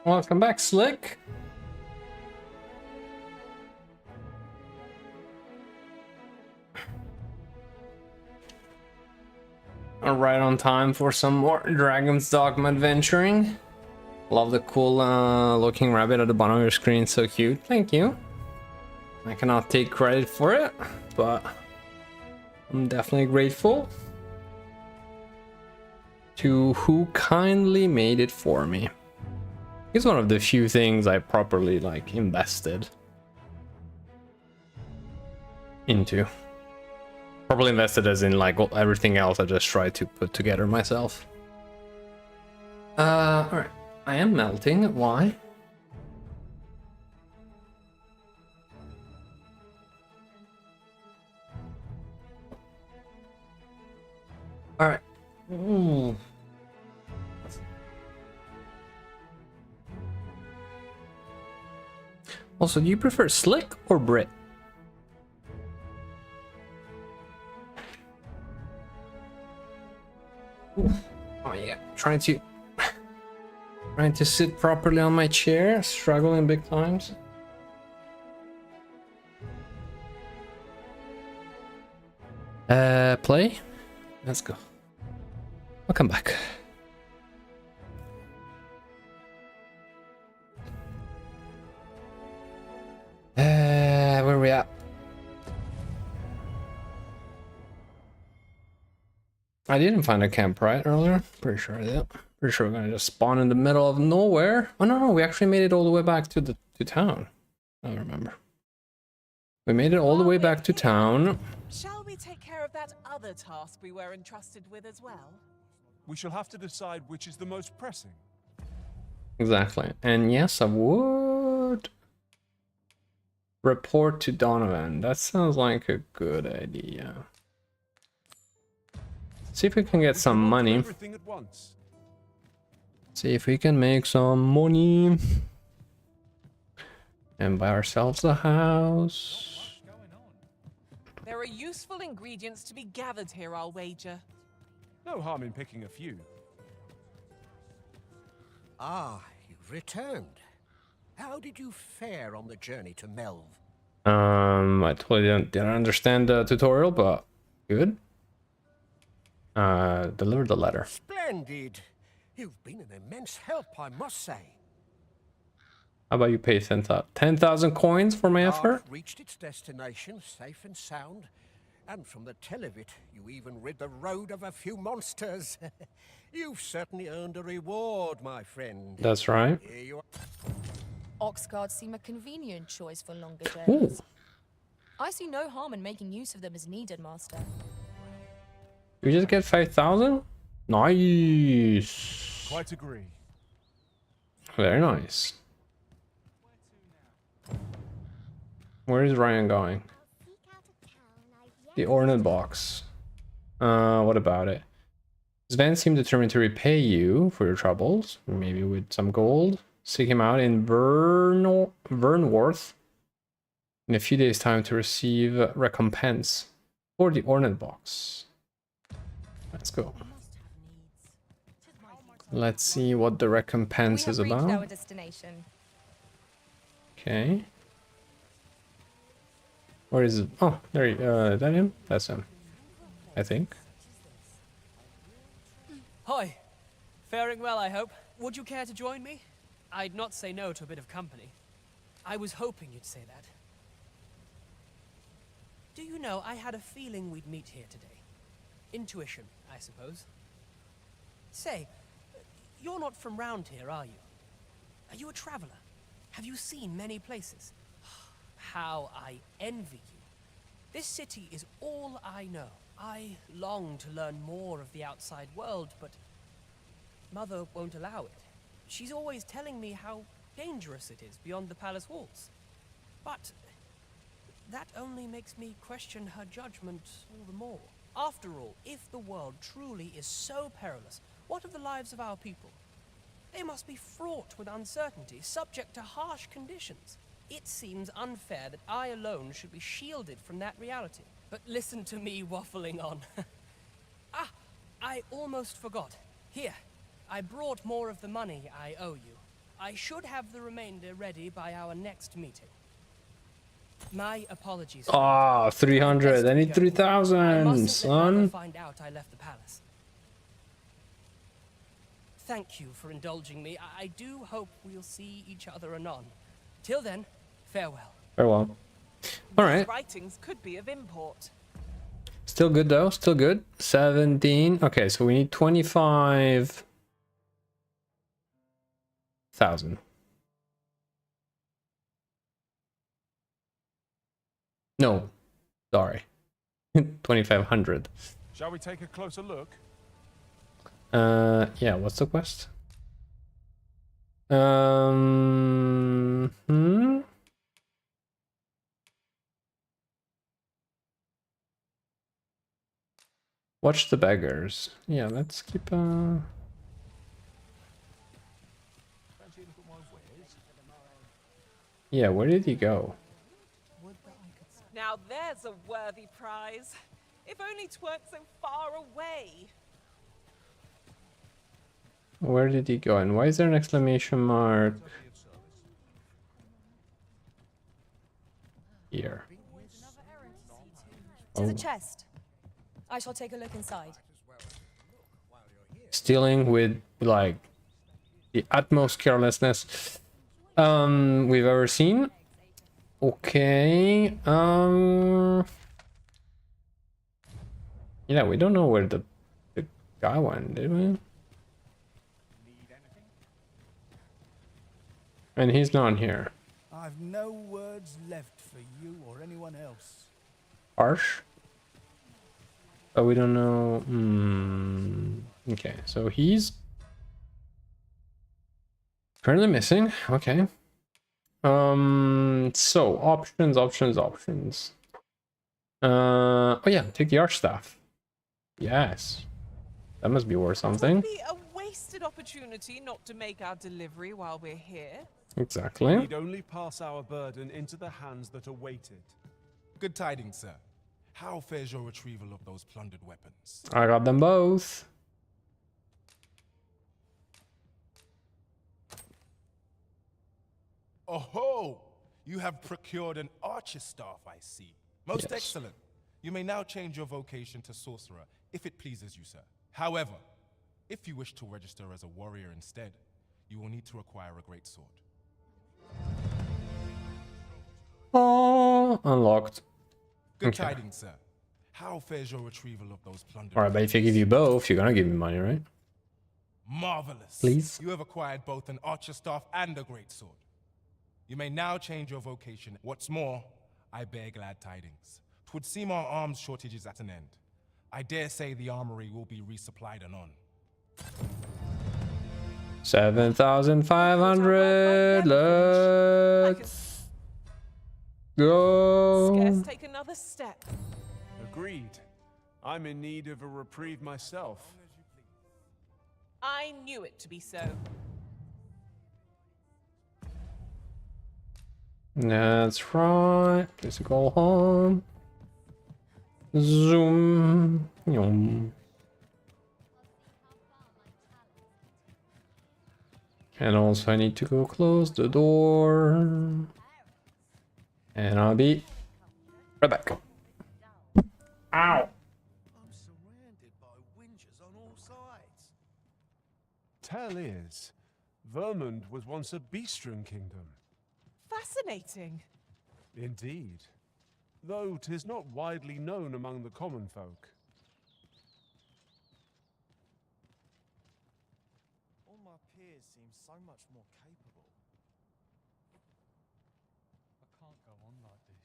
Welcome back, Slick. Right on time for some more Dragon's Dogma adventuring. Love the cool looking rabbit at the bottom of your screen, so cute. Thank you. I cannot take credit for it, but I'm definitely grateful to who kindly made it for me. It's one of the few things I properly like invested into. Properly invested as in like everything else I just tried to put together myself. Alright. I am melting. Why? Alright. Also, do you prefer Slick or Brit? Oof. Oh yeah, trying to sit properly on my chair, struggling big times. Play? Let's go. I'll come back. Where are we at? I didn't find a camp right earlier. Pretty sure I did. Pretty sure we're gonna just spawn in the middle of nowhere. Oh no, we actually made it all the way back to town. I don't remember. We made it all the way back to town. Shall we take care of that other task we were entrusted with as well? We shall have to decide which is the most pressing. Exactly. And yes, I would report to Donovan. That sounds like a good idea. See if we can get some money. Everything at once. See if we can make some money. And buy ourselves a house. There are useful ingredients to be gathered here, I'll wager. No harm in picking a few. Ah, you've returned. How did you fare on the journey to Melv? I totally didn't understand the tutorial, but good. Deliver the letter. Splendid. You've been an immense help, I must say. How about you pay 10,000 coins for my effort? Reached its destination safe and sound, and from the tell of it, you even rid the road of a few monsters. You've certainly earned a reward, my friend. That's right. Here you are. Oxguards seem a convenient choice for longer journeys. Ooh. I see no harm in making use of them as needed, Master. You just get 5,000? Nice. Quite agree. Very nice. Where is Ryan going? The Ornate box. What about it? Sven seemed determined to repay you for your troubles, maybe with some gold. Seek him out in Vernworth in a few days' time to receive recompense for the Ornate box. Let's go. Let's see what the recompense is about. Our destination. Okay. Where is it? Oh, there you is that him? That's him. I think. Hi. Faring well, I hope. Would you care to join me? I'd not say no to a bit of company. I was hoping you'd say that. Do you know, I had a feeling we'd meet here today. Intuition, I suppose. Say, you're not from round here, are you? Are you a traveler? Have you seen many places? How I envy you. This city is all I know. I long to learn more of the outside world, but Mother won't allow it. She's always telling me how dangerous it is beyond the palace walls. But that only makes me question her judgment all the more. After all, if the world truly is so perilous, what of the lives of our people? They must be fraught with uncertainty, subject to harsh conditions. It seems unfair that I alone should be shielded from that reality. But listen to me waffling on. I almost forgot. Here, I brought more of the money I owe you. I should have the remainder ready by our next meeting. My apologies. Ah, 300. I need I 3,000, mustn't let Mother son. find out I left the palace. Thank you for indulging me. I do hope we'll see each other anon. Till then, farewell. Farewell. All right. These writings could be of import. Still good though. Still good. 17. Okay, so we need 25,000. No, sorry. 2,500. Shall we take a closer look? Yeah, what's the quest? Watch the beggars. Yeah, let's keep Yeah, where did he go? Now there's a worthy prize. If only 'tweren't so far away. Where did he go? And why is there an exclamation mark here? To the Oh. chest. I shall take a look inside. Stealing with like the utmost carelessness we've ever seen. Okay. Yeah, we don't know where the guy went, did we? And he's not here. I've no words left for you or anyone else. Harsh. But we don't know. Okay, so he's currently missing. Okay. So options. Oh yeah, take the archstaff. Yes. That must be worth It something. would be a wasted opportunity not to make our delivery while we're here. Exactly. We'd only pass our burden into the hands that await it. Good tidings, sir. How fares your retrieval of those plundered weapons? I got them both. Oh-ho! You have procured an archer staff, I see. Most Yes. excellent. You may now change your vocation to sorcerer, if it pleases you, sir. However, if you wish to register as a warrior instead, you will need to acquire a great sword. Oh, unlocked. Good Okay. tidings, sir. How fares your retrieval of those plundered Alright, but if I give you both, you're gonna give me money, right? Marvelous. Please? You have acquired both an archer staff and a great sword. You may now change your vocation. What's more, I bear glad tidings. 'Twould seem our arms shortage is at an end. I dare say the armory will be resupplied anon. 7,500. Let's go. Scarce take another step. Agreed. I'm in need of a reprieve myself. I knew it to be so. That's right. Let's go home. Zoom. Yum. And also I need to go close the door. And I'll be right back. Ow. I'm surrounded by whingers on all sides. Tell is, Vermund was once a beastren kingdom. Fascinating. Indeed. Though 'tis not widely known among the common folk. All my peers seem so much more capable. I can't go on like this.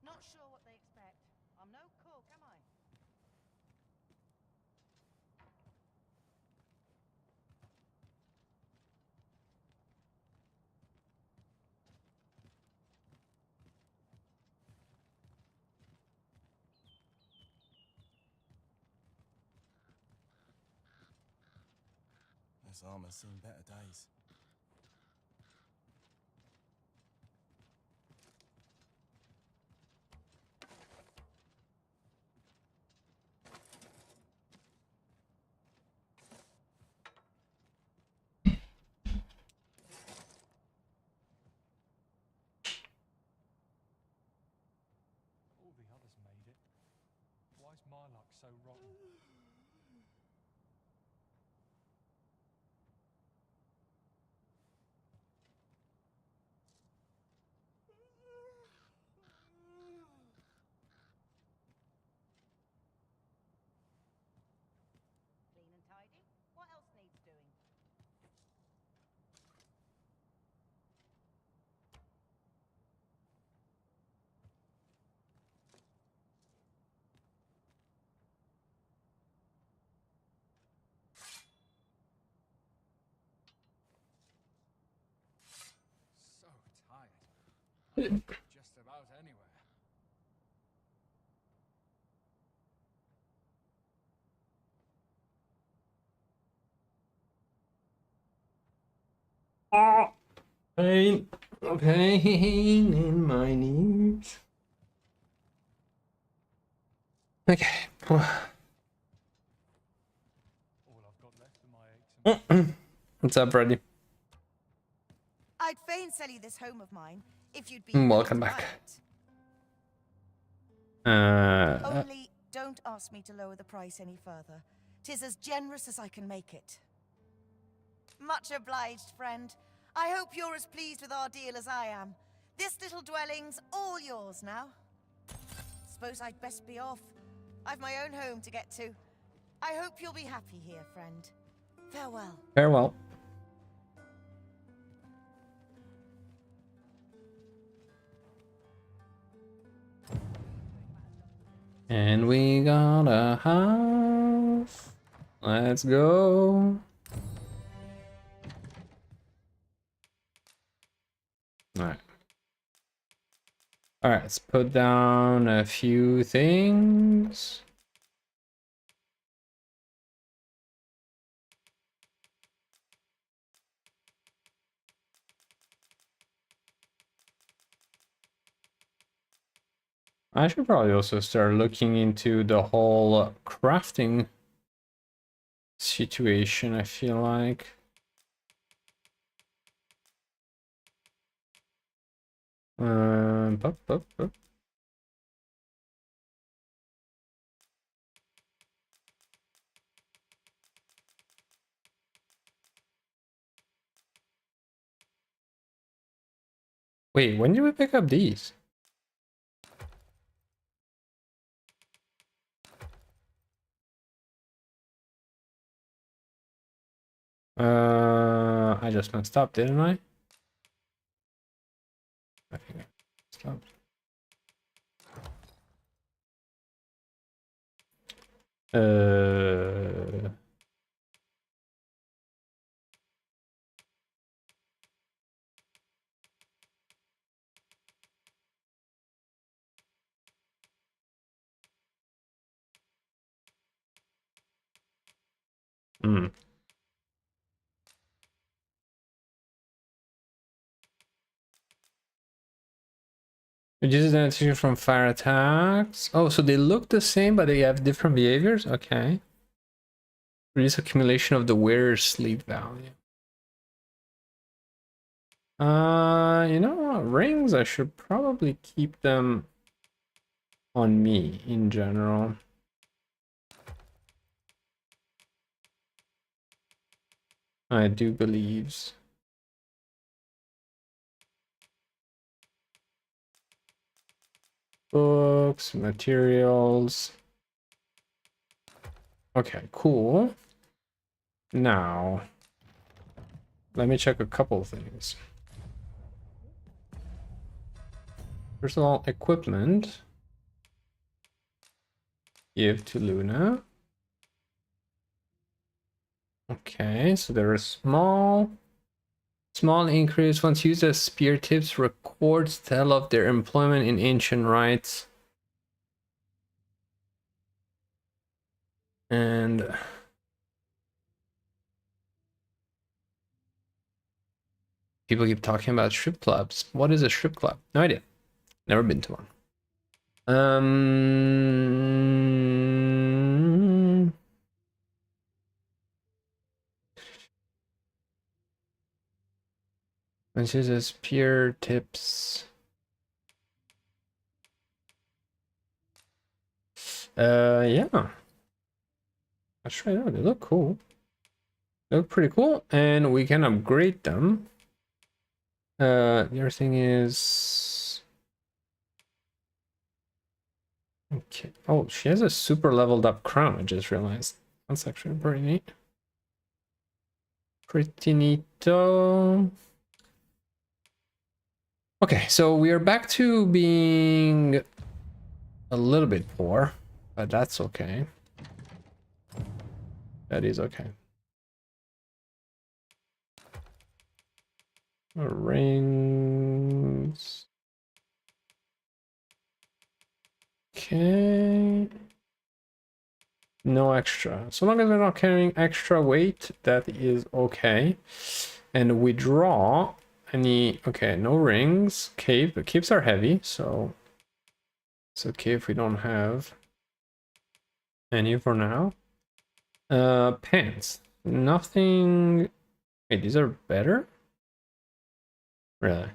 Not sure what they expect. I'm no cook, am I? This armor's seen better days. so rotten. Clean and tidy. What else needs doing? So tired. I could be just about anywhere. Ah, pain, pain in my knees. Okay. All I've got left of my aches and What's up, Brady? I'd fain sell you this home of mine if you'd be Welcome willing to back. buy it. Only don't ask me to lower the price any further. 'Tis as generous as I can make it. Much obliged, friend. I hope you're as pleased with our deal as I am. This little dwelling's all yours now. Suppose I'd best be off. I've my own home to get to. I hope you'll be happy here, friend. Farewell. Farewell. And we got a house. Let's go. Alright. Alright, let's put down a few things. I should probably also start looking into the whole crafting situation, I feel like. Bup, bup, bup. Wait, when did we pick up these? I just messed up, didn't I? I think I messed up. Hmm. Reduces damage from fire attacks. Oh, so they look the same, but they have different behaviors? Okay. Reduce accumulation of the wearer's sleep value. You know what? Rings, I should probably keep them on me in general. I do believe. Books, materials. Okay, cool. Now, let me check a couple of things. First of all, equipment. Give to Luna. Okay, so there is small increase once used as spear tips. Records tell of their employment in ancient rites. And people keep talking about strip clubs. What is a strip club? No idea. Never been to one. This is as pure tips. Yeah. Let's try it out. They look cool. They look pretty cool, and we can upgrade them. The other thing is, okay. Oh, she has a super leveled up crown. I just realized. That's actually pretty neat. Pretty neato. Okay, so we are back to being a little bit poor, but that's okay. That is okay. Rings. Okay. No extra. So long as we're not carrying extra weight, that is okay. And we draw any... Okay, no rings. Cave. The caves are heavy, so it's okay if we don't have any for now. Pants. Nothing... Wait, these are better? Really?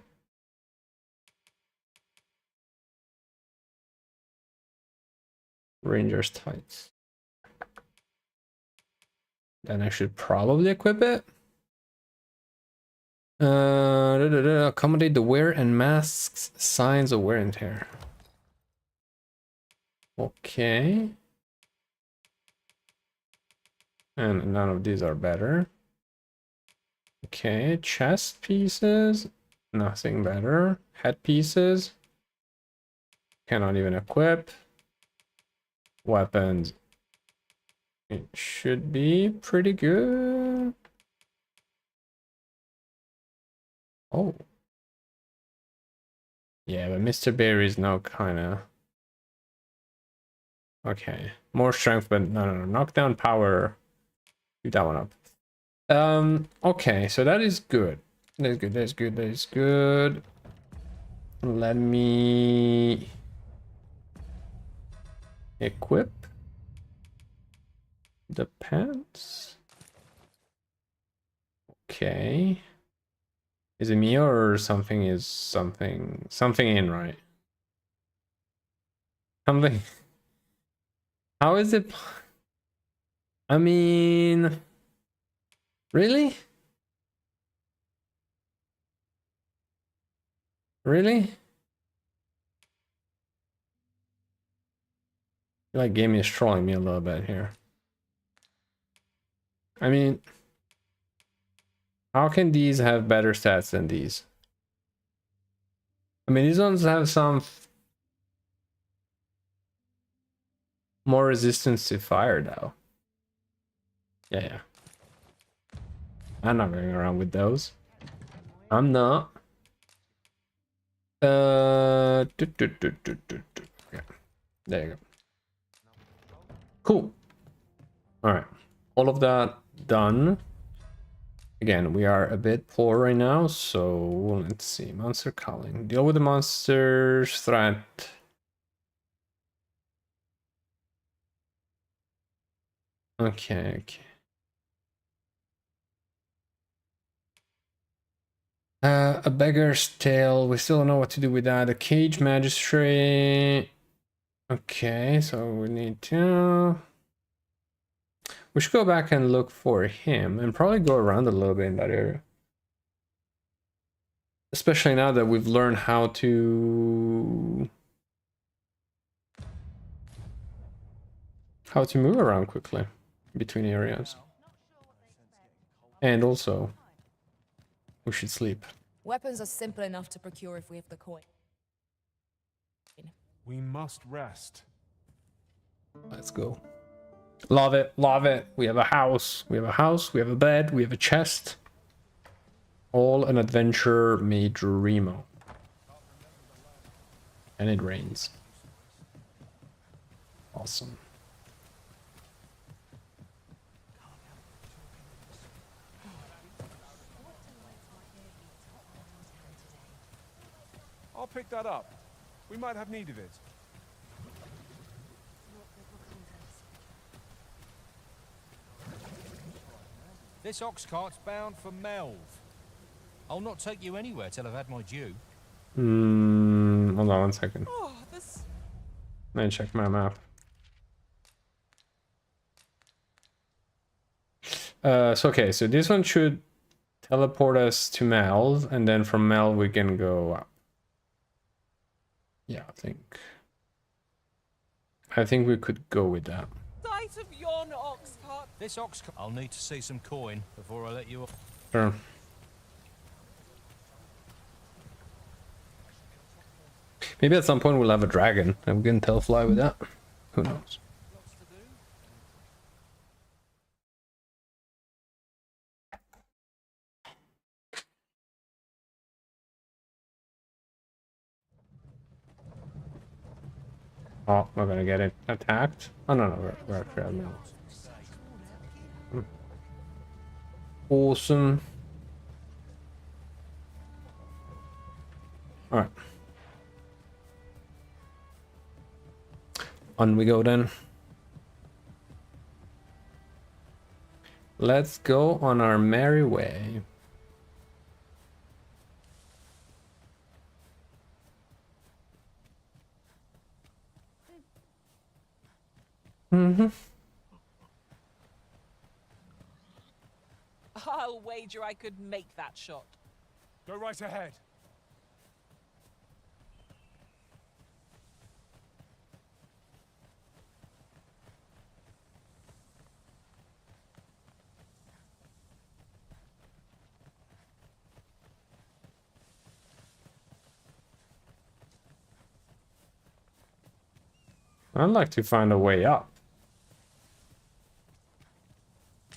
Ranger's tights. Then I should probably equip it. Accommodate the wear and masks signs of wear and tear. Okay. And none of these are better. Okay, chest pieces. Nothing better. Head pieces. Cannot even equip. Weapons. It should be pretty good. Oh. Yeah, but Mr. Berry is now kinda... Okay. More strength, but no. Knockdown power. Keep that one up. Okay, so that is good. That is good. Let me equip the pants. Okay. Is it me or something is something in right? Something. How is it? I mean, really? Really? I feel like game is trolling me a little bit here. I mean, how can these have better stats than these? I mean, these ones have some more resistance to fire, though. Yeah. I'm not going around with those. I'm not. Okay. There you go. Cool. All right. All of that done. Again, we are a bit poor right now, so let's see. Monster calling. Deal with the monster's threat. Okay. A beggar's tale. We still don't know what to do with that. A cage magistrate. Okay, so we need to... We should go back and look for him and probably go around a little bit in that area. Especially now that we've learned how to move around quickly between areas. And also, we should sleep. Weapons are simple enough to procure if we have the coin. We must rest. Let's go. Love it, love it. We have a house, we have a bed, we have a chest. All an adventure made dream of. And it rains. Awesome. I'll pick that up. We might have need of it. This ox cart's bound for Melv. I'll not take you anywhere till I've had my due. Hold on one second. Oh, this... Let me check my map. So okay, so this one should teleport us to Mel, and then from Mel we can go up. Yeah, I think we could go with that. Sight of yon ox cart. This ox cart. I'll need to see some coin before I let you off. Sure. Maybe at some point we'll have a dragon and we can telefly with that. Who knows? Oh, we're gonna get it attacked. Oh no, we're actually at Mel. Awesome. All right. On we go then. Let's go on our merry way. I'll wager I could make that shot. Go right ahead. I'd like to find a way up.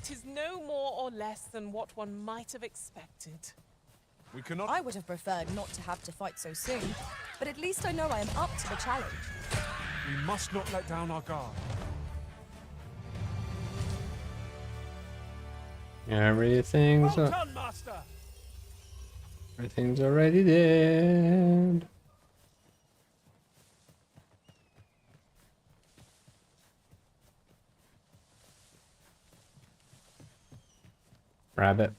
'Tis no more or less than what one might have expected. We cannot. I would have preferred not to have to fight so soon, but at least I know I am up to the challenge. We must not let down our guard. Everything's Well done, Master. everything's already dead. Rabbit.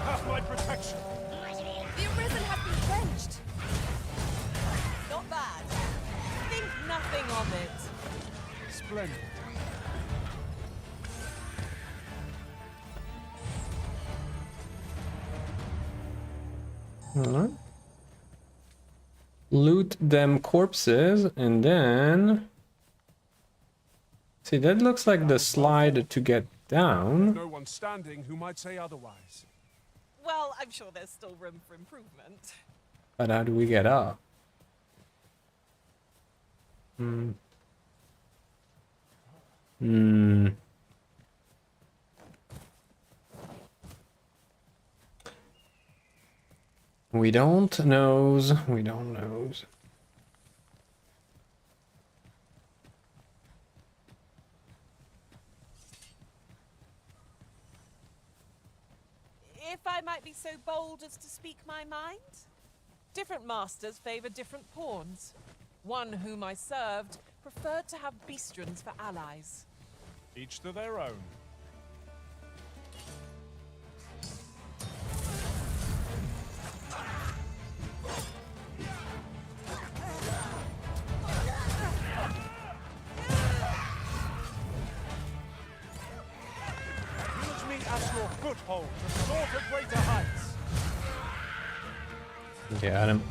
Have my protection. The arisen has been quenched. Not bad. Think nothing of it. Splendid. Alright. Loot them corpses and then see, that looks like the slide to get down. No one standing who might say otherwise. Well, I'm sure there's still room for improvement. But how do we get up? We don't knows. We don't knows. If I might be so bold as to speak my mind, different masters favor different pawns. One whom I served preferred to have beastrons for allies. Each to their own. Use me as your foothold to soar to greater heights. Got him.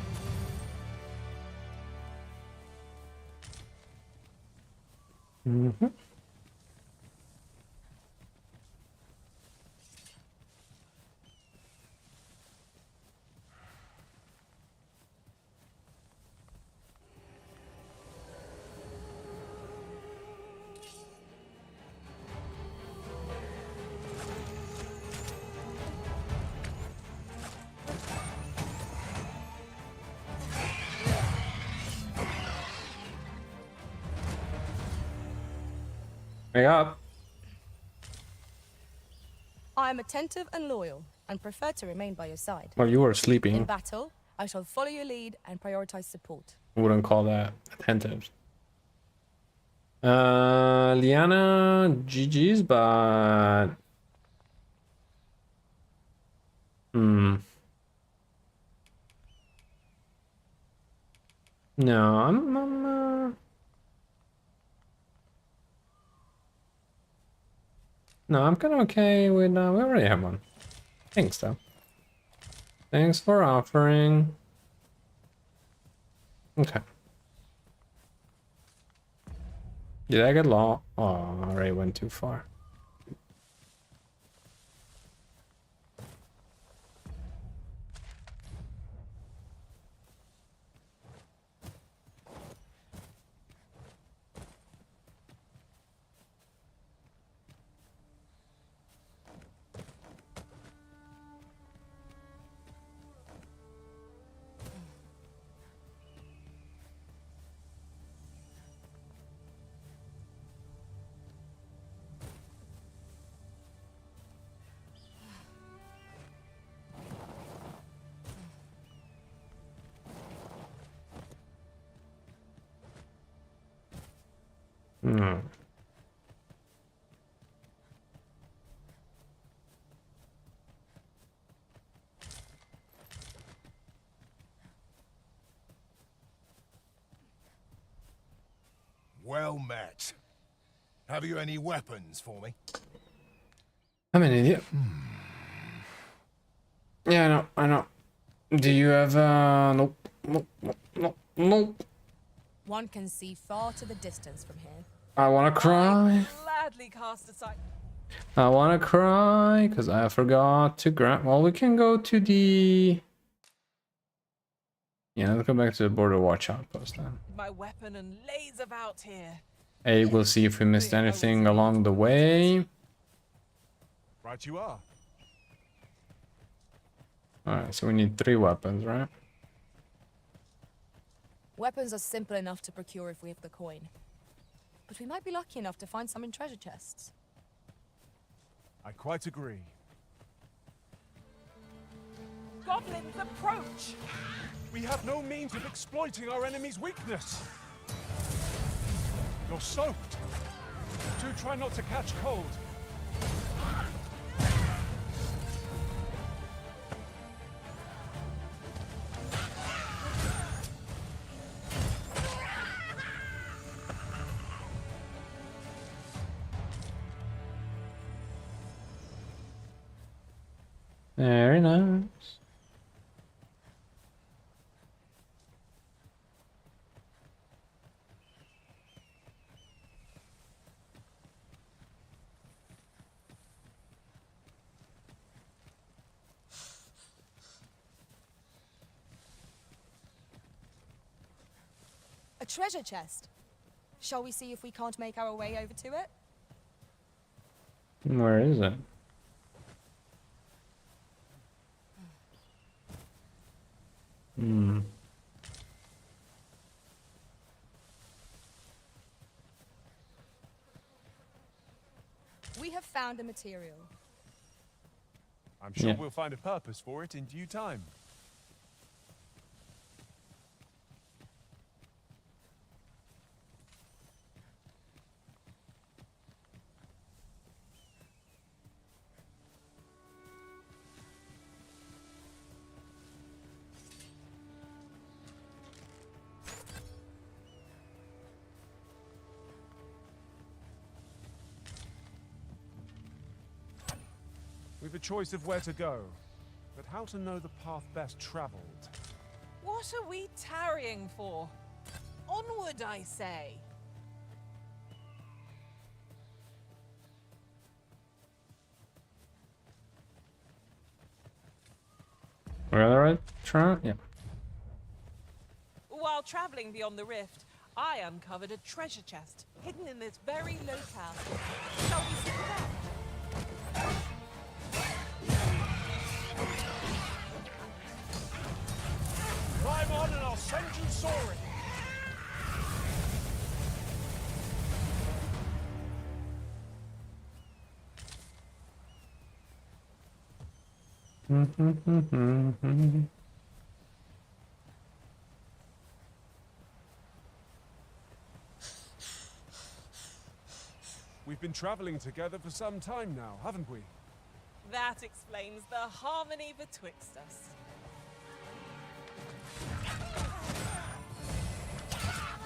Wake up. I am attentive and loyal, and prefer to remain by your side. Well, you were In sleeping. battle, I shall follow your lead and prioritize support. I wouldn't call that attentive. Liana, GG's, but No, no, I'm kind of okay with. We already have one. Thanks, though. Thanks for offering. Okay. Did I get lost? Oh, I already went too far. Hmm. Well met. Have you any weapons for me? I'm an idiot. Yeah, I know. Do you have, nope, nope. One can see far to the distance from here. I wanna cry. Gladly cast aside. I wanna cry, because I forgot to grab, well, we can go to the... Yeah, let's go back to the border watch outpost then. My weapon and lays about here. Hey, we'll see if we missed anything along the way. Right you are. Alright, so we need 3 weapons, right? Weapons are simple enough to procure if we have the coin. But we might be lucky enough to find some in treasure chests. I quite agree. Goblins approach! We have no means of exploiting our enemy's weakness. You're soaked. Do try not to catch cold. Very nice. A treasure chest. Shall we see if we can't make our way over to it? Where is it? Hmm. We have found a material. I'm sure Yeah. we'll find a purpose for it in due time. We've a choice of where to go, but how to know the path best traveled? What are we tarrying for? Onward, I say. We're on the right track? Yeah. While traveling beyond the rift, I uncovered a treasure chest hidden in this very locale. Shall we seek it out? Climb on and I'll send you soaring! We've been traveling together for some time now, haven't we? That explains the harmony betwixt us.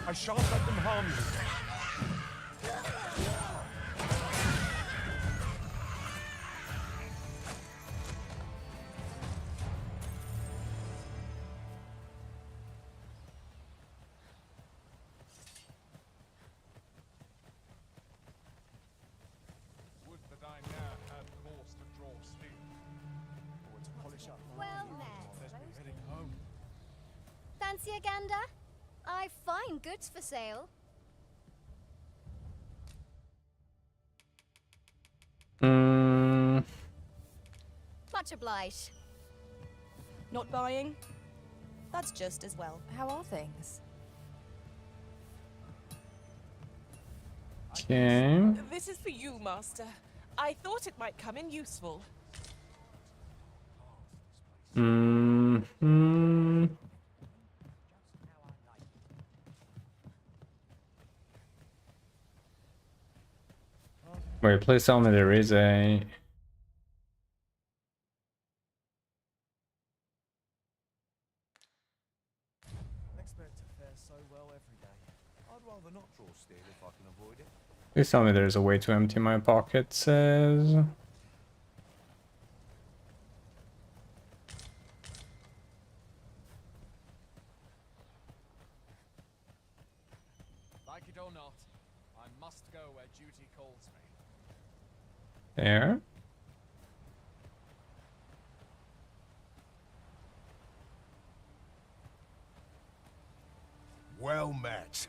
I shan't let them harm you. Would that I now had cause to draw steel. Or to polish up. Well met. Let me heading home. Fancy a gander? I've fine goods for sale. Much obliged. Not buying? That's just as well. How are things? Okay. This is for you, Master. I thought it might come in useful. Wait, please tell me there is a... Expect to fare so well every day. I'd rather not draw steel if I can avoid it. Please tell me there's a way to empty my pockets, says... Like it or not, I must go where duty calls me. There. Well met.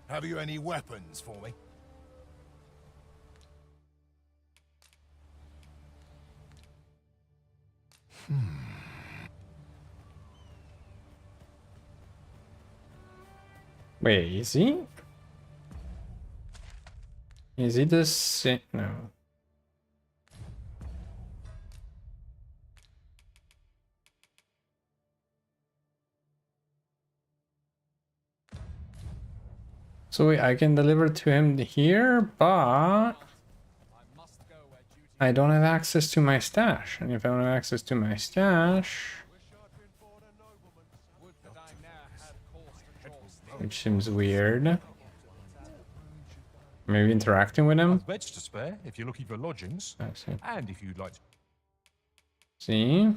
Have you any weapons for me? Wait, is he? Is he the same? No. So wait, I can deliver to him here, but I don't have access to my stash. And if I don't have access to my stash, which seems weird. Maybe interacting with him. Beds to spare if you're looking for lodgings. I see. And if you'd like to. See?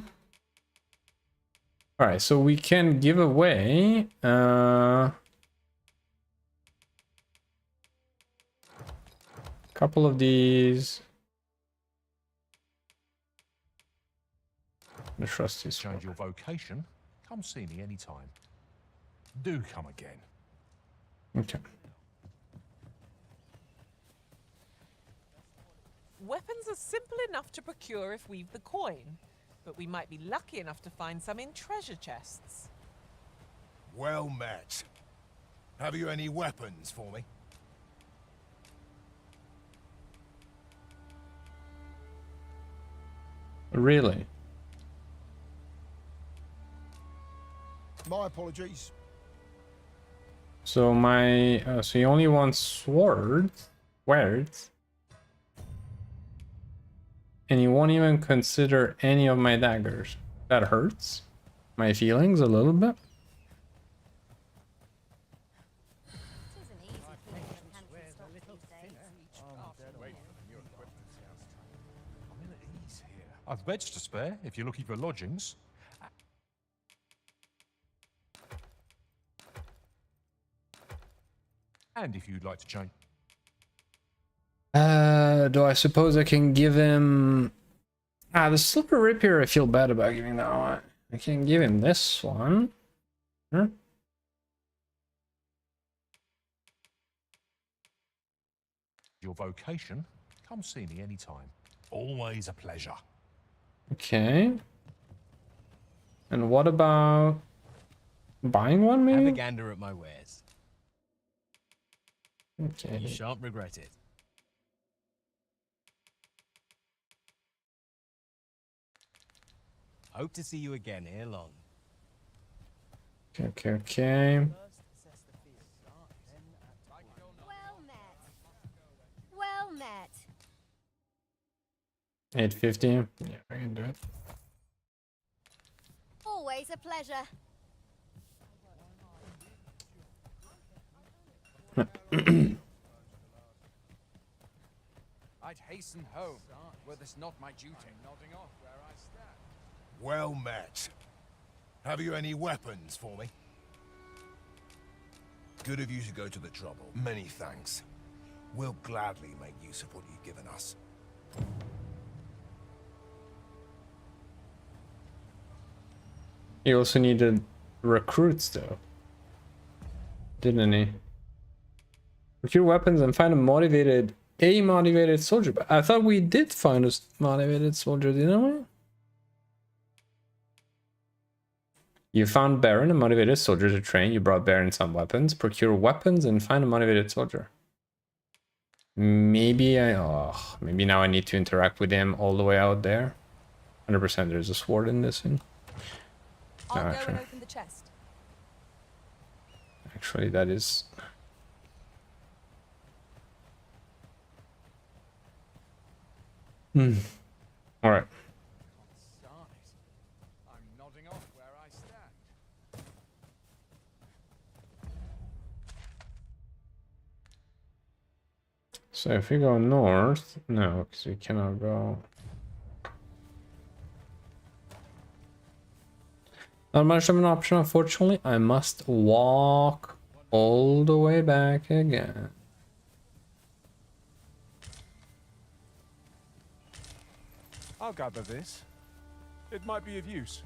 Alright, so we can give away couple of these. The trusty sword. Change your vocation. Come see me anytime. Do come again. Okay. Weapons are simple enough to procure if we've the coin, but we might be lucky enough to find some in treasure chests. Well met. Have you any weapons for me? Really? My apologies. So my so he only wants swords, and he won't even consider any of my daggers. That hurts my feelings a little bit. I've beds to spare if you're looking for lodgings. And if you'd like to change. Do I suppose I can give him... the silver rapier, I feel bad about giving that one. I can give him this one. Huh? Your vocation, come see me anytime. Always a pleasure. Okay. And what about buying one, maybe? Have a gander at my wares. Okay. You shan't regret it. Hope to see you again ere long. Okay. Well met. Well met. 850. Yeah, I can do it. Always a pleasure. I'd hasten home, were this not my duty. Nodding off where I stand. Well met. Have you any weapons for me? Good of you to go to the trouble. Many thanks. We'll gladly make use of what you've given us. He also needed recruits though, didn't he? Procure weapons and find a motivated soldier. But I thought we did find a motivated soldier, didn't we? You found Baron, a motivated soldier to train. You brought Baron some weapons. Procure weapons and find a motivated soldier. Maybe maybe now I need to interact with him all the way out there. 100% there's a sword in this thing. I'll go and open the chest. Actually, that is... Alright. I'm nodding off where I stand. So if we go north... No, because we cannot go... Not much of an option, unfortunately. I must walk all the way back again. I'll gather this. It might be of use.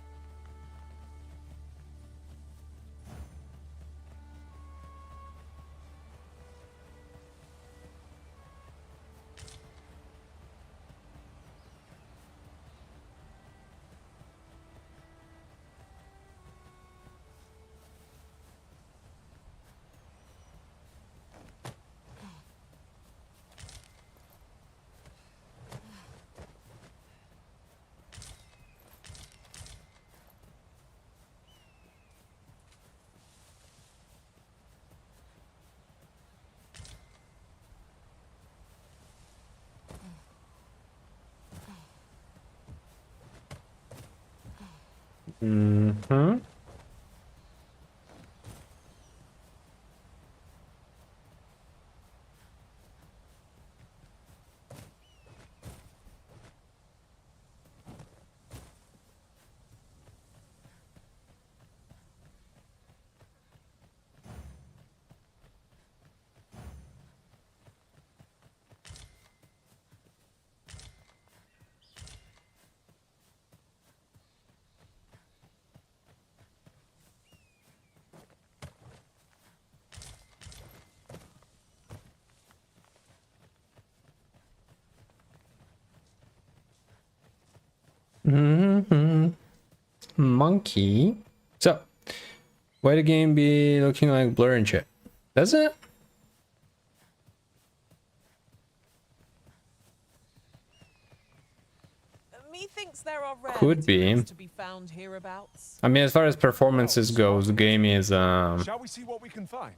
Mm-hmm. Monkey. So, why the game be looking like blur and shit? Does it? Methinks there are rare Could be. materials to be found hereabouts. I mean, as far as performances goes, the game is Shall we see what we can find?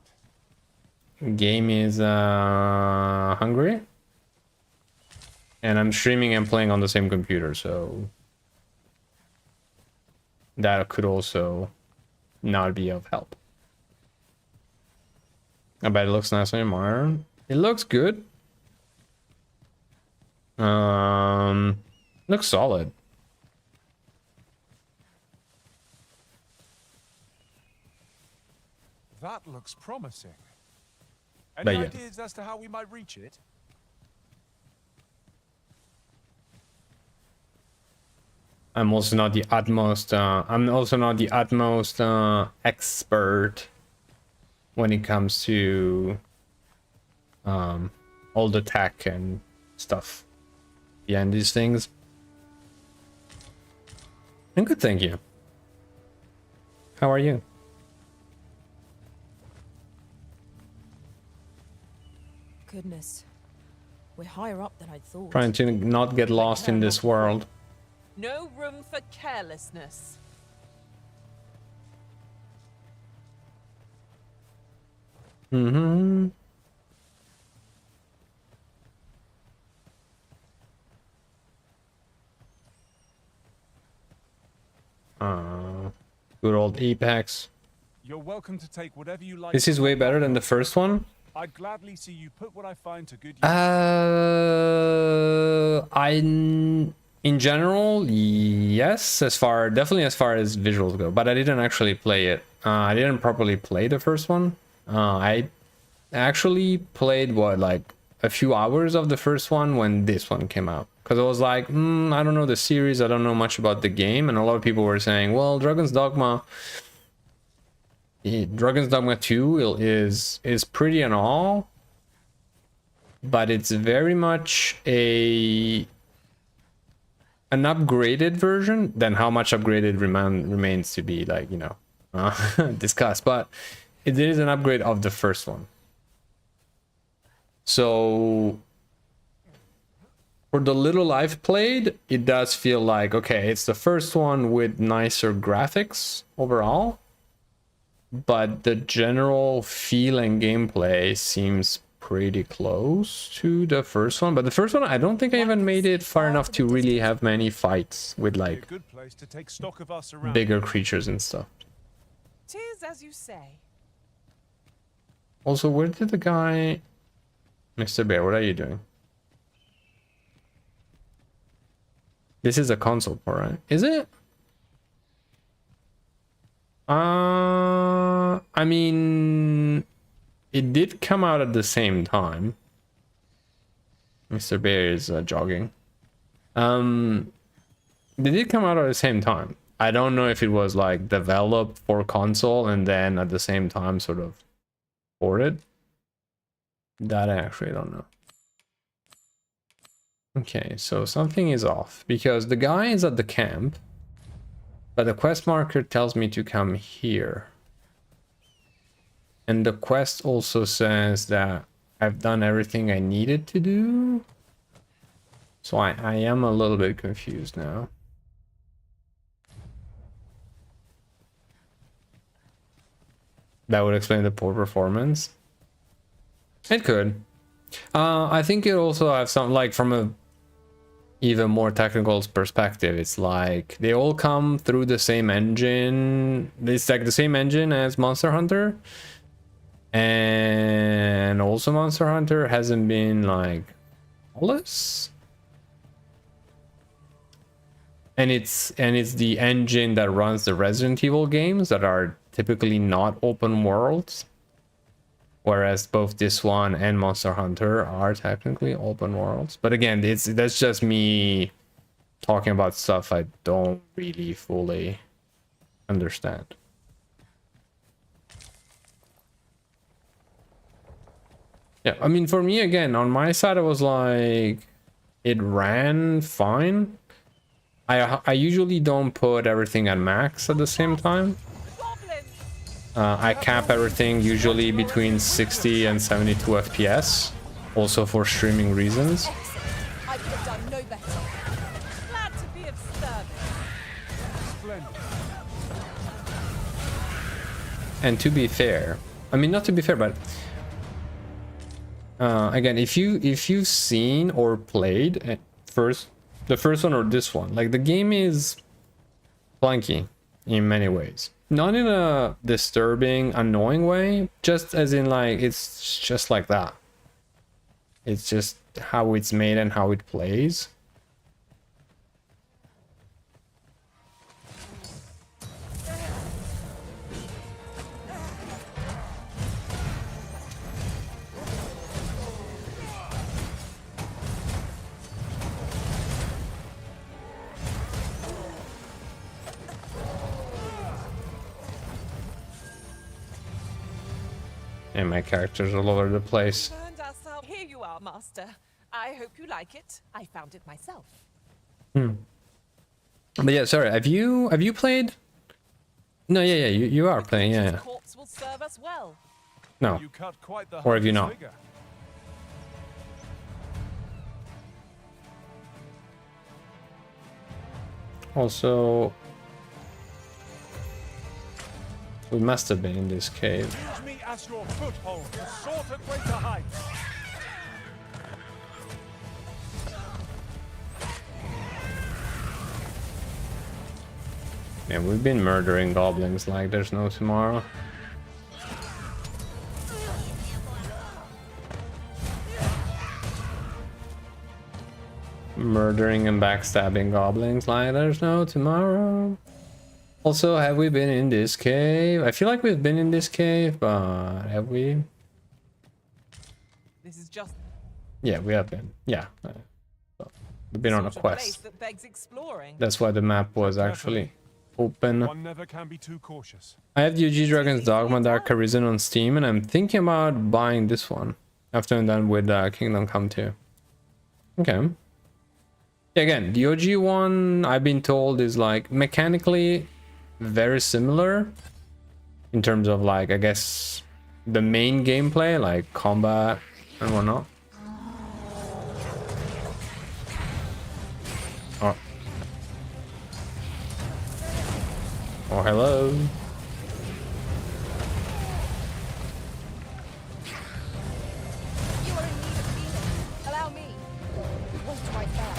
hungry. And I'm streaming and playing on the same computer, so that could also not be of help. I bet it looks nice on your monitor. It looks good. Looks solid. That looks promising. But Any yeah. ideas as to how we might reach it? I'm also not the utmost expert when it comes to all the tech and stuff behind these things. I'm good, thank you. How are you? Goodness. We're higher up than I'd thought. Trying to not get lost in this world. No room for carelessness. Mm-hmm. Good old Apex. You're welcome to take whatever you like. This is way better than the first one. I'd gladly see you put what I find to good use. In general, yes, definitely as far as visuals go, but I didn't actually play it. I didn't properly play the first one. I actually played like a few hours of the first one when this one came out, because I was like, I don't know the series, I don't know much about the game, and a lot of people were saying, well, Dragon's Dogma 2 is pretty and all, but it's very much an upgraded version. Then how much upgraded remains to be, like, you know, discussed, but it is an upgrade of the first one. So for the little I've played, it does feel like, okay, it's the first one with nicer graphics overall, but the general feel and gameplay seems pretty close to the first one. But the first one, I don't think I even made it far enough to really have many fights with like bigger creatures and stuff. 'Tis as you say. Also, where did the guy... Mr. Bear, what are you doing? This is a console port, right? Is it? I mean, it did come out at the same time. Mr. Bear is jogging. They did come out at the same time. I don't know if it was like developed for console and then at the same time sort of ported. That I actually don't know. Okay, so something is off because the guy is at the camp, but the quest marker tells me to come here. And the quest also says that I've done everything I needed to do. So I am a little bit confused now. That would explain the poor performance. It could. I think it also has some, like, from a even more technical perspective, it's like they all come through the same engine. It's like the same engine as Monster Hunter, and also Monster Hunter hasn't been like flawless. And it's the engine that runs the Resident Evil games that are typically not open worlds. Whereas both this one and Monster Hunter are technically open worlds. But again, that's just me talking about stuff I don't really fully understand. Yeah, I mean, for me, again, on my side, I was like, it ran fine. I usually don't put everything at max at the same time. I cap everything usually between 60 and 72 FPS, also for streaming reasons. I could have done no better. Glad to be of service. And to be fair, I mean, not to be fair, but again, if you've seen or played the first one or this one, like, the game is clunky in many ways. Not in a disturbing, annoying way, just as in, like, it's just like that. It's just how it's made and how it plays. And my character's all over the place. Here you are, Master. I hope you like it. I found it myself. But yeah, sorry. Have you played? No, yeah, you are playing. Yeah. Corpse will serve us well. No. Or have you not? Also, we must have been in this cave. Use me as your foothold to soar to greater heights. Man, we've been murdering goblins like there's no tomorrow. murdering and backstabbing goblins. Like, there's no tomorrow. Also, have we been in this cave? I feel like we've been in this cave, but have we? This is just Yeah, we have been. Yeah. We've been on a sort of place quest. that begs exploring. That's why the map was actually open. One never can be too cautious. I have UG Dragon's Dogma Dark Arisen on Steam, and I'm thinking about buying this one after I'm done with Kingdom Come 2. Okay. Again, the OG one, I've been told, is like mechanically very similar in terms of, like, I guess the main gameplay, like combat and whatnot. Oh. Oh, hello. You are in need of healing. Allow me. Wait right there.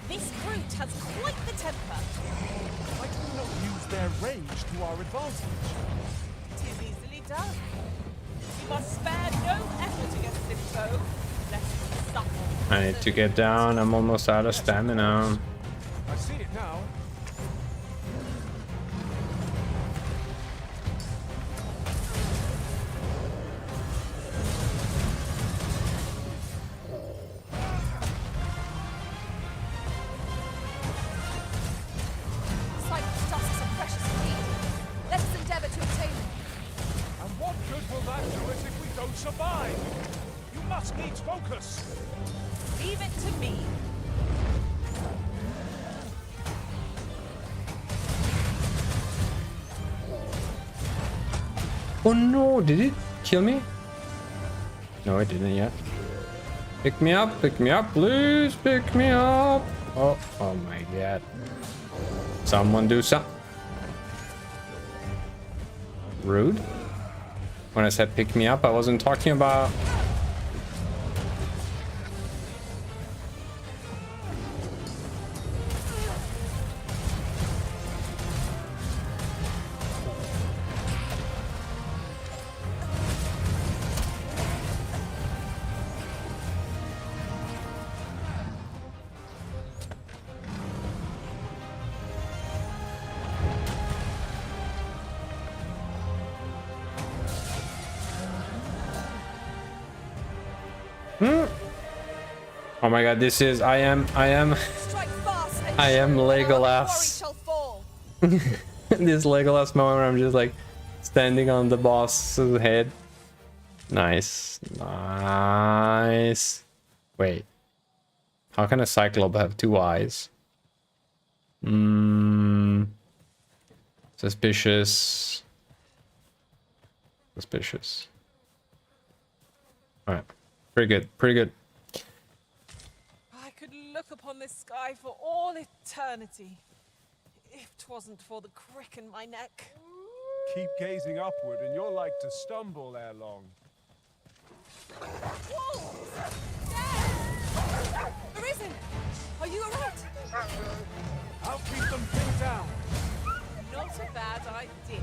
This brute has quite the temper. Why do we not use their rage to our advantage? Tis easily done. You must spare no effort against this foe, lest he suffer. I need to get down. I'm almost out of stamina. I see it now. Cyclops tusks are precious indeed. Let us endeavor to obtain them. And what good will that do us if we don't survive? You must needs focus. Leave it to me. Oh no, did it kill me? No, it didn't yet. Pick me up, please pick me up. Oh, oh my god. Someone do something. Rude. When I said pick me up, I wasn't talking about... Oh my god, this is... I am Legolas. This Legolas moment where I'm just like standing on the boss's head. Nice. Nice. Wait. How can a Cyclops have two eyes? Suspicious. Suspicious. Alright. Pretty good. Pretty good. I could look upon this sky for all eternity, if 'twasn't for the crick in my neck. Keep gazing upward and you're like to stumble ere long. Wolves! Arisen! Are you alright? I'll keep them pinned down. Not a bad idea.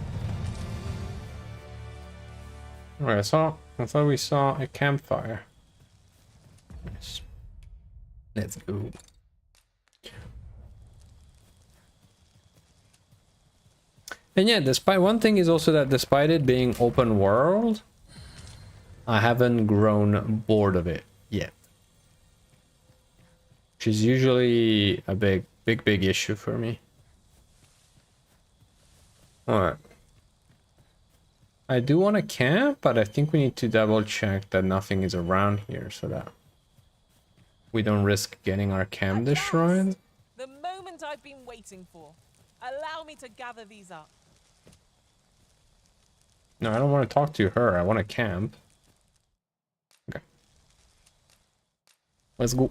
Alright, I thought we saw a campfire. Nice. Let's go. And yeah, despite one thing is also that despite it being open world, I haven't grown bored of it yet. Which is usually a big issue for me. Alright. I do want to camp, but I think we need to double check that nothing is around here so that we don't risk getting our camp destroyed. The moment I've been waiting for. Allow me to gather these up. No, I don't want to talk to her. I want to camp. Let's go.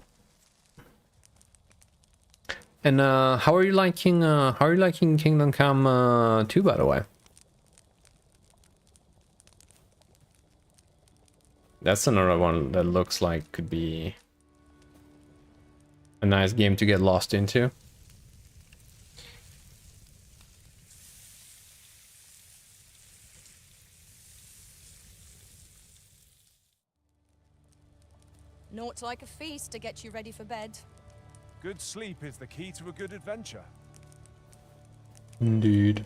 And how are you liking Kingdom Come 2, by the way? That's another one that looks like could be a nice game to get lost into. Naught like a feast to get you ready for bed. Good sleep is the key to a good adventure. Indeed.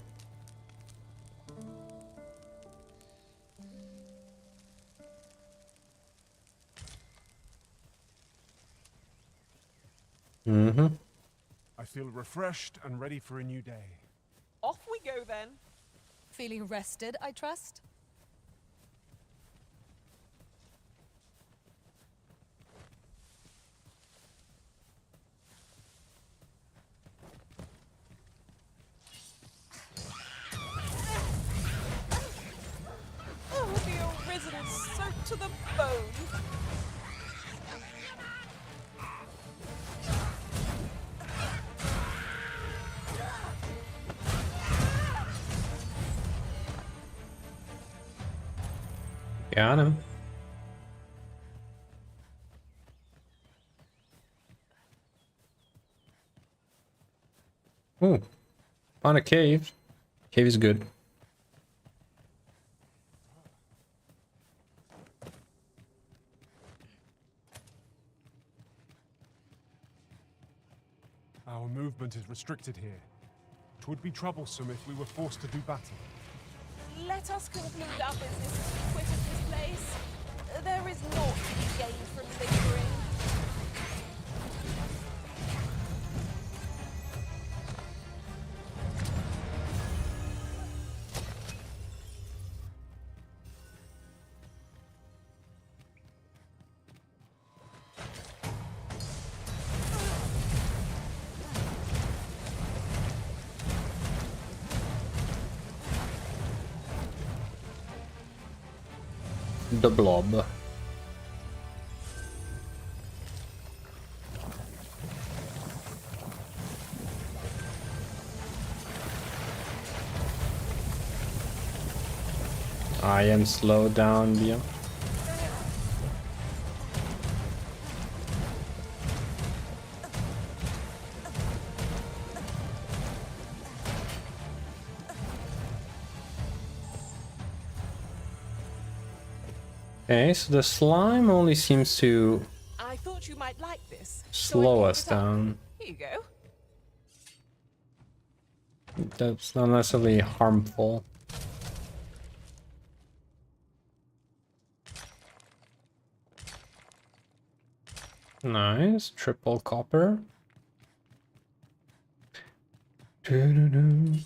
Mm-hmm. I feel refreshed and ready for a new day. Off we go then. Feeling rested, I trust? Oh, the Arisen is soaked to the bone. Got him. Ooh, found a cave. Cave is good. Our movement is restricted here. It would be troublesome if we were forced to do battle. Let us conclude our business as we quit this place. There is naught to be gained from lingering. The blob. I am slowed down, Bia. Okay, so the slime only seems to I thought you might like this. slow us down. Here you go. That's not necessarily harmful. Nice, triple copper. Doo-doo-doo.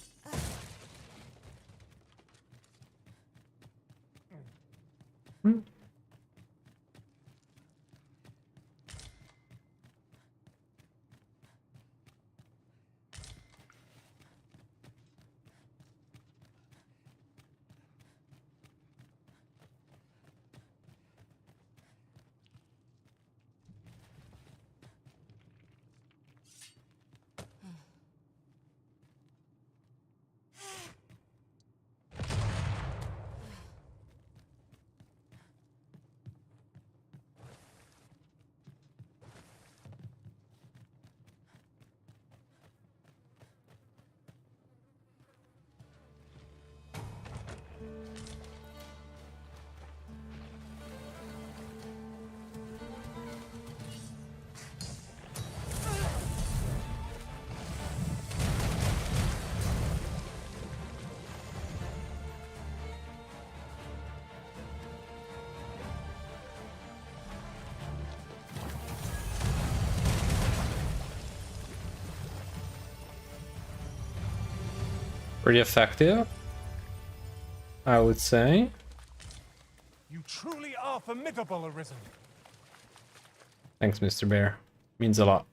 Pretty effective, I would say. You truly are formidable, Arisen. Thanks, Mr. Bear. Means a lot.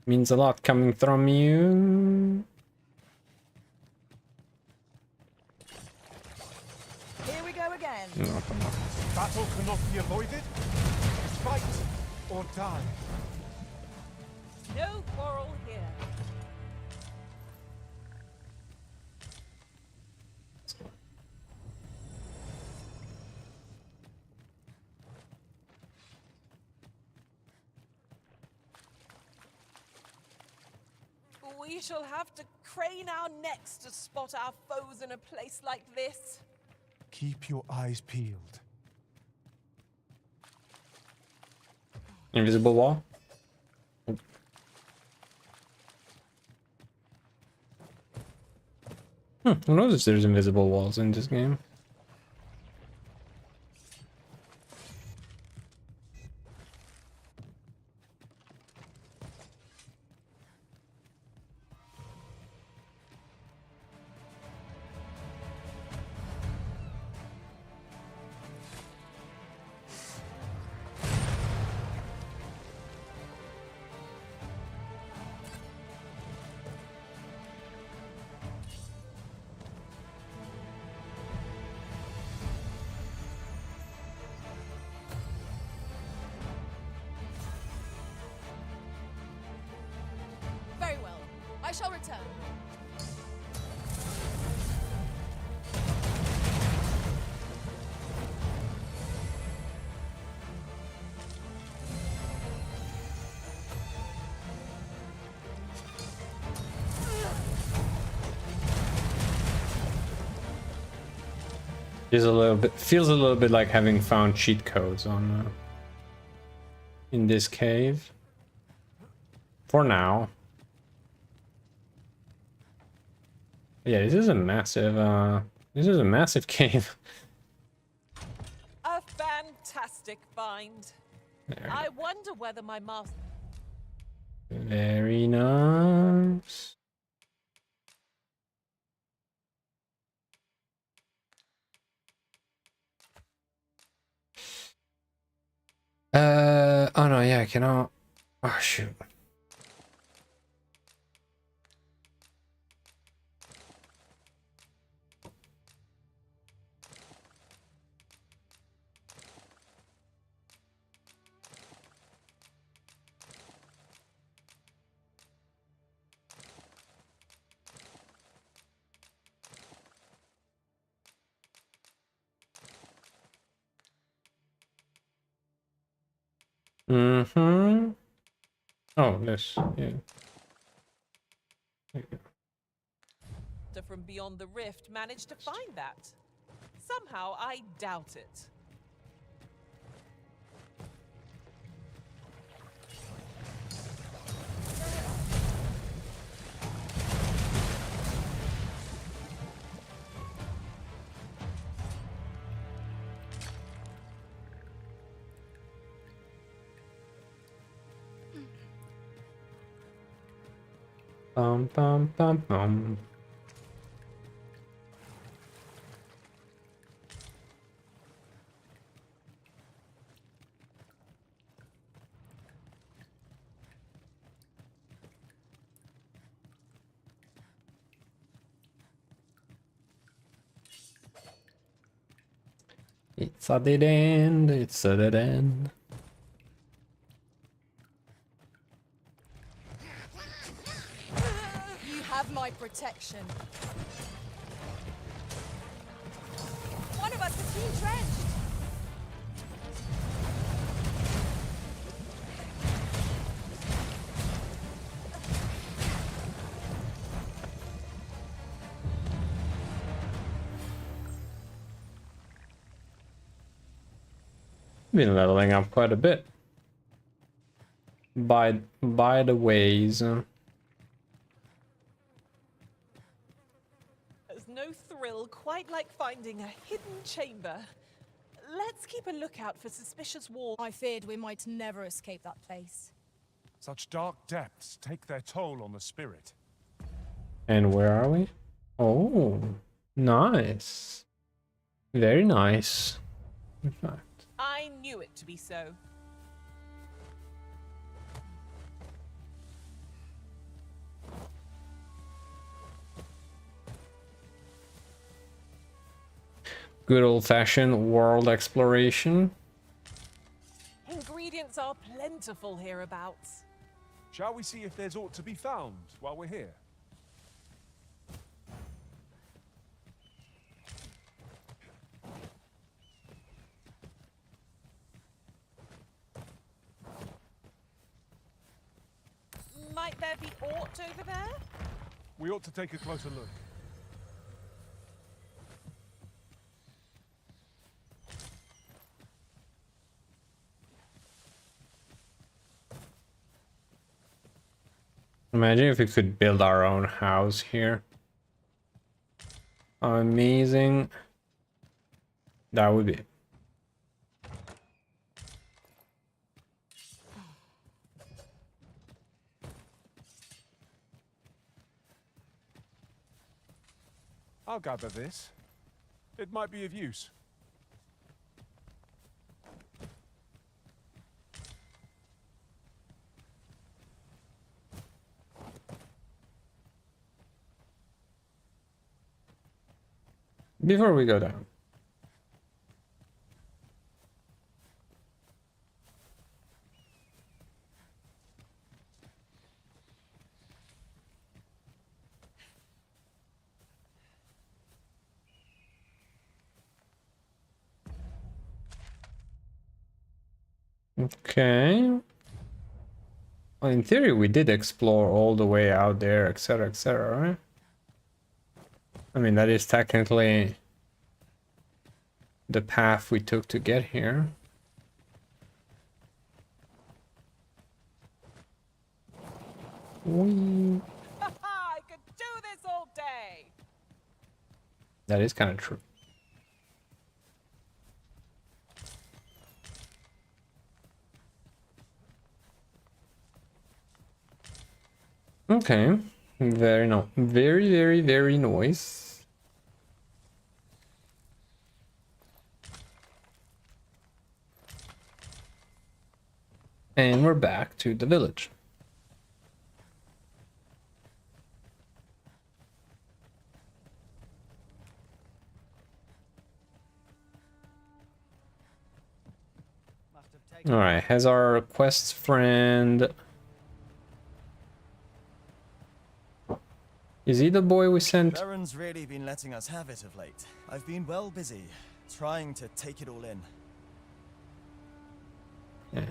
Means a lot coming from you. Here we go again. No, come on. Battle cannot be avoided. Fight or die. No quarrel here. We shall have to crane our necks to spot our foes in a place like this. Keep your eyes peeled. Invisible wall. Who knows if there's invisible walls in this game? Very well. I shall return. Feels a little bit like having found cheat codes on in this cave. For now. Yeah, this is a massive cave. A fantastic find. There. I wonder whether my master... Very nice. Oh no, yeah, I cannot. Oh shoot. Mm-hmm. Oh, this, yeah. from beyond the rift managed to find that. Somehow, I doubt it. Bum bum bum bum. It's a dead end, it's a dead end. You have my protection. One of us has been drenched. Been leveling up quite a bit. By the ways. There's no thrill quite like finding a hidden chamber. Let's keep a lookout for suspicious walls. I feared we might never escape that place. Such dark depths take their toll on the spirit. And where are we? Oh, nice. Very nice. In fact. I knew it to be so. Good old-fashioned world exploration. Ingredients are plentiful. beautiful hereabouts. Shall we see if there's aught to be found while we're here? Might there be aught over there? We ought to take a closer look. Imagine if we could build our own house here. How amazing that would be. I'll gather this. It might be of use. Before we go down. Okay. Well, in theory, we did explore all the way out there, etc., right? I mean, that is technically the path we took to get here. Whee. I could do this all day. That is kind of true. Okay, very nice. And we're back to the village. All right, has our quest friend... Is he the boy we sent? Baron's really been letting us have it of late. I've been well busy, trying to take it all in. Yeah.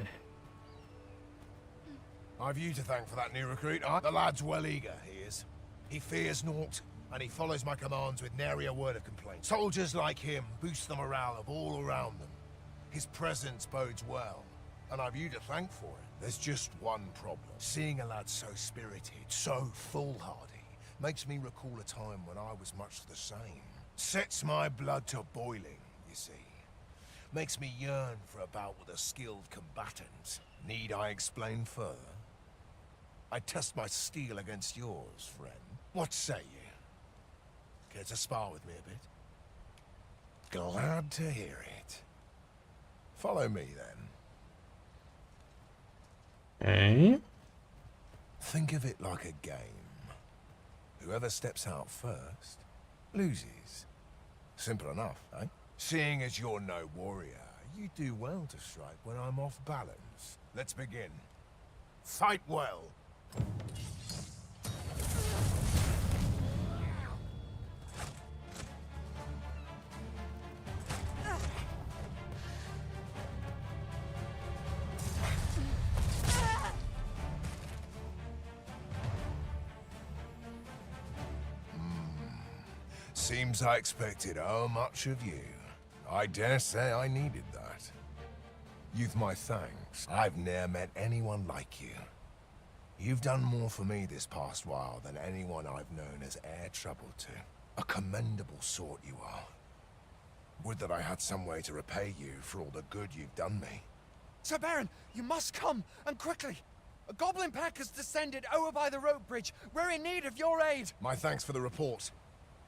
I've you to thank for that new recruit. The lad's well eager, he is. He fears naught, and he follows my commands with nary a word of complaint. Soldiers like him boost the morale of all around them. His presence bodes well, and I've you to thank for it. There's just one problem. Seeing a lad so spirited, so foolhardy, makes me recall a time when I was much the same. Sets my blood to boiling, you see. Makes me yearn for a bout with a skilled combatant. Need I explain further? I test my steel against yours, friend. What say you? Care to spar with me a bit? Glad to hear it. Follow me, then. Okay. Think of it like a game. Whoever steps out first, loses. Simple enough, eh? Seeing as you're no warrior, you do well to strike when I'm off balance. Let's begin. Fight well. Seems I expected how much of you. I dare say I needed that. You've my thanks. I've ne'er met anyone like you. You've done more for me this past while than anyone I've known has e'er troubled to. A commendable sort you are. Would that I had some way to repay you for all the good you've done me. Sir Baron, you must come, and quickly. A goblin pack has descended over by the rope bridge. We're in need of your aid. My thanks for the report.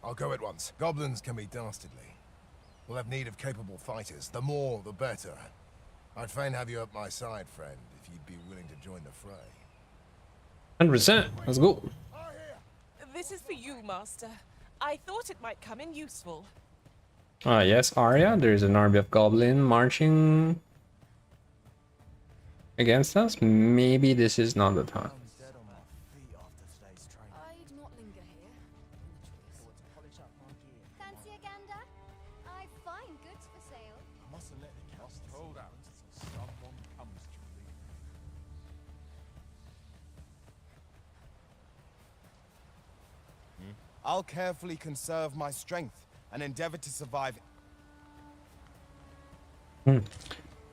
I'll go at once. Goblins can be dastardly. We'll have need of capable fighters. The more, the better. I'd fain have you at my side, friend, if you'd be willing to join the fray. 100%. Let's go. This is for you, Master. I thought it might come in useful. Yes, Arya. There's an army of goblin marching against us, maybe this is not the time. I'd not linger here. Fancy a gander? I find goods for sale. Mustn't let the cast hold out. Someone comes to relief. I'll carefully conserve my strength and endeavor to survive.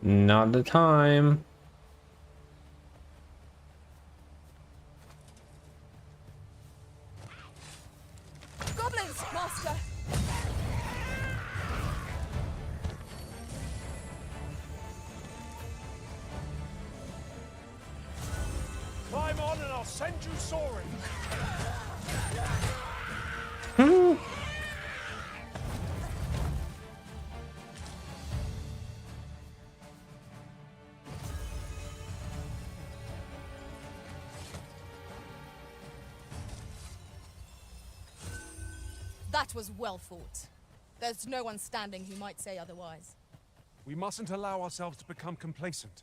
Not the time. Goblins, master! Climb on and I'll send you soaring. That was well fought. There's no one standing who might say otherwise. We mustn't allow ourselves to become complacent.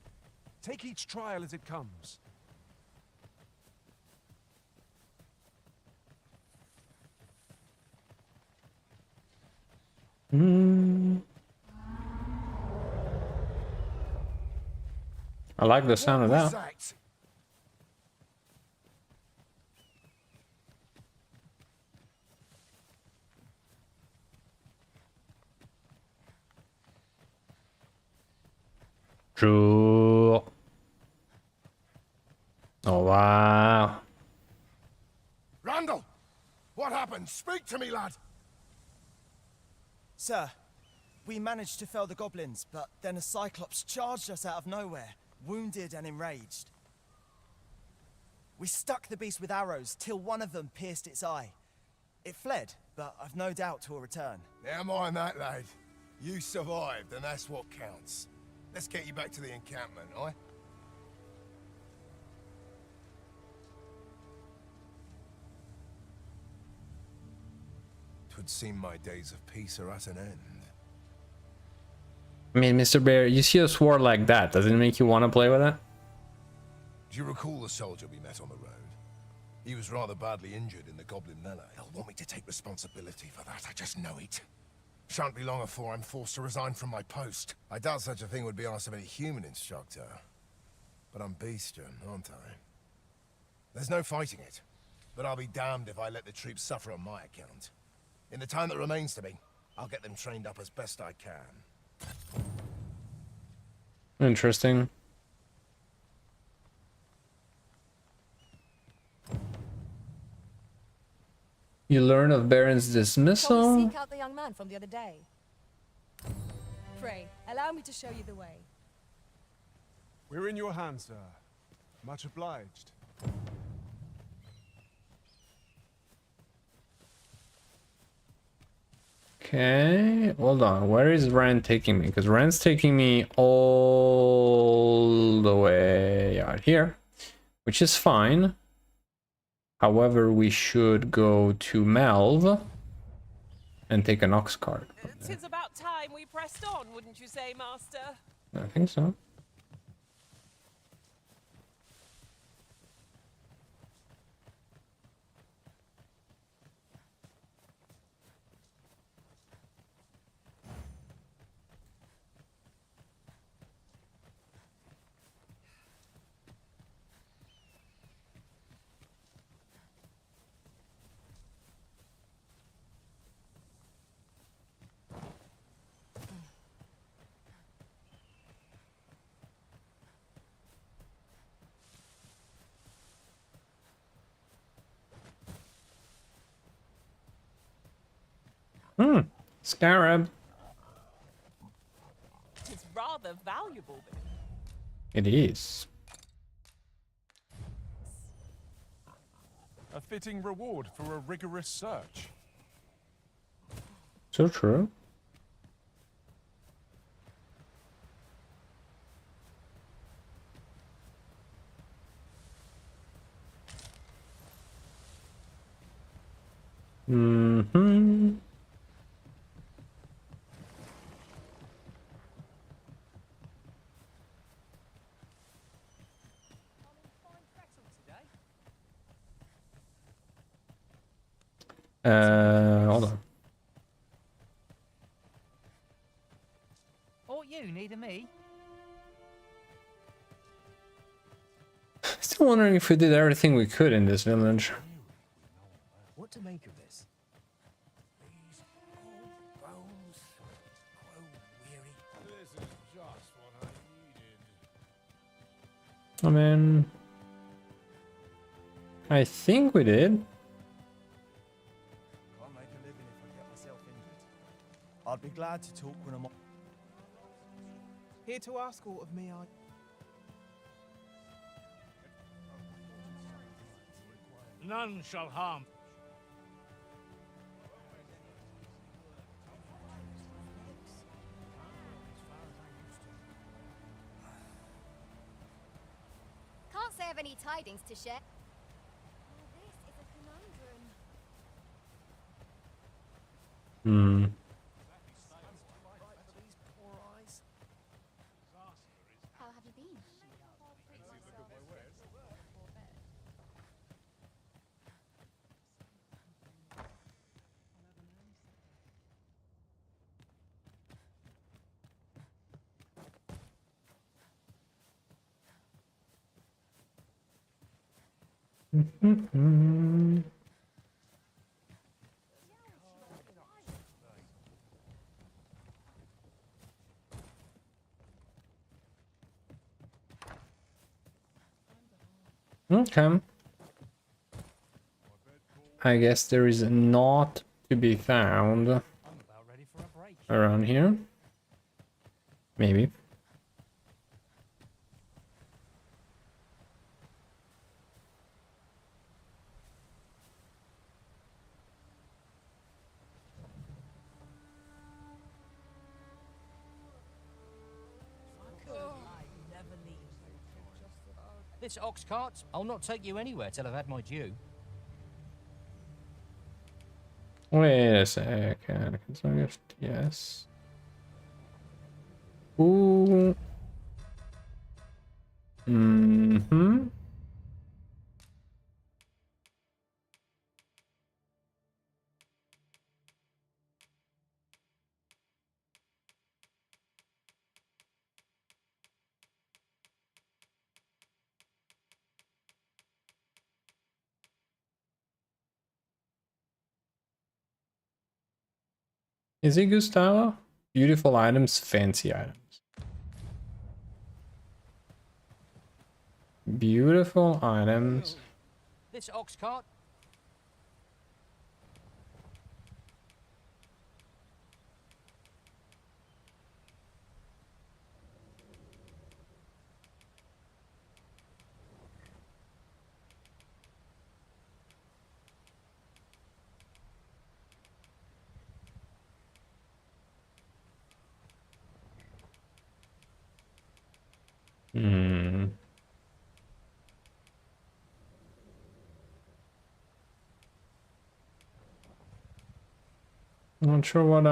Take each trial as it comes. I like the sound of that. True. Oh wow. Randall! What happened? Speak to me, lad! Sir, we managed to fell the goblins, but then a cyclops charged us out of nowhere, wounded and enraged. We stuck the beast with arrows till one of them pierced its eye. It fled, but I've no doubt 'twill return. Never mind that, lad. You survived, and that's what counts. Let's get you back to the encampment, aye? Twould seem my days of peace are at an end. I mean, Mr. Bear, you see a sword like that, doesn't it make you want to play with it? Do you recall the soldier we met on the road? He was rather badly injured in the goblin melee. They'll want me to take responsibility for that, I just know it. Shan't be long before I'm forced to resign from my post. I doubt such a thing would be asked of any human instructor. But I'm bestian, aren't I? There's no fighting it. But I'll be damned if I let the troops suffer on my account. In the time that remains to me, I'll get them trained up as best I can. Interesting. You learn of Baron's Shall we dismissal. seek out the young man from the other day? Pray, allow me to show you the way. We're in your hands, sir. Much obliged. Okay, hold on. Where is Ren taking me? Because Ren's taking me all the way out here, which is fine. However, we should go to Melv and take an ox cart. Tis about time we pressed on, wouldn't you say, Master? I think so. Scarab. Tis rather valuable. It is. A fitting reward for a rigorous search. So true. Mm-hmm. Hold on. Or you needing me? Still wondering if we did everything we could in this village. What to make of this? These old bones grow weary. This is just what I needed. I mean, I think we did. Can't make a living if I get myself injured. I'd be glad to talk when I'm Here to ask aught of me, I... None shall harm. Can't say I've any tidings to share. This is a conundrum. Hmm. How have you been? Okay. I guess there is not to be found around here. Maybe. This ox cart, I'll not take you anywhere till I've had my due. Wait a second. Yes. Ooh. Mm-hmm. Is it Gustavo? Beautiful items, fancy items. Beautiful items. This ox cart. Hmm. Not sure what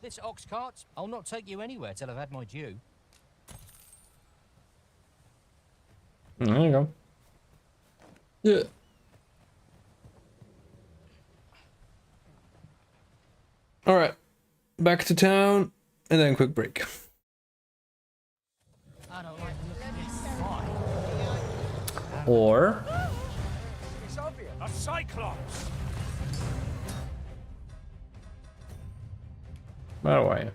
This ox cart, I'll not take you anywhere till I've had my due. There you go. Yeah. All right. Back to town and then quick break. I don't like the look of this. Or It's obvious. A cyclops. by the way.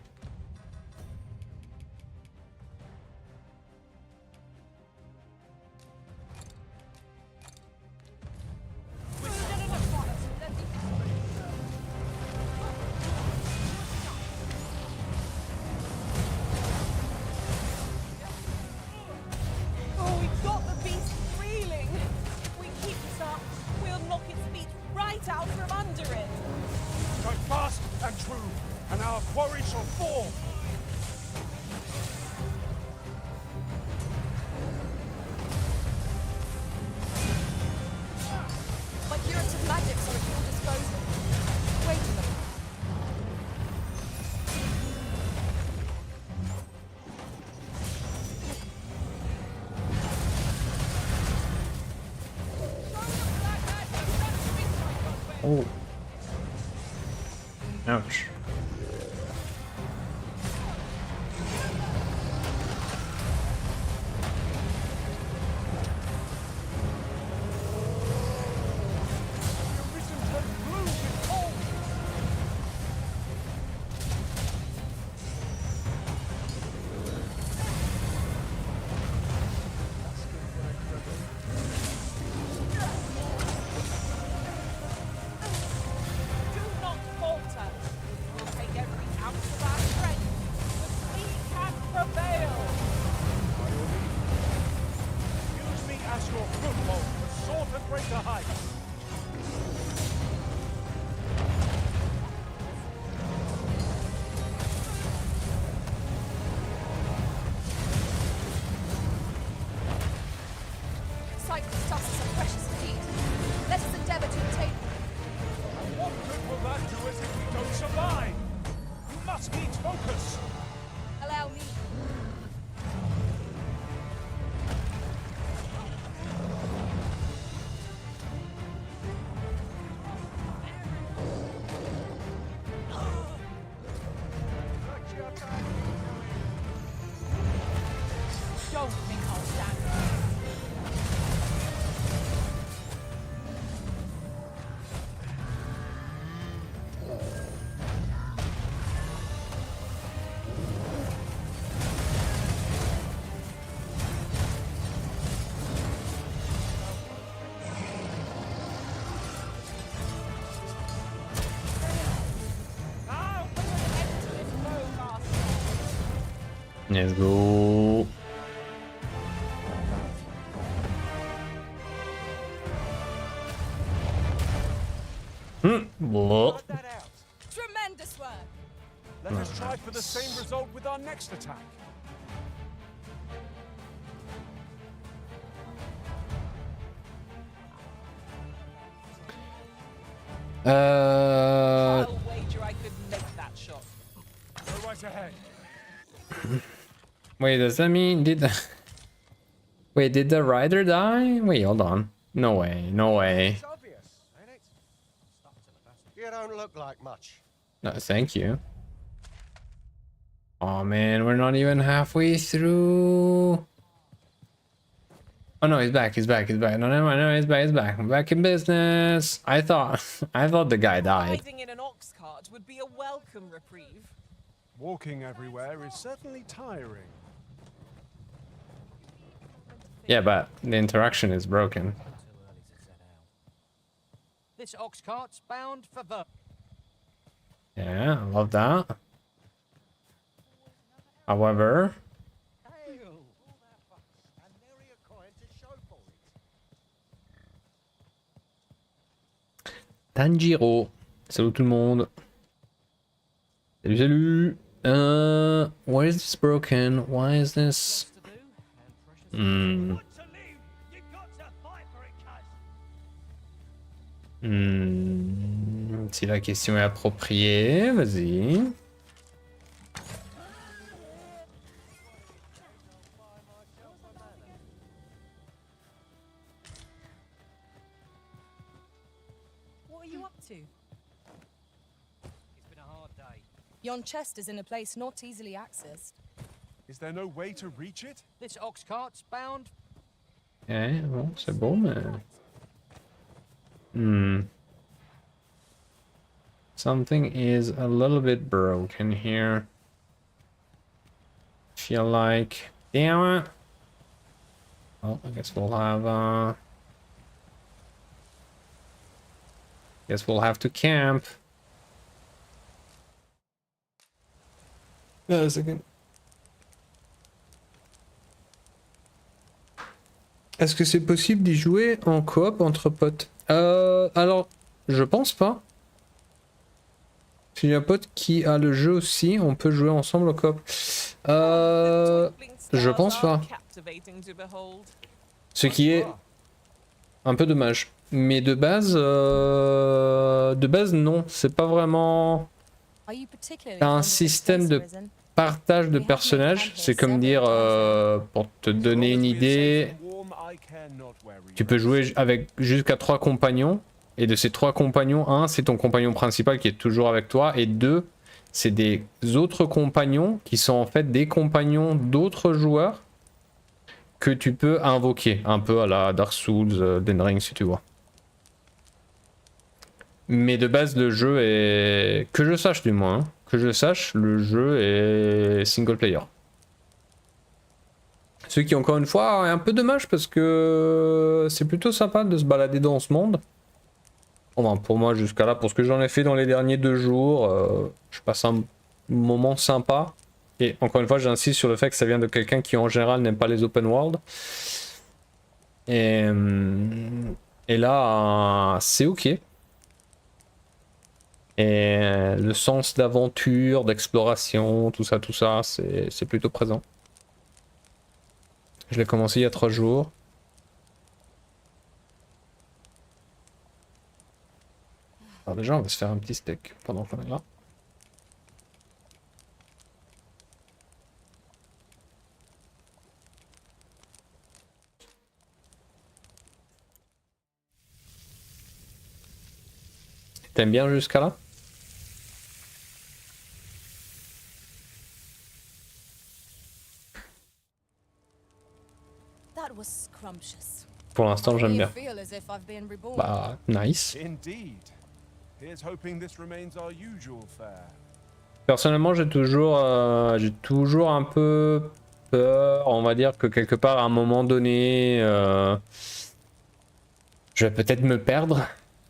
Oh, we've got the beast reeling. If we keep this up, we'll knock its feet right out from under it. Go fast and true, and our quarry shall fall. magics are at your disposal. Wait a minute. Oh. Ouch. Let's go. Blah. Tremendous work. Let us try for the same result with our next attack. I'll wager I could make that shot. Go right ahead. Wait, does that mean Wait, did the rider die? Wait, hold on. No way, no way. It's obvious, ain't it? You don't look like much. No, thank you. Oh man, we're not even halfway through. Oh no, he's back, he's back, he's back. No, never mind, no, he's back, he's back. I'm back in business. I thought the guy died. Riding in an ox cart would be a welcome reprieve. Walking everywhere is certainly tiring. Yeah, but the interaction is broken. This ox cart's bound for the. Yeah, I love that. However, Tanjiro. Salut tout le monde. Salut, salut. Why is this broken? Why is this? Si la question est appropriée, vas-y. What are you up to? It's been a hard day. Yon chest is in a place not easily accessed. Is there no way to reach it? This ox cart's bound. Eh, bon, c'est beau, mais... Something is a little bit broken here. Feel like... Damn it! Well, I guess we'll have, Guess we'll have to camp. Wait a second. Est-ce que c'est possible d'y jouer en coop entre potes? Alors, je pense pas. Si j'ai un pote qui a le jeu aussi, on peut jouer ensemble en coop. Je pense pas. Ce qui est un peu dommage. Mais de base non, c'est pas vraiment... T'as un système de partage de personnages, c'est comme dire, pour te donner une idée, tu peux jouer avec jusqu'à 3 compagnons, et de ces 3 compagnons, un c'est ton compagnon principal qui est toujours avec toi, et 2 c'est des autres compagnons qui sont en fait des compagnons d'autres joueurs que tu peux invoquer, un peu à la Dark Souls, Elden Ring si tu vois. Mais de base le jeu est... que je sache du moins, hein. Que je sache, le jeu est single player. Ce qui encore une fois est un peu dommage parce que c'est plutôt sympa de se balader dans ce monde. Enfin, pour moi jusqu'à là, pour ce que j'en ai fait dans les derniers 2 jours, je passe un moment sympa. Et encore une fois j'insiste sur le fait que ça vient de quelqu'un qui en général n'aime pas les open world. Et là c'est ok. Et le sens d'aventure, d'exploration, tout ça, c'est plutôt présent. Je l'ai commencé il y a 3 jours. Alors déjà, on va se faire un petit steak pendant qu'on est là. T'aimes bien jusqu'à là? Pour l'instant, j'aime bien. Bah, nice. Indeed. Here's hoping this remains our usual fare. Personnellement, j'ai toujours un peu peur, on va dire que quelque part, à un moment donné, je vais peut-être me perdre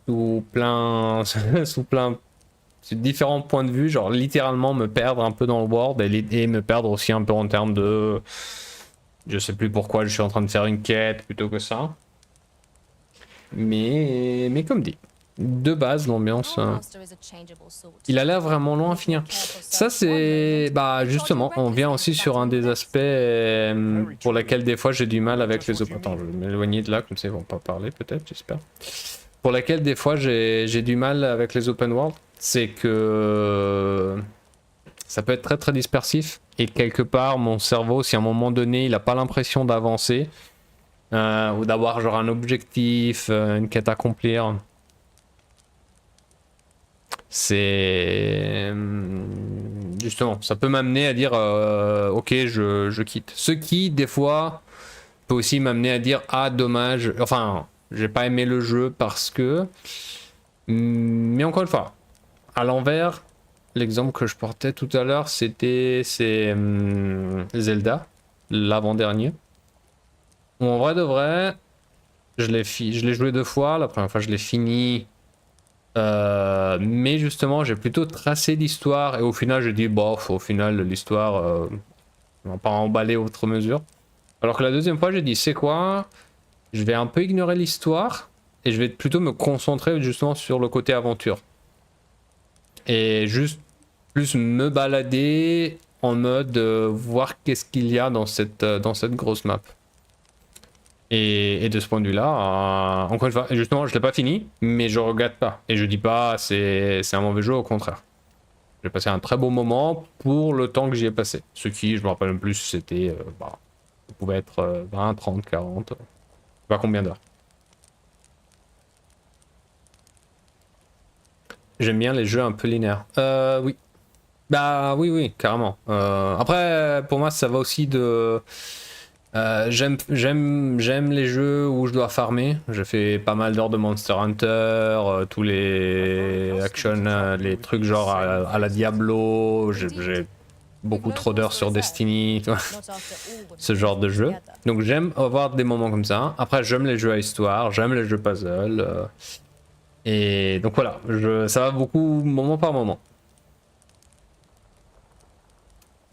sous plein différents points de vue, genre littéralement me perdre un peu dans le world et me perdre aussi un peu en termes de... Je sais plus pourquoi je suis en train de faire une quête plutôt que ça. Mais comme dit, de base l'ambiance, il a l'air vraiment long à finir. Ça c'est... Bah justement, on vient aussi sur un des aspects pour lesquels des fois j'ai du mal avec les open... Attends, je vais m'éloigner de là, comme ça ils vont pas parler peut-être, j'espère. Pour lesquels des fois j'ai du mal avec les open world, c'est que... ça peut être très très dispersif et quelque part mon cerveau, si à un moment donné il a pas l'impression d'avancer ou d'avoir genre un objectif, une quête à accomplir, c'est justement ça peut m'amener à dire ok je quitte. Ce qui des fois peut aussi m'amener à dire ah dommage, enfin j'ai pas aimé le jeu parce que, mais encore une fois à l'envers. L'exemple que je portais tout à l'heure, c'est Zelda, l'avant-dernier. Où en vrai de vrai, je l'ai joué 2 fois. La première fois, je l'ai fini. Mais justement, j'ai plutôt tracé l'histoire. Et au final, j'ai dit, bof, au final, l'histoire, on va pas emballer outre mesure. Alors que la deuxième fois, j'ai dit, c'est quoi? Je vais un peu ignorer l'histoire. Et je vais plutôt me concentrer justement sur le côté aventure. Et juste plus me balader en mode voir qu'est-ce qu'il y a dans cette grosse map. Et de ce point de vue là, encore une fois, justement je l'ai pas fini, mais je regrette pas. Et je dis pas c'est un mauvais jeu, au contraire. J'ai passé un très beau moment pour le temps que j'y ai passé. Ce qui, je me rappelle même plus, c'était, bah, ça pouvait être 20, 30, 40, je sais pas combien d'heures. J'aime bien les jeux un peu linéaires. Oui. Bah oui, carrément. Après, pour moi, ça va aussi de... j'aime les jeux où je dois farmer. J'ai fait pas mal d'heures de Monster Hunter, tous les action, les trucs genre à la Diablo. J'ai beaucoup trop d'heures sur Destiny, ce genre de jeu. Donc j'aime avoir des moments comme ça. Après, j'aime les jeux à histoire, j'aime les jeux puzzle. Et donc voilà, ça va beaucoup moment par moment.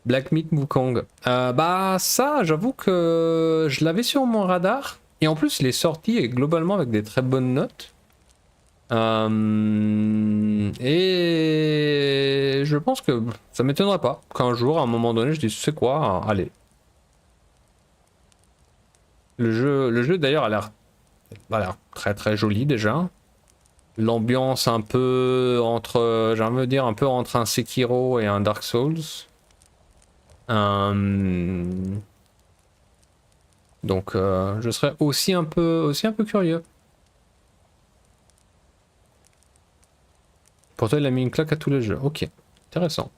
Black Myth Wukong. Bah ça, j'avoue que je l'avais sur mon radar. Et en plus, il est sorti globalement avec des très bonnes notes. Et je pense que ça m'étonnerait pas qu'un jour, à un moment donné, je dise c'est quoi, allez. Le jeu d'ailleurs a l'air Ça a l'air très très joli déjà. L'ambiance un peu entre, j'ai envie de dire, un peu entre un Sekiro et un Dark Souls. Donc je serais aussi un peu curieux. Pourtant il a mis une claque à tous les jeux. Ok, intéressant.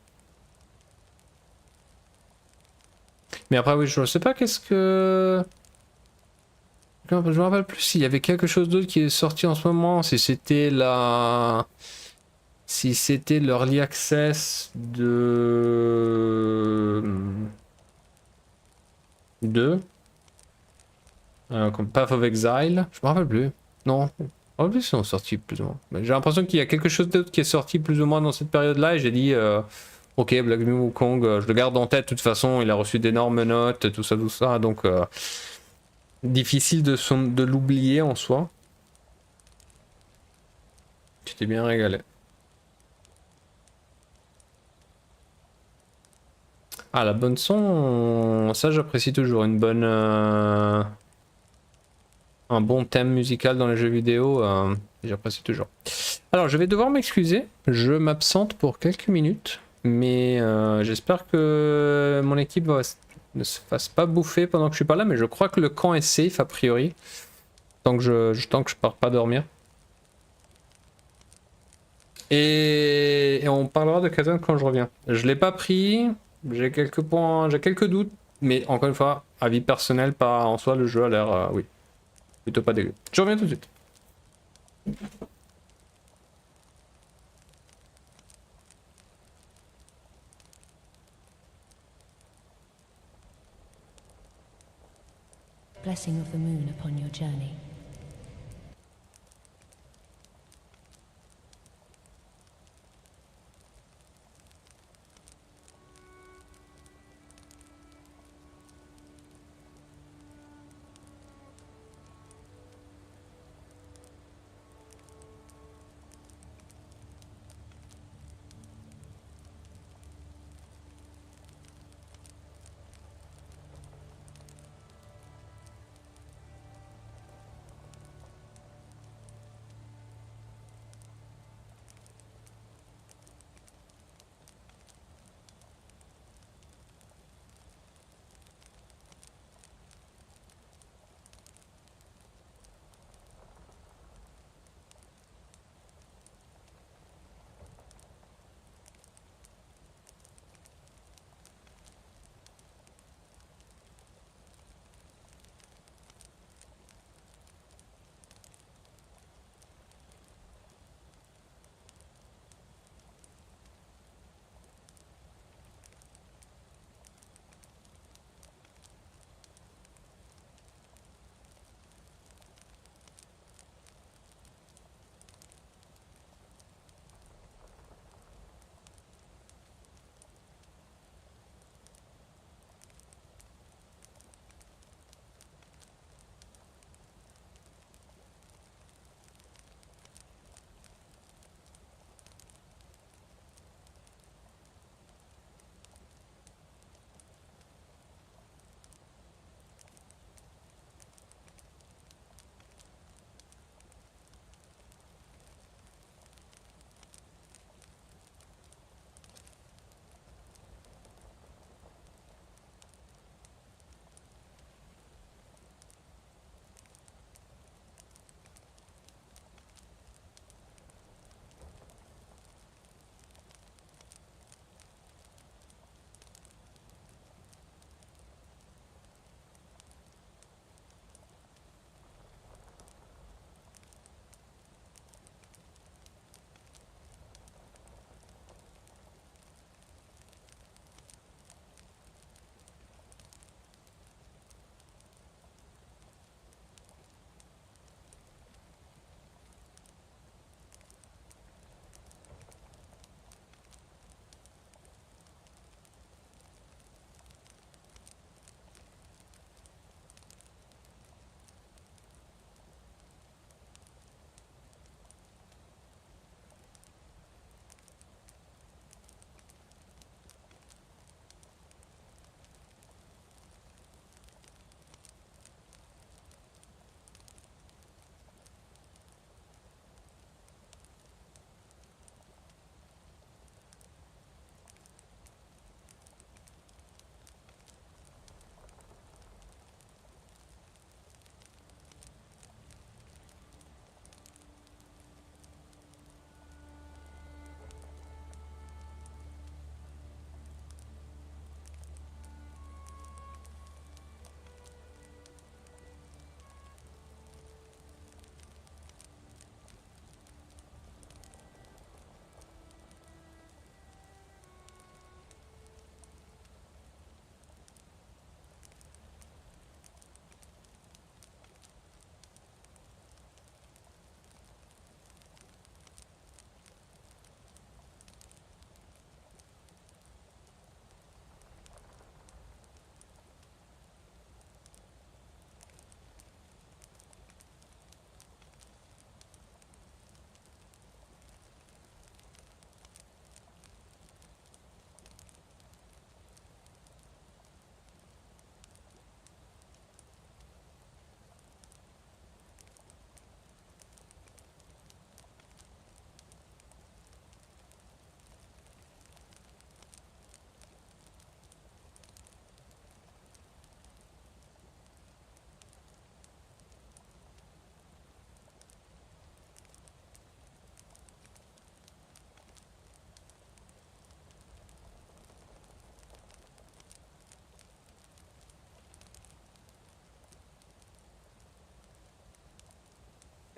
Mais après oui, je sais pas qu'est-ce que... Je me rappelle plus s'il y avait quelque chose d'autre qui est sorti en ce moment, si c'était la... Si c'était l'early access de... Comme Path of Exile, je me rappelle plus. Non, je me rappelle plus si ils sont sortis plus ou moins. Mais j'ai l'impression qu'il y a quelque chose d'autre qui est sorti plus ou moins dans cette période-là et j'ai dit ok, Black Myth Wukong, je le garde en tête de toute façon, il a reçu d'énormes notes, tout ça, donc difficile de l'oublier en soi. Tu t'es bien régalé. Ah, la bonne son, ça j'apprécie toujours, une bonne... un bon thème musical dans les jeux vidéo, j'apprécie toujours. Alors je vais devoir m'excuser, je m'absente pour quelques minutes, mais j'espère que mon équipe ne se fasse pas bouffer pendant que je suis pas là, mais je crois que le camp est safe a priori, tant que je pars pas dormir. Et on parlera de Kazan quand je reviens. Je l'ai pas pris, j'ai quelques points, j'ai quelques doutes, mais encore une fois, avis personnel, pas en soi, le jeu a l'air, oui, plutôt pas dégueu. Je reviens tout de suite. Blessing of the moon upon your journey.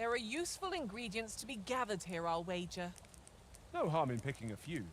There are useful ingredients to be gathered here, I'll wager. No harm in picking a few.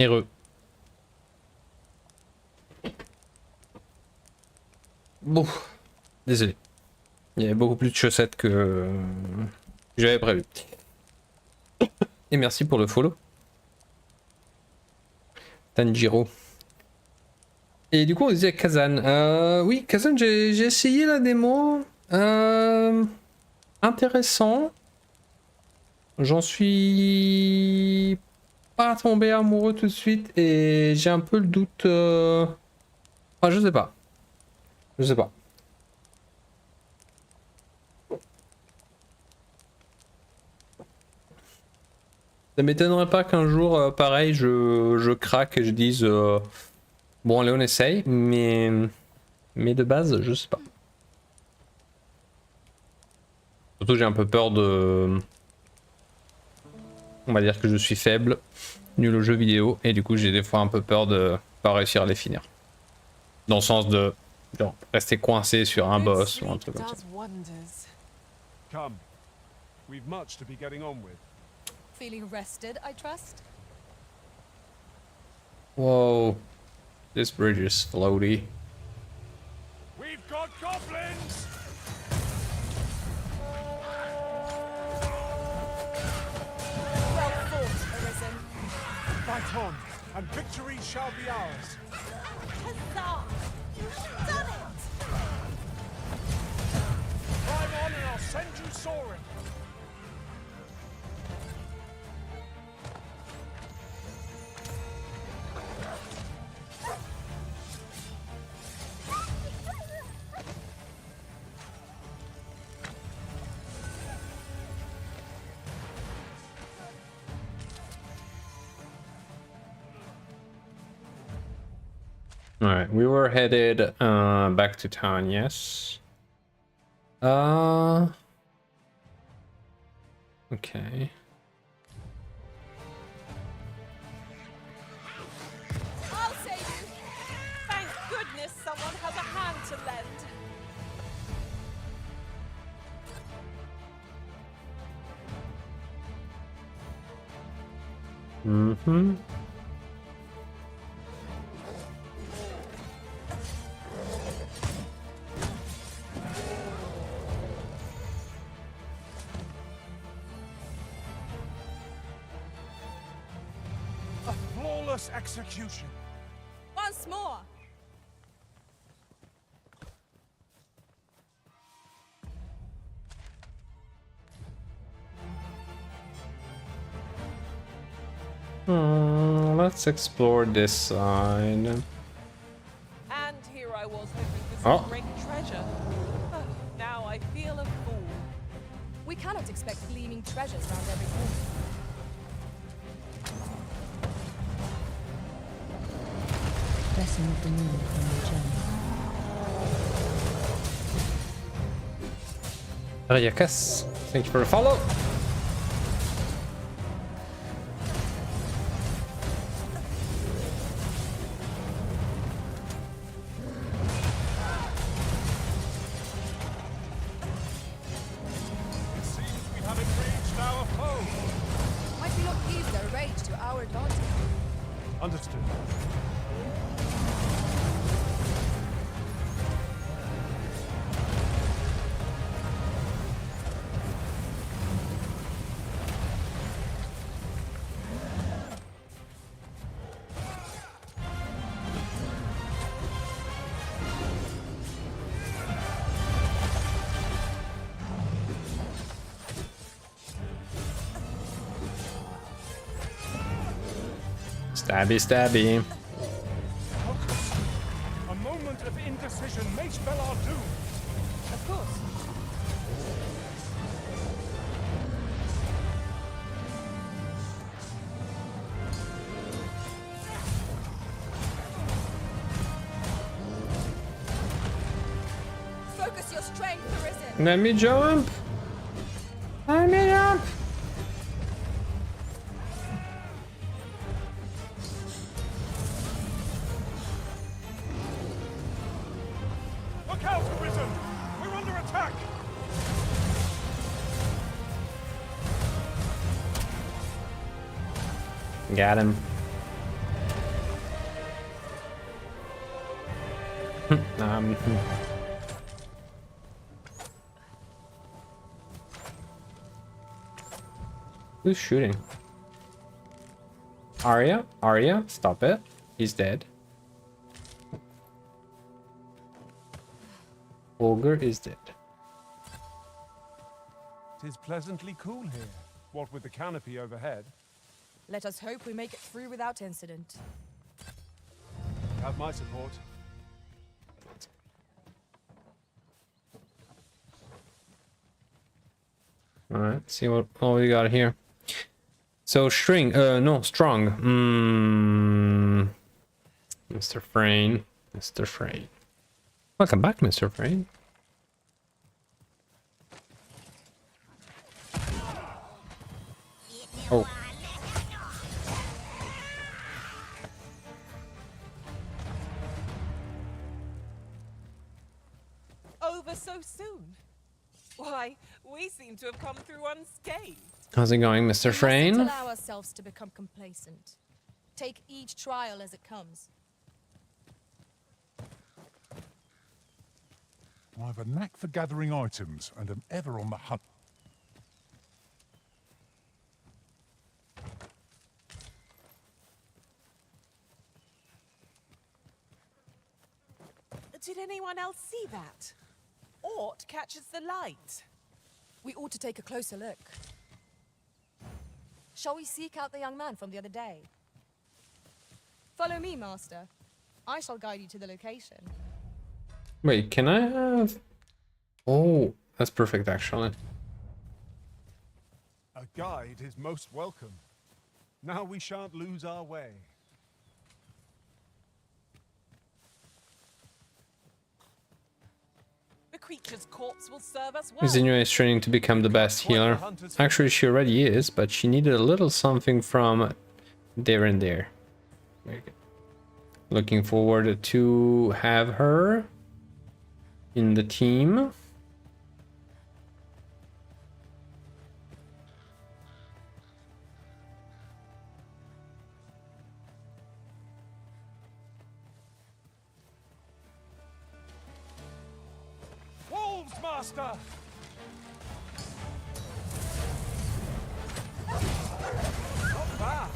Heureux. Bon, désolé. Il y avait beaucoup plus de chaussettes que j'avais prévu. Et merci pour le follow. Tanjiro. Et du coup, on disait Kazan. Oui, Kazan, j'ai essayé la démo. Intéressant. J'en suis pas tomber amoureux tout de suite et j'ai un peu le doute. Enfin, je sais pas. Je sais pas. Ça m'étonnerait pas qu'un jour, pareil, je craque et je dise bon, allez, on essaye, mais de base, je sais pas. Surtout, j'ai un peu peur de. On va dire que je suis faible, nul aux jeux vidéo, et du coup, j'ai des fois un peu peur de pas réussir à les finir. Dans le sens de genre, rester coincé sur un boss ou un truc comme ça. Come. We've much to be getting on with. Feeling rested, I trust? Whoa. This bridge is floaty. We've got goblins! Well fought, Arisen. Fight on, and victory shall be ours. Huzzah! You've done it! Climb on and I'll send you soaring. Alright, we were headed back to town, yes. Okay. I'll save you! Thank goodness someone has a hand to lend. Mm-hmm. A flawless execution. Once more! Let's explore this side. And here I was hoping for some great treasure. Oh, now I feel a fool. We cannot expect gleaming treasures around every corner. Blessing of the moon on your journey. Ariakas, thank you for the follow. It seems we have enraged our foe. Might we not use their rage to our advantage? Understood. Stabby, stabby. Focus. A moment of indecision may spell our doom. Of course. Focus your strength, Arisen! Let me jump. Let me jump. Look out, Arisen! We're under attack! Got him. Who's shooting? Arya? Arya? Stop it. He's dead. Ogre is dead. 'Tis pleasantly cool here, what with the canopy overhead. Let us hope we make it through without incident. Have my support. Alright, see what we got here. So string, no, strong. Mr. Frayne. Mr. Frayne. Welcome back, Mr. Frayne. Oh. Over so soon? Why, we seem to have come through unscathed. How's it going, Mr. We Frayne? mustn't allow ourselves to become complacent. Take each trial as it comes. I've a knack for gathering items and am ever on the hunt. Did anyone else see that? Aught catches the light. We ought to take a closer look. Shall we seek out the young man from the other day? Follow me, Master. I shall guide you to the location. Wait, can I have... Oh, that's perfect, actually. A guide is most welcome. Now we shan't lose our way. The creature's corpse will serve us well. Zinua is training to become the best healer. Actually, she already is, but she needed a little something from there and there. Very good. Looking forward to have her in the team. Wolves, Master! Not bad.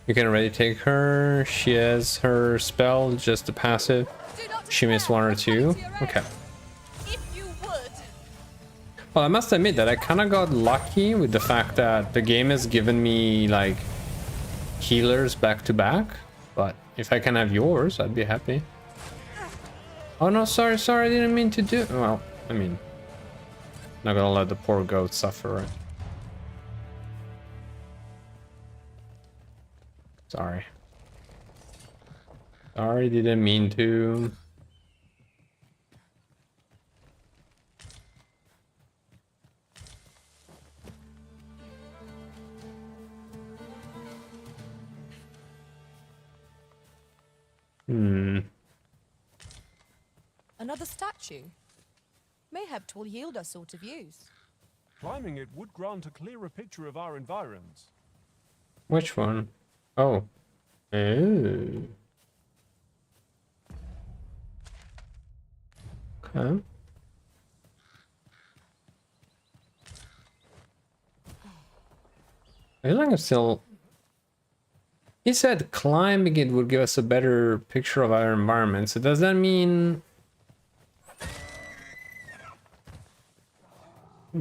You can already take her. She has her spell, just the passive. She missed one or two. Okay. Well, I must admit that I kind of got lucky with the fact that the game has given me like healers back to back. But if I can have yours, I'd be happy. Oh no, sorry, I didn't mean to do. Well, I mean, not gonna let the poor goat suffer, right? Sorry. Sorry, didn't mean to. Another statue. Mayhap 'twill yield us sort of use. Climbing it would grant a clearer picture of our environs. Which one? Oh. Oh. Okay. I feel like I'm still... He said climbing it would give us a better picture of our environment. So does that mean...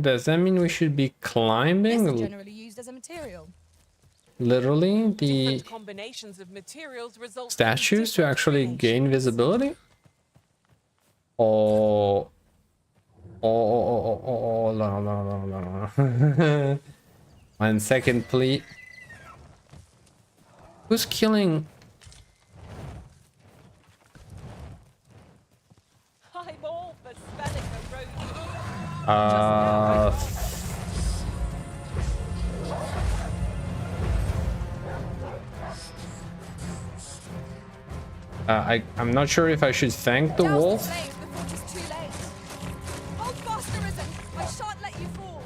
Does that mean we should be climbing? This is generally used as a material. Literally the combinations of materials result statues to actually gain visibility? Oh, no. 1 second, please. Who's killing? I'm all for spelling a road. I'm not sure if I should thank the wolf. Hold fast, Arisen. I shan't let you fall.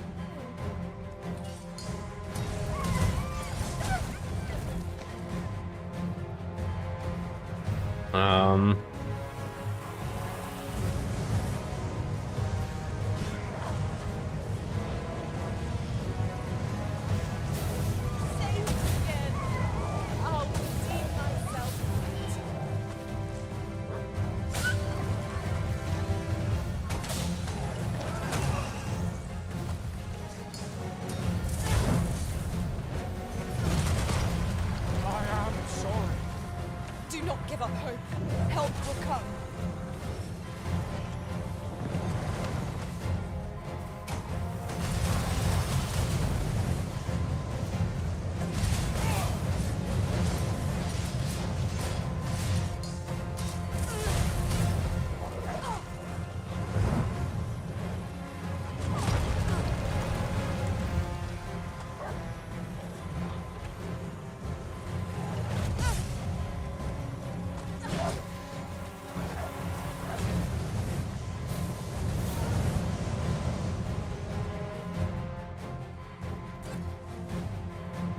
give up hope. Help will come.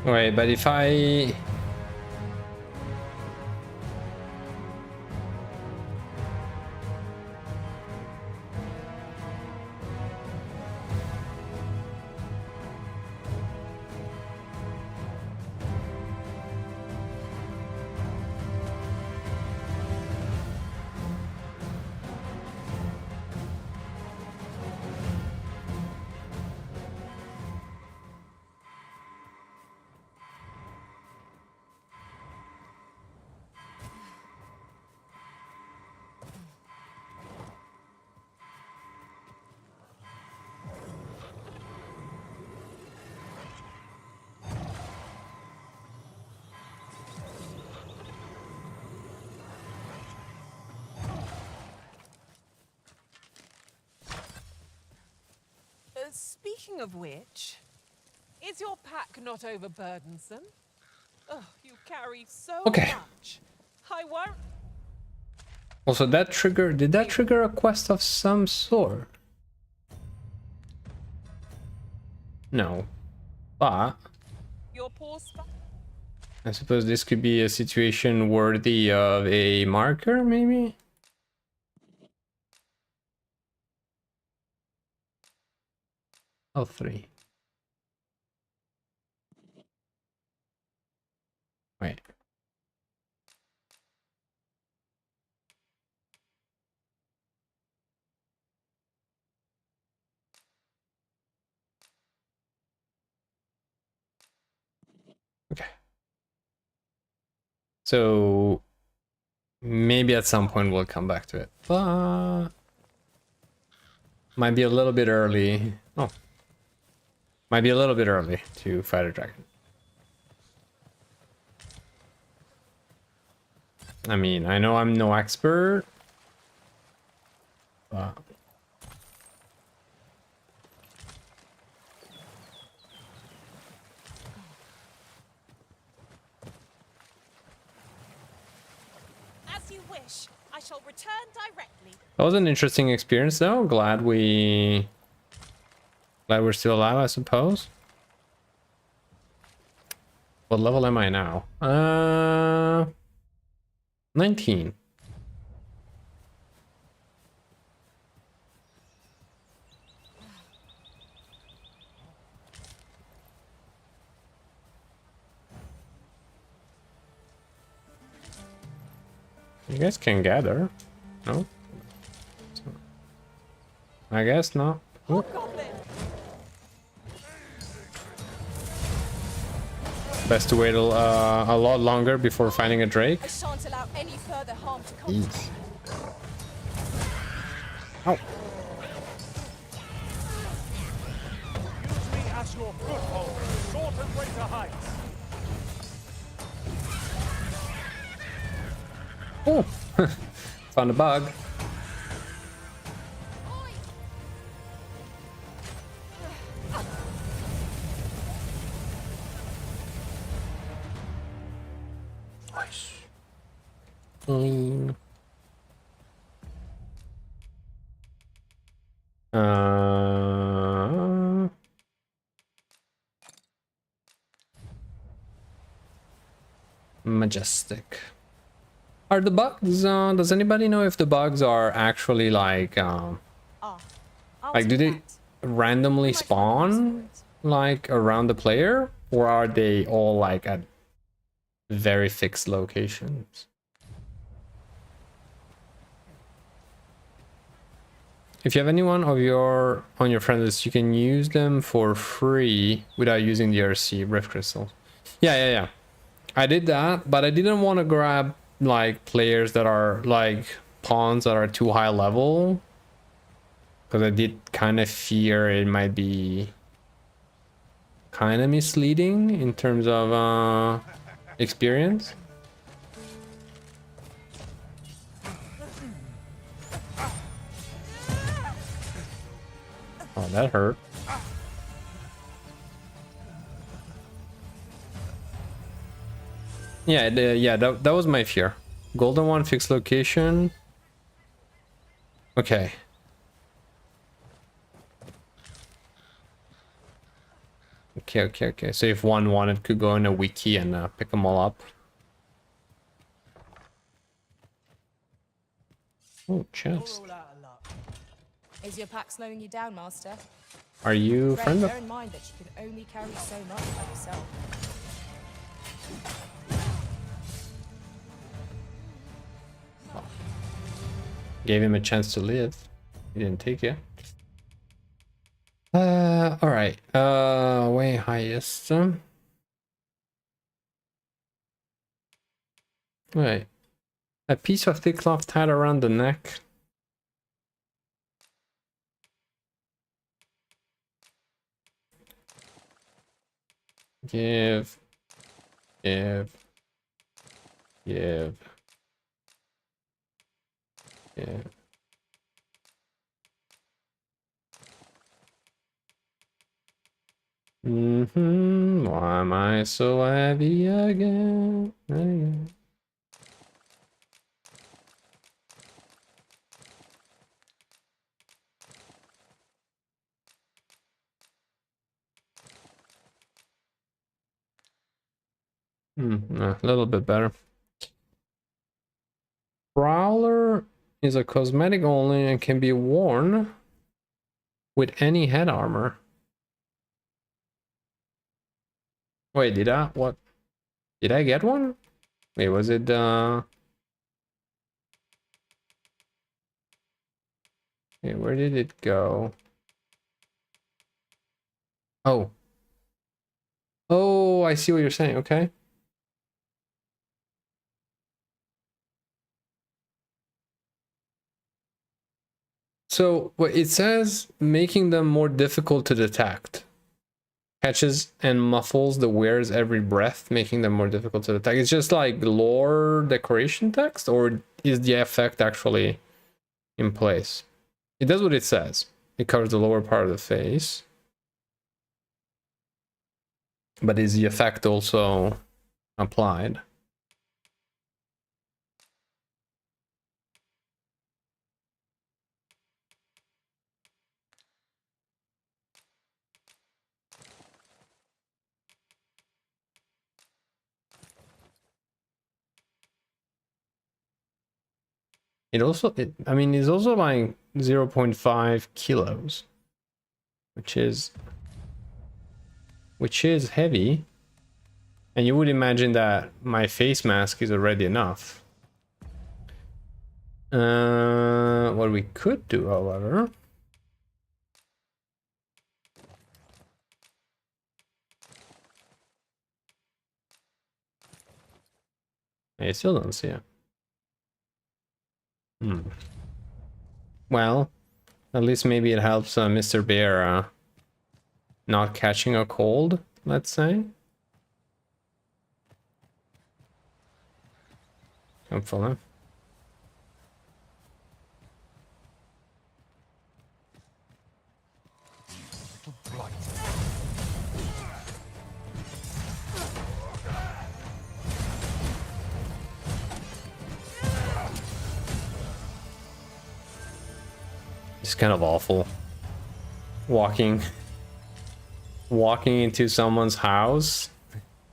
Wait, but if I... Speaking of which, is your pack not overburdensome? Oh, you carry so much. I won't. Also, that trigger... Did that trigger a quest of some sort? No. But... Your poor spot. I suppose this could be a situation worthy of a marker, maybe? Oh, 3. Wait. Okay. So maybe at some point we'll come back to it. But might be a little bit early. Oh. Might be a little bit early to fight a dragon. I mean, I know I'm no expert, but... As you wish. I shall return directly. That was an interesting experience, though. Glad we're still alive, I suppose. What level am I now? 19. You guys can gather. No? I guess not. Ooh. Best to wait a lot longer before finding a Drake. I shan't allow any further harm to come. Jeez. Ow. Use me as your foothold, short and greater heights. Oh, found a bug. Nice. Majestic. Are the bugs, does anybody know if the bugs are actually like, like do they randomly spawn like around the player, or are they all like at very fixed locations? If you have anyone of on your friend list, you can use them for free without using the RC Rift Crystal. Yeah. I did that, but I didn't want to grab like players that are like pawns that are too high level, because I did kind of fear it might be kind of misleading in terms of experience. Oh, that hurt. Yeah, that was my fear. Golden one, fixed location. Okay. Okay. So if one wanted, could go in a wiki and pick them all up. Oh, chest. Is your pack slowing you down, Master? Are you Ray, friend of? bear in mind that she could only carry so much by herself. Gave him a chance to live. He didn't take it. All right. Way highest. Wait. A piece of thick cloth tied around the neck. Give. Why am I so heavy again? A little bit better. Prowler is a cosmetic only and can be worn with any head armor. Wait, did I get one? Wait, was it okay, where did it go? Oh. Oh, I see what you're saying. Okay. So what it says, making them more difficult to detect. Catches and muffles the wearer's every breath, making them more difficult to detect. It's just like lore decoration text, or is the effect actually in place? It does what it says. It covers the lower part of the face. But is the effect also applied? It also, I mean, it's also like 0.5 kilos, which is heavy. And you would imagine that my face mask is already enough. What we could do, however, I still don't see it. Well, at least maybe it helps Mr. Bear not catching a cold, let's say. Hopefully. It's kind of awful. Walking into someone's house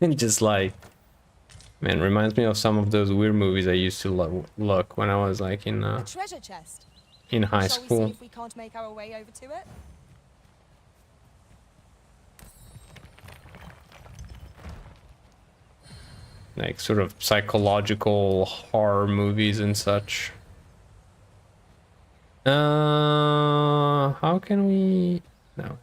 and just like, man, reminds me of some of those weird movies I used to look when I was like in A treasure chest. in high Shall we school. see if we can't make our way over to it? Like sort of psychological horror movies and such. How can we? No.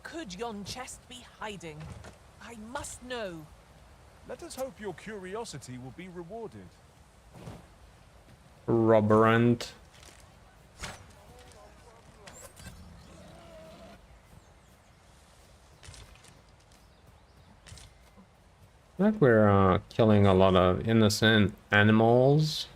could yon chest be hiding? I must know. Let us hope your curiosity will be rewarded. Rubberant. Like we're killing a lot of innocent animals.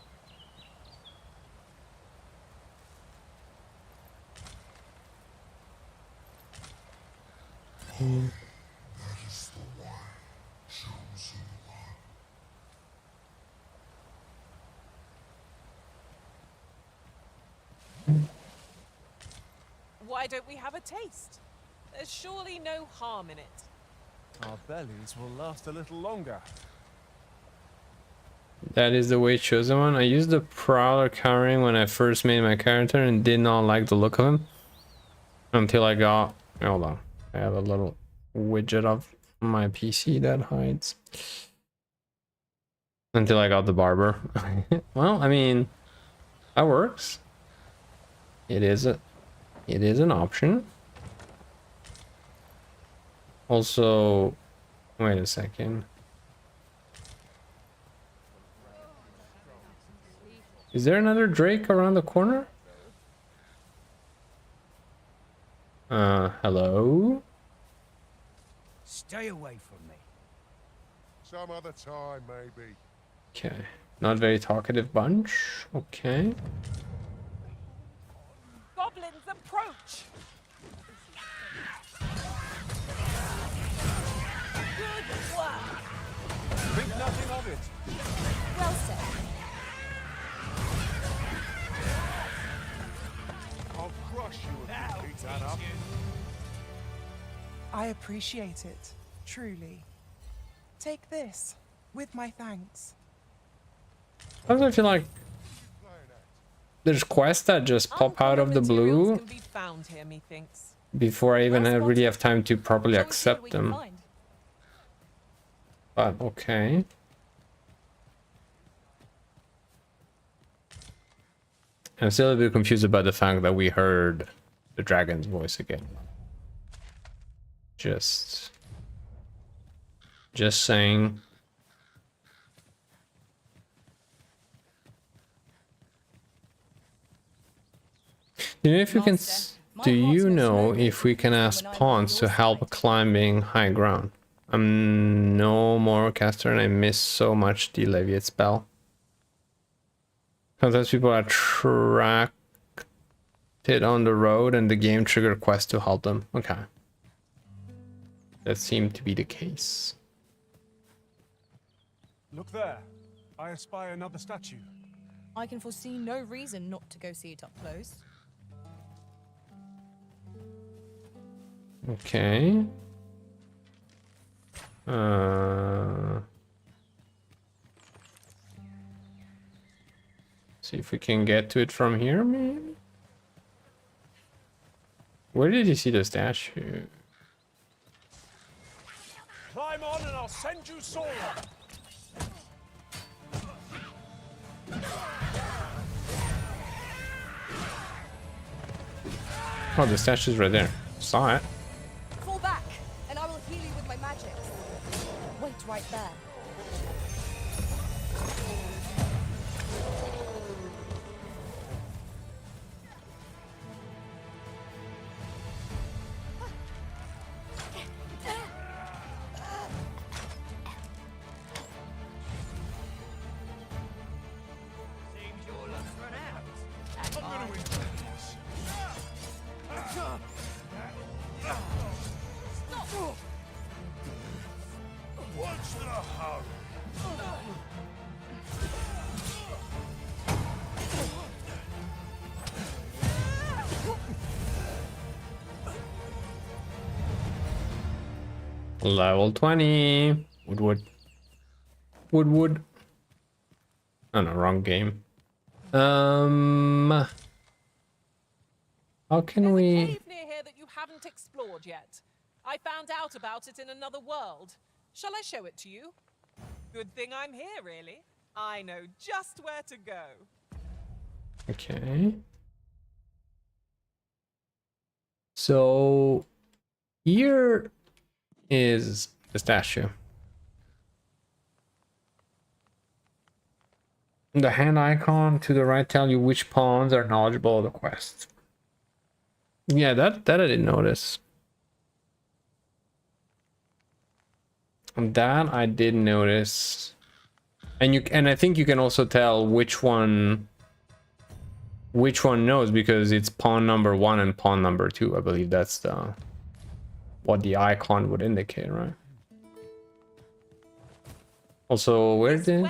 Why don't we have a taste? There's surely no harm in it. Our bellies will last a little longer. That is the way chosen one. I used the Prowler carrying when I first made my character and did not like the look of him. Until I got... Hold on. I have a little widget of my PC that hides. Until I got the barber. Well, I mean... That works. It is an option. Also... Wait a second. Is there another Drake around the corner? Hello? Stay away from me. Some other time, maybe. Okay. Not very talkative bunch. Okay. Goblins approach! Good work! Think nothing of it. Well said. I'll crush you if you keep that up. I appreciate it, truly. Take this, with my thanks. Sometimes I feel like there's quests that just pop out of the blue Can be found here, methinks. before I even really have time to properly accept them. But okay. I'm still a bit confused about the fact that we heard the dragon's voice again. Just saying. Do you know if you can? Do you know if we can ask pawns to help climbing high ground? I'm no more caster and I miss so much the Leviate spell. Sometimes people are attracted on the road and the game trigger quest to help them. Okay. That seemed to be the case. Look there. I espy another statue. I can foresee no reason not to go see it up close. Okay. See if we can get to it from here, maybe? Where did you see the statue? Climb on and I'll send you soaring. Oh, the statue's right there. Saw it. Fall back, and I will heal you with my magic. Wait right there. What's the hurry? Level 20. Woodwood. Oh no, wrong game. How can we... Cave near here that you haven't explored yet. I found out about it in another world. Shall I show it to you? Good thing I'm here, really. I know just where to go. Okay. So Here is the statue. The hand icon to the right tell you which pawns are knowledgeable of the quest. Yeah, that I didn't notice. That I did notice. And I think you can also tell which one knows, because it's pawn number 1 and pawn number 2. I believe that's the what the icon would indicate, right? Also, where did...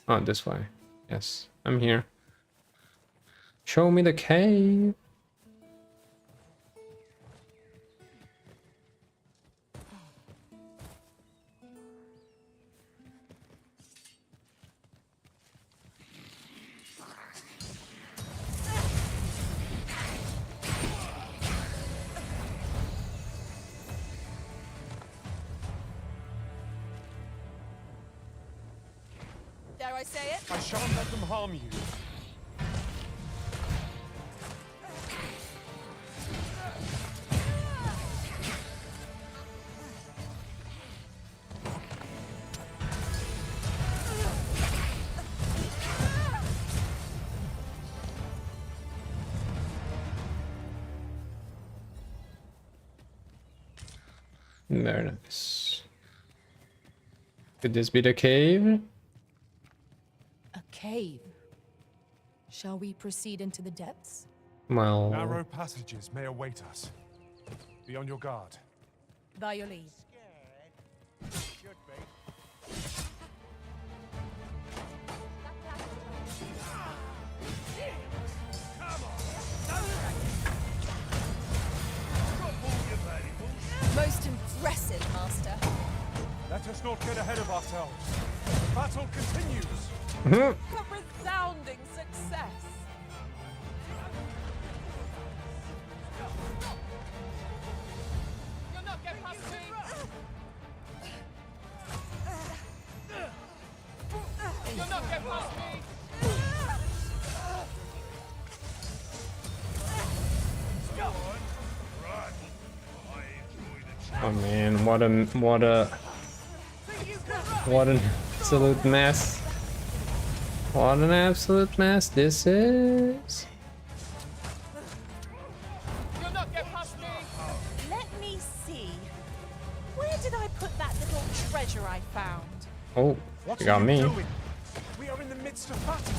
Oh, this way. Yes, I'm here. Show me the cave. Dare I say it? I shan't let them harm you. Very nice. Could this be the cave? A cave. Shall we proceed into the depths? Well... Narrow passages may await us. Be on your guard. By your leave. Should be. Most impressive, Master. Let us not get ahead of ourselves. The battle continues. A resounding success. You'll not get past me. You'll not get past me. Oh man, what an absolute mess. What an absolute mess this is. You'll not get past me. Let me see. Where did I put that little treasure I found? Oh, you got me. Doing? We are in the midst of battle.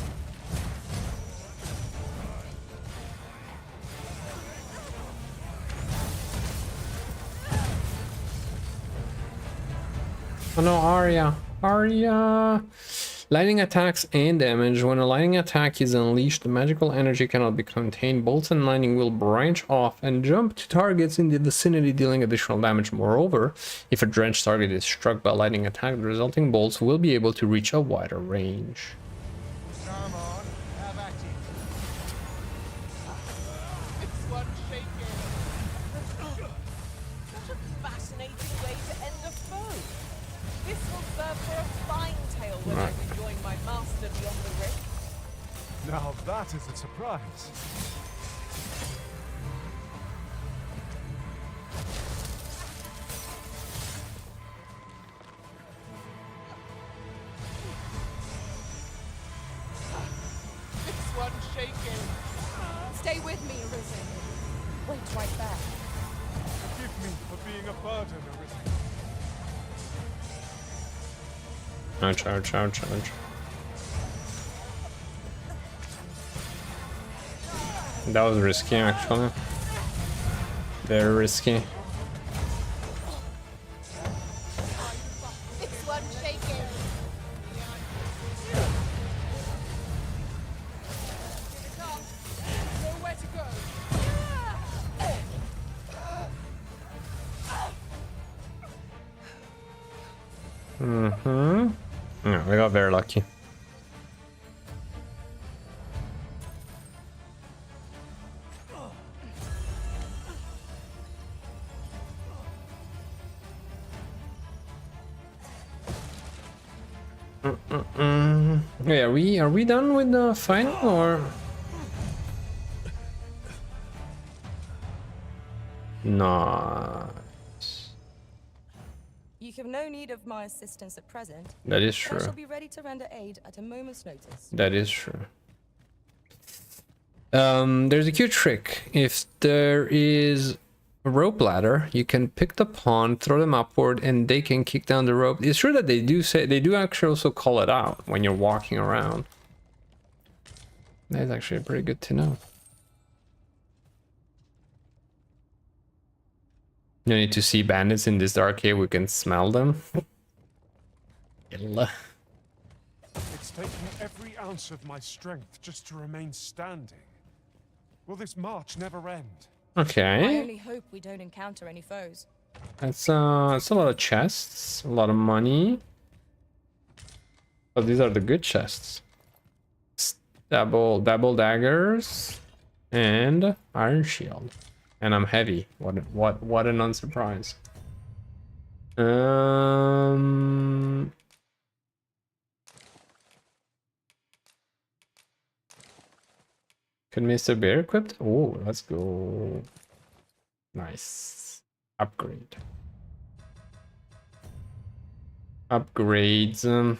Oh no, Arya. Arya! Lightning attacks and damage. When a lightning attack is unleashed, the magical energy cannot be contained. Bolts and lightning will branch off and jump to targets in the vicinity, dealing additional damage. Moreover, if a drenched target is struck by a lightning attack, the resulting bolts will be able to reach a wider range. Come on, have at it. It's one shaking. What a fascinating way to end a foe. This will serve for a fine tale when I rejoin my master beyond the rift. Now that is a surprise. This one shaking. Stay with me, Arisen. Wait right there. Forgive me for being a burden, Arisen. Ouch, ouch, ouch, ouch. That was risky, actually. Very risky. It's one shaking. Nowhere to go. Mm-hmm. No, we got very lucky. Yeah, are we done with the final or? Nice. You have no need of my assistance at present. That is but I true. shall be ready to render aid at a moment's notice. That is true. There's a cute trick. If there is a rope ladder, you can pick the pawn, throw them upward, and they can kick down the rope. It's true that they do actually also call it out when you're walking around. That's actually pretty good to know. You need to see bandits in this dark cave. We can smell them. It's taken every ounce of my strength just to remain standing. Will this march never end? Okay. I only hope we don't encounter any foes. That's a lot of chests, a lot of money. But these are the good chests. Double daggers and iron shield. And I'm heavy. What an unsurprise. Could Mr. Bear equipped? Oh, let's go. Nice. Upgrade. Upgrades.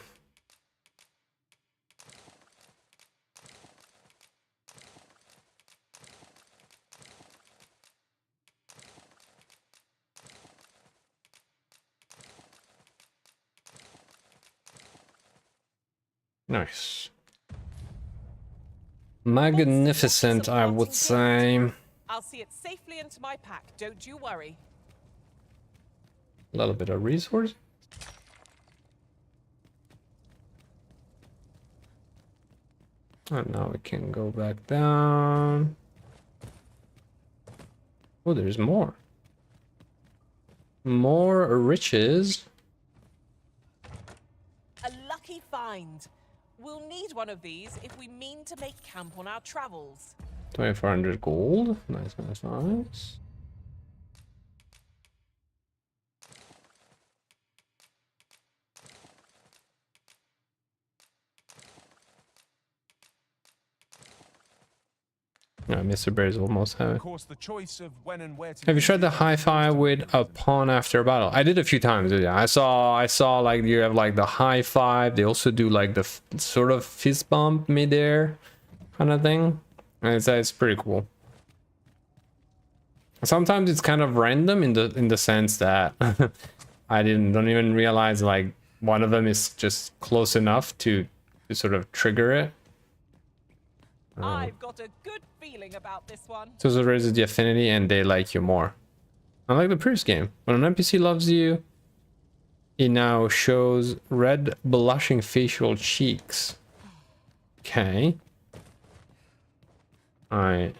Nice. Magnificent, I would say. I'll see it safely into my pack, don't you worry. A little bit of resource. And now we can go back down. Oh, there's more. More riches. A lucky find. We'll need one of these if we mean to make camp on our travels. 2400 gold. Nice, nice, nice. Yeah, Mr. Bear's almost have it. Of course, the choice of when and where to Have you tried the hi-fi with a pawn after a battle? I did a few times. Yeah, I saw like you have like the high five. They also do like the sort of fist bump midair kind of thing. And it's pretty cool. Sometimes it's kind of random in the sense that I don't even realize like one of them is just close enough to sort of trigger it. I've got a good feeling about this one. So it raises the affinity and they like you more. Unlike the previous game, when an NPC loves you, it now shows red blushing facial cheeks. Okay. I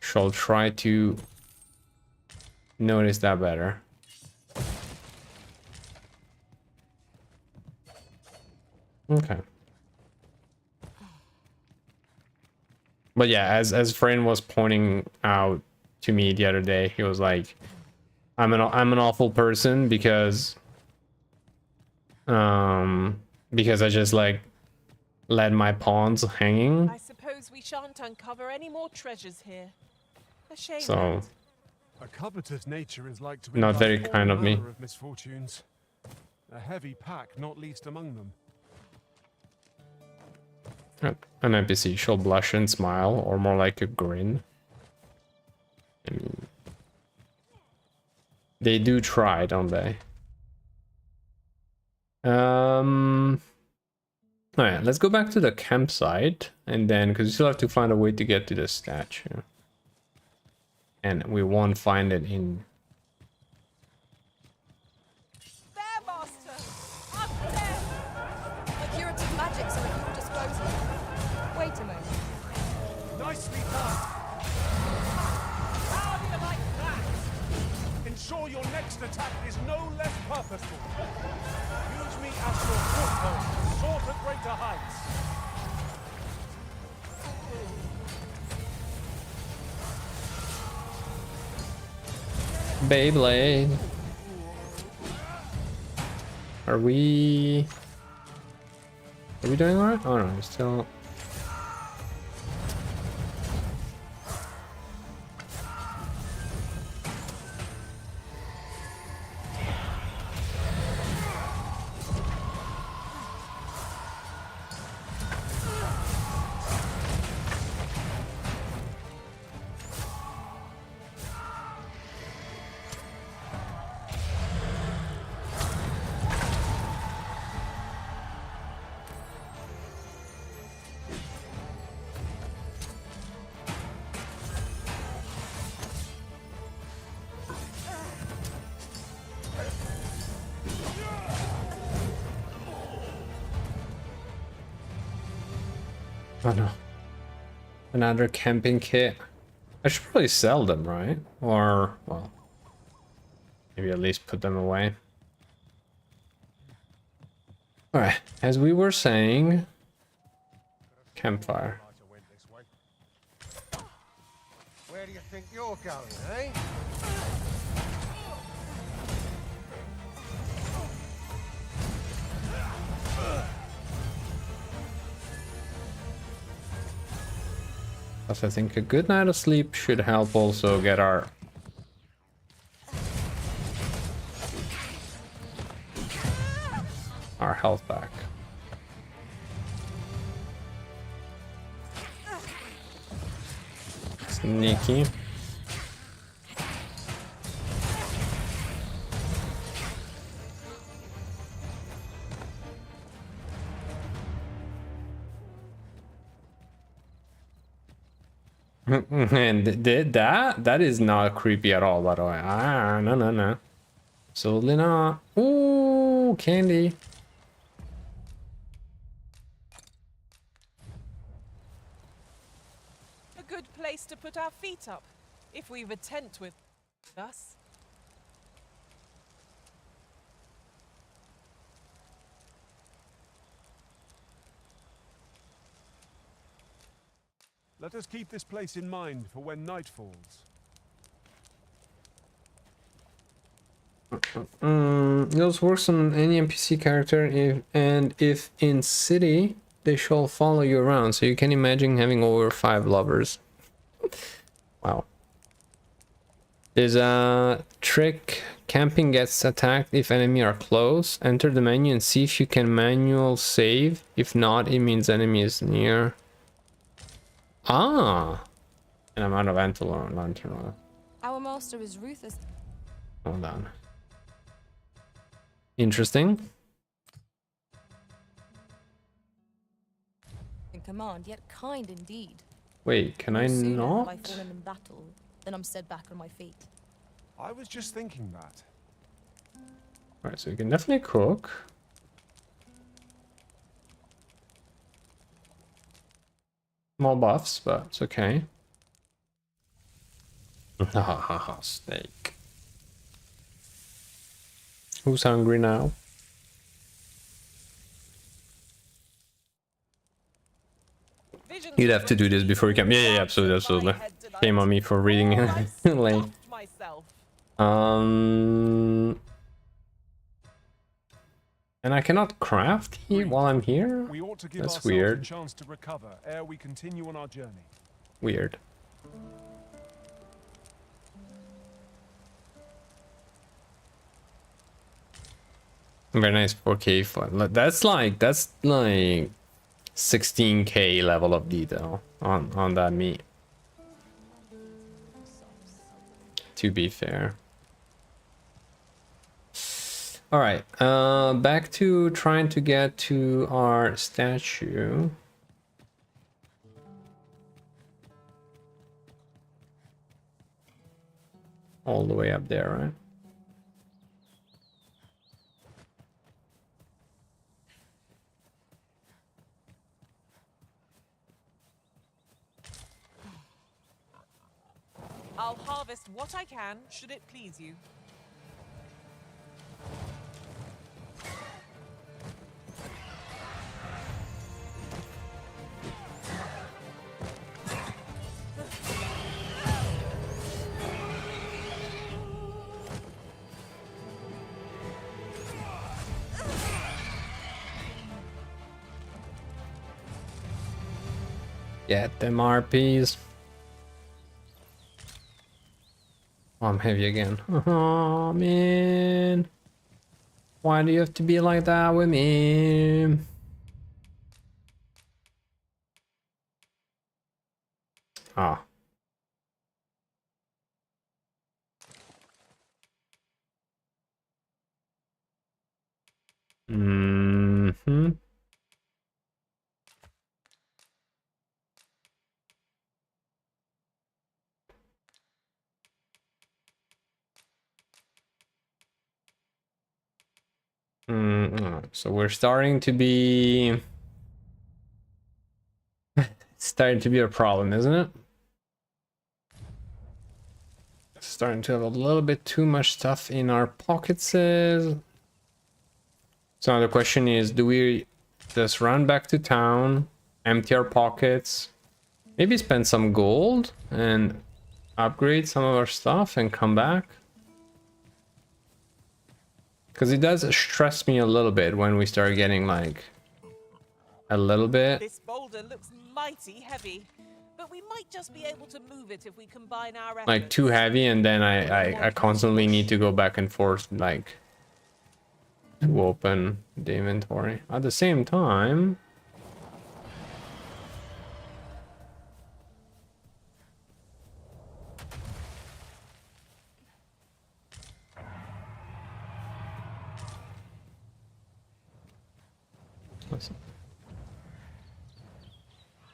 shall try to notice that better. Okay. But yeah, as Friend was pointing out to me the other day, he was like, I'm an awful person because I just like let my pawns hanging. I suppose we shan't uncover any more treasures here. A shame. So a covetous nature is like to be not very kind of me. Of misfortunes. A heavy pack, not least among them. An NPC shall blush and smile, or more like a grin. I mean, they do try, don't they? Alright, let's go back to the campsite, and then, because you still have to find a way to get to the statue. And we won't find it in... There, Master! Up there! A curative magic so at your disposal. Wait a moment. Nicely done! How do you like that? Ensure your next attack is no less purposeful. Use me as your foothold to soar to greater heights. Beyblade. Are we doing alright? Oh no, we're still... Oh no. Another camping kit. I should probably sell them, right? Or, well, maybe at least put them away. Alright, as we were saying, campfire. Where do you think you're going, eh? Plus, I think a good night of sleep should help also get our health back. Sneaky. And that is not creepy at all, by the way. Ah, no, no, no. Absolutely not. Ooh, candy. A good place to put our feet up, if we've a tent with us. Let us keep this place in mind for when night falls. It also works on any NPC character if in city they shall follow you around. So you can imagine having over 5 lovers. Wow. There's a trick. Camping gets attacked if enemy are close. Enter the menu and see if you can manual save. If not, it means enemy is near. Ah! And I'm out of lantern. Our master is ruthless. Hold on. Interesting. In command, yet kind indeed. Wait, can I Sooner have I not? fallen in battle than I'm set back on my feet. I was just thinking that. Alright, so you can definitely cook. Small buffs, but it's okay. Steak. Who's hungry now? You'd have to do this before you come. Yeah, absolutely. Shame on me for reading late. And I cannot craft here while I'm here? We ought to give That's ourselves weird. a chance to recover ere we continue on our journey. Weird. Very nice 4K fun. That's like 16K level of detail on that meat. To be fair. All right, back to trying to get to our statue. All the way up there, right? I'll harvest what I can, should it please you. Get them RPs. Oh, I'm heavy again. Oh man. Why do you have to be like that with me? Ah. Mm-hmm. So we're starting to be starting to be a problem, isn't it? Starting to have a little bit too much stuff in our pockets. So now the question is, do we just run back to town, empty our pockets, maybe spend some gold and upgrade some of our stuff and come back? Because it does stress me a little bit when we start getting like a little bit This boulder looks mighty heavy, but we might just be able to move it if we combine our efforts. like too heavy, and then I constantly need to go back and forth like to open the inventory. At the same time,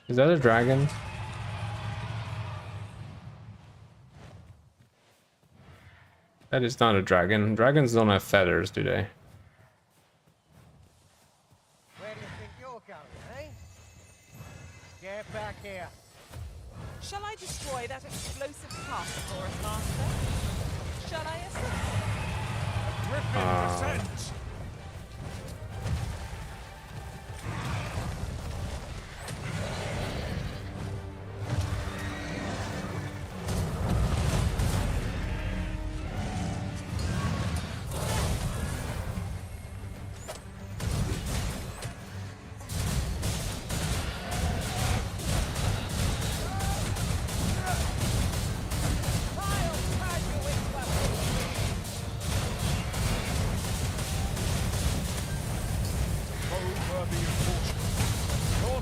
is that a dragon? That is not a dragon. Dragons don't have feathers, do they? Where do you think you're going, eh? Get back here. Shall I destroy that explosive castle for us, Master? Shall I assist? Griffin descends!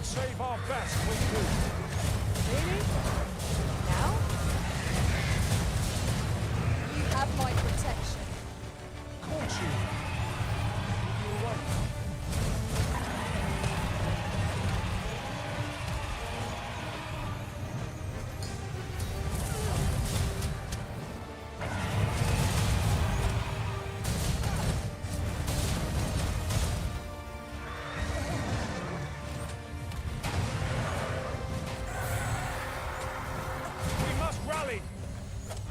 Save our best, we do. Really? Now? You have my protection. Caught you. You're right.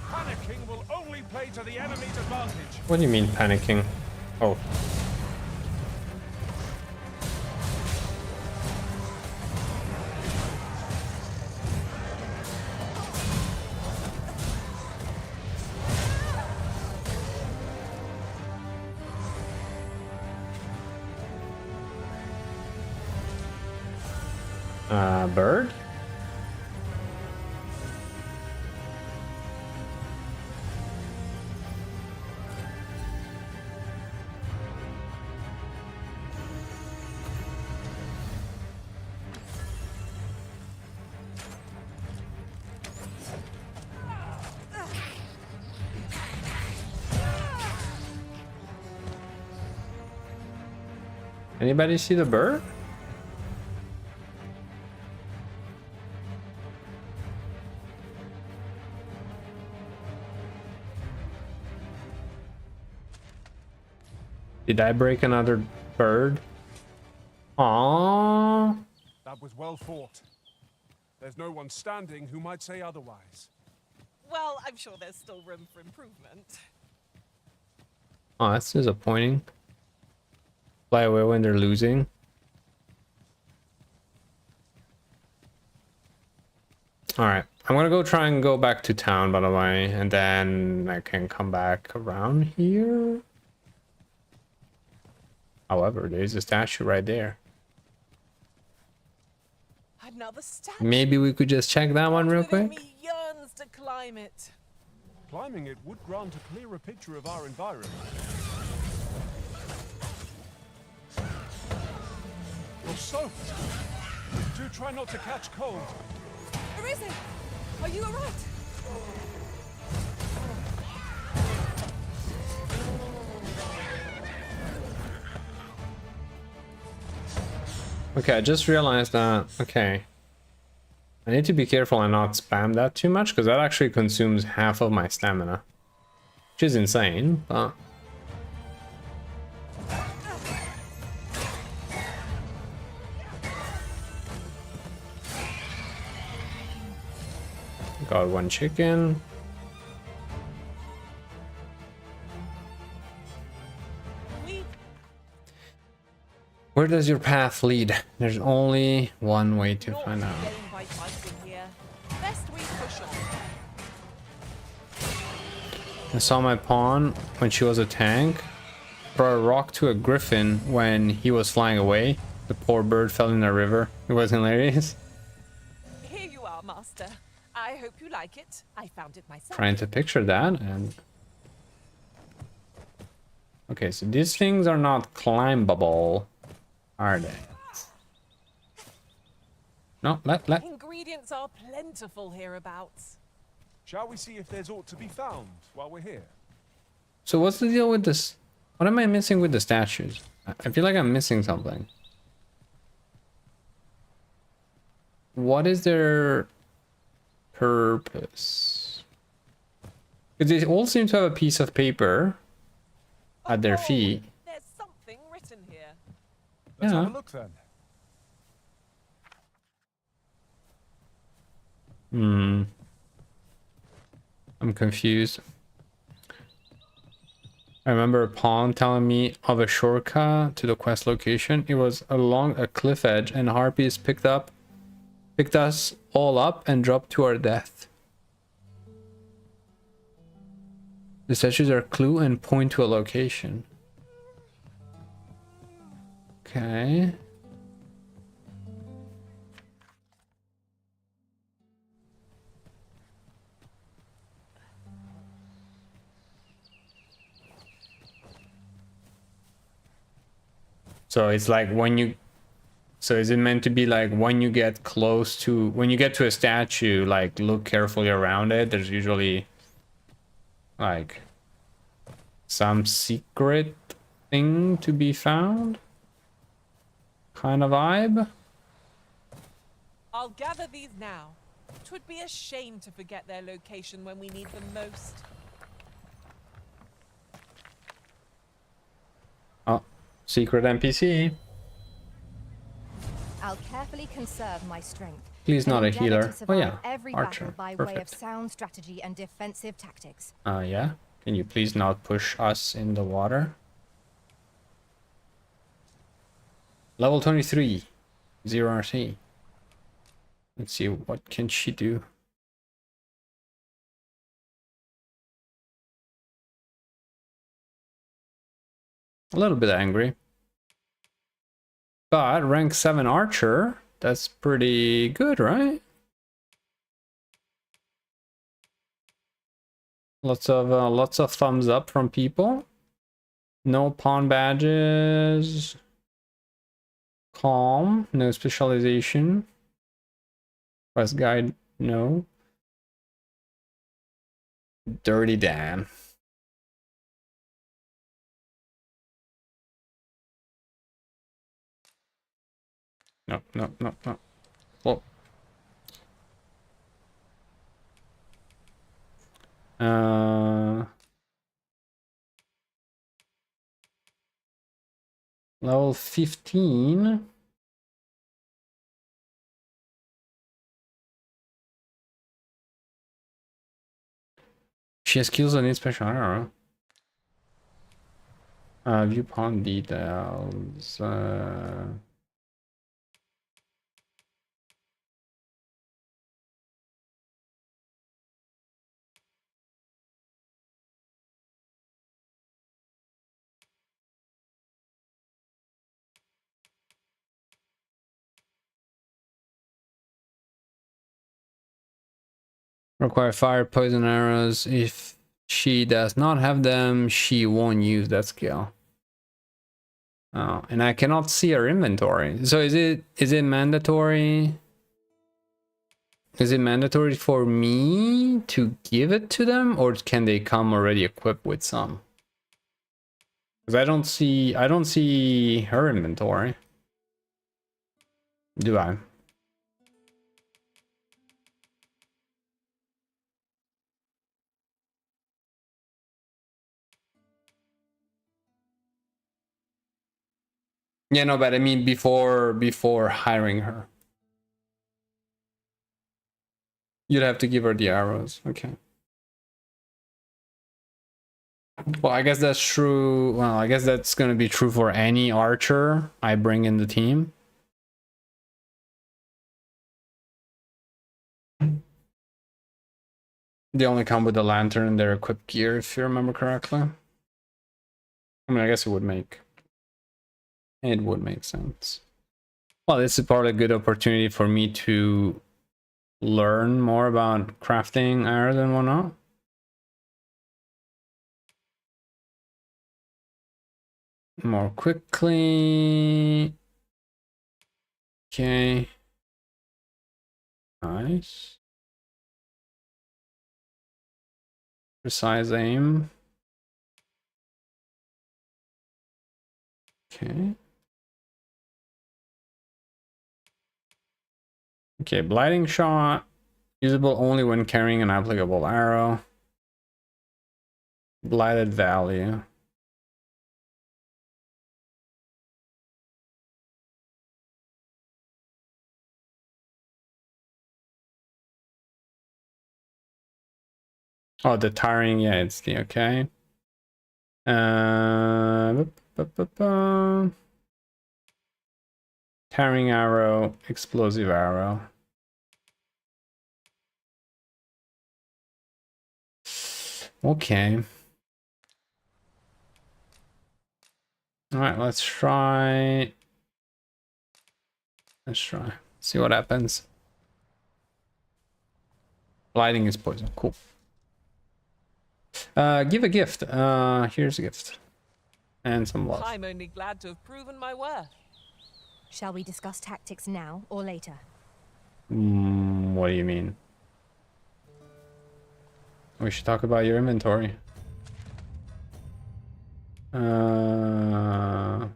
Panicking will only play to the enemy's advantage. What do you mean panicking? Oh. Bird? Anybody see the bird? Did I break another bird? Aww. That was well fought. There's no one standing who might say otherwise. Well, I'm sure there's still room for improvement. Oh, that's disappointing. Fly away when they're losing. Alright, I'm gonna go try and go back to town, by the way, and then I can come back around here. However, there's a statue right there. Another statue. Maybe we could just check that one real quick. Me yearns to climb it. Climbing it would grant a clearer picture of our environment. You're soaked. Do try not to catch cold. Arisen, are you alright? Okay, I just realized that. Okay. I need to be careful and not spam that too much, because that actually consumes half of my stamina. Which is insane, but... Got one chicken. Where does your path lead? There's only one way to find out. I saw my pawn when she was a tank throw a rock to a griffin when he was flying away. The poor bird fell in the river. It was hilarious. Here you are, Master. I hope you like it. I found it myself. Trying to picture that and... Okay, so these things are not climbable, are they? No, let. Ingredients are plentiful hereabouts. Shall we see if there's aught to be found while we're here? So what's the deal with this? What am I missing with the statues? I feel like I'm missing something. What is their purpose? Because they all seem to have a piece of paper at their feet. There's something written here. Let's have Yeah. a look then. I'm confused. I remember a pawn telling me of a shortcut to the quest location. It was along a cliff edge and harpies picked us all up and dropped to our death. The statues are a clue and point to a location. Okay. So it's like when you... So is it meant to be like when you get close to... When you get to a statue, like look carefully around it. There's usually like some secret thing to be found? Kind of vibe? I'll gather these now. 'Twould be a shame to forget their location when we need them most. Oh, secret NPC. I'll carefully conserve my strength. Please and not a endeavor healer. to Oh survive yeah, every archer. battle by way of Perfect. sound strategy and defensive tactics. Yeah. Can you please not push us in the water? Level 23. 0 RC. Let's see, what can she do? A little bit angry. But rank 7 archer, that's pretty good, right? Lots of thumbs up from people. No pawn badges. Calm, no specialization. Quest guide, no. Dirty Dan. No. Well. Level 15. She has skills that need special arrow. View pawn details. Require fire, poison arrows. If she does not have them, she won't use that skill. Oh, and I cannot see her inventory. So is it mandatory? Is it mandatory for me to give it to them, or can they come already equipped with some? Because I don't see her inventory. Do I? Yeah, no, but I mean before hiring her. You'd have to give her the arrows. Okay. Well, I guess that's true. Well, I guess that's going to be true for any archer I bring in the team. They only come with the lantern and their equipped gear, if you remember correctly. I mean, I guess it would make sense. Well, this is probably a good opportunity for me to learn more about crafting arrows and whatnot. More quickly. Okay. Nice. Precise aim. Okay. Okay, blighting shot. Usable only when carrying an applicable arrow. Blighted value. Oh, the tiring, yeah, it's the okay. Tiring arrow, explosive arrow. Okay. All right, let's try. See what happens. Blighting is poison. Cool. Give a gift. Here's a gift. And some love. I'm only glad to have proven my worth. Shall we discuss tactics now or later? What do you mean? We should talk about your inventory. How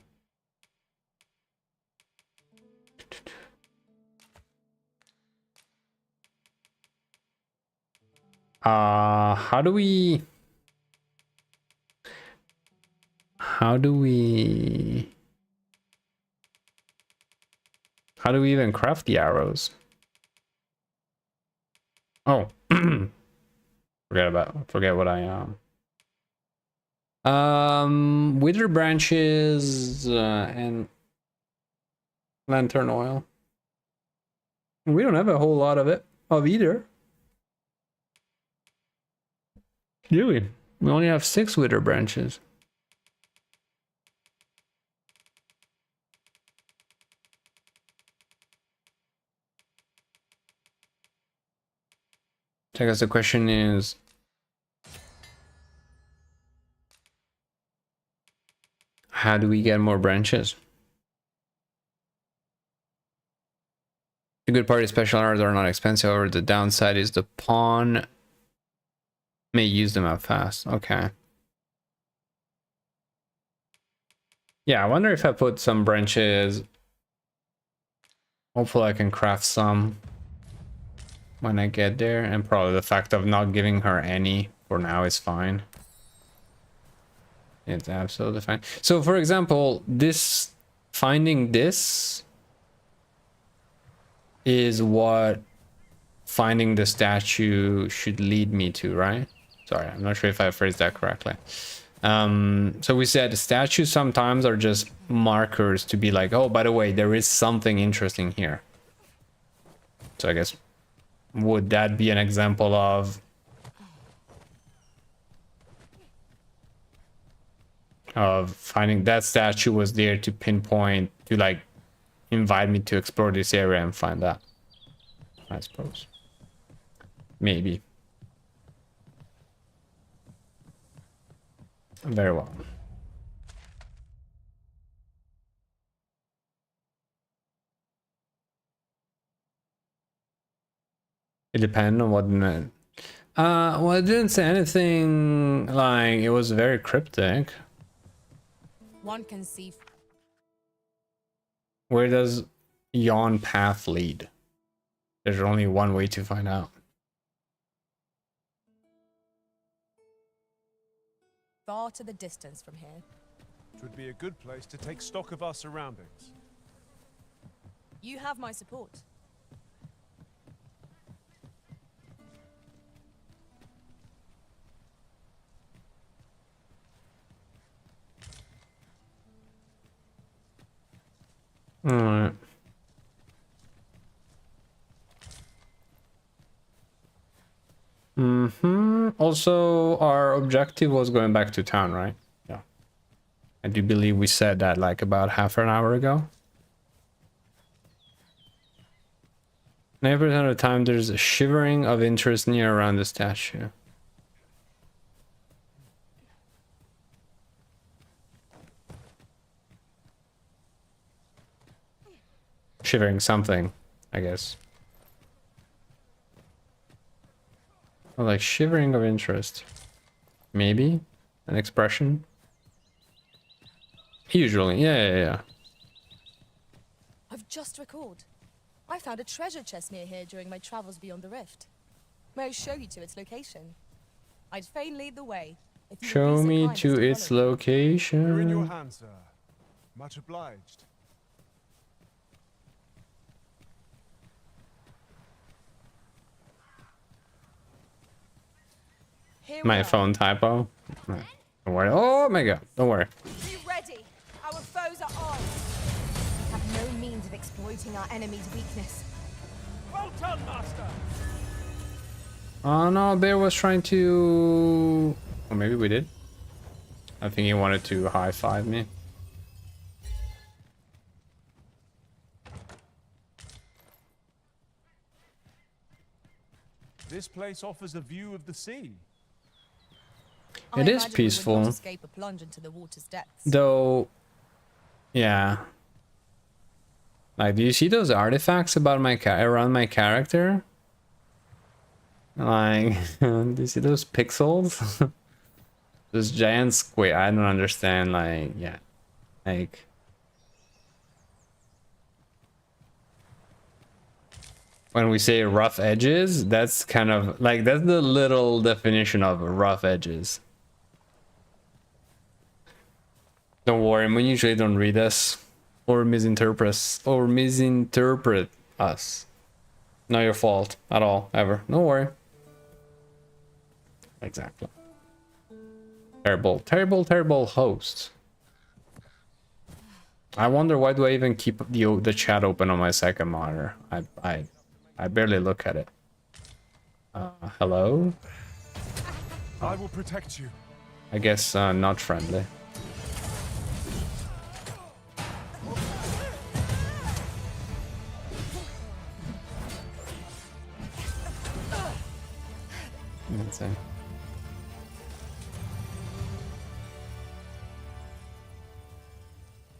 do we even craft the arrows? Oh, forget what I wither branches and lantern oil. We don't have a whole lot of either. Do we? We only have 6 wither branches. I guess the question is, how do we get more branches? The good part is special arrows are not expensive, however the downside is the pawn may use them up fast. Okay. Yeah, I wonder if I put some branches. Hopefully I can craft some when I get there, and probably the fact of not giving her any for now is fine. It's absolutely fine. So for example, finding this is what finding the statue should lead me to, right? Sorry, I'm not sure if I phrased that correctly. So we said statues sometimes are just markers to be like, oh, by the way, there is something interesting here. So I guess, would that be an example of finding that statue was there to pinpoint, to like invite me to explore this area and find that, I suppose. Maybe. Very well. It depends on what it meant. Well, it didn't say anything, like, it was very cryptic. One can see. Where does yon path lead? There's only one way to find out. Far to the distance from here. It would be a good place to take stock of our surroundings. You have my support. Alright. Also, our objective was going back to town, right? Yeah. I do believe we said that like about half an hour ago. 90% of the time there's a shivering of interest near around the statue. Shivering something, I guess. Oh, like shivering of interest. Maybe an expression. Usually, yeah. I've just recalled. I found a treasure chest near here during my travels beyond the rift. May I show you to its location? I'd fain lead the way. If you would Show be so me kind as to follow its me. location. You're in your hands, sir. Much obliged. Here we My are. phone typo. No, don't worry. Oh my god, don't worry. Be ready. Our foes are armed. We have no means of exploiting our enemy's weakness. Well done, Master! Oh no, Bear was trying to... Or maybe we did. I think he wanted to high-five me. This place offers a view of the sea. I It is imagine we would peaceful. not escape a plunge into the water's depths. Though... Yeah. Like, do you see those artifacts about my around my character? Like, do you see those pixels? Those giant square. I don't understand. Like, yeah, like. When we say rough edges, that's kind of like that's the little definition of rough edges. Don't worry, we usually don't read us or misinterpret us. Not your fault at all, ever. Don't worry. Exactly. Terrible host. I wonder why do I even keep the chat open on my second monitor. I barely look at it. Hello? I will protect you. I guess not friendly. Let's see.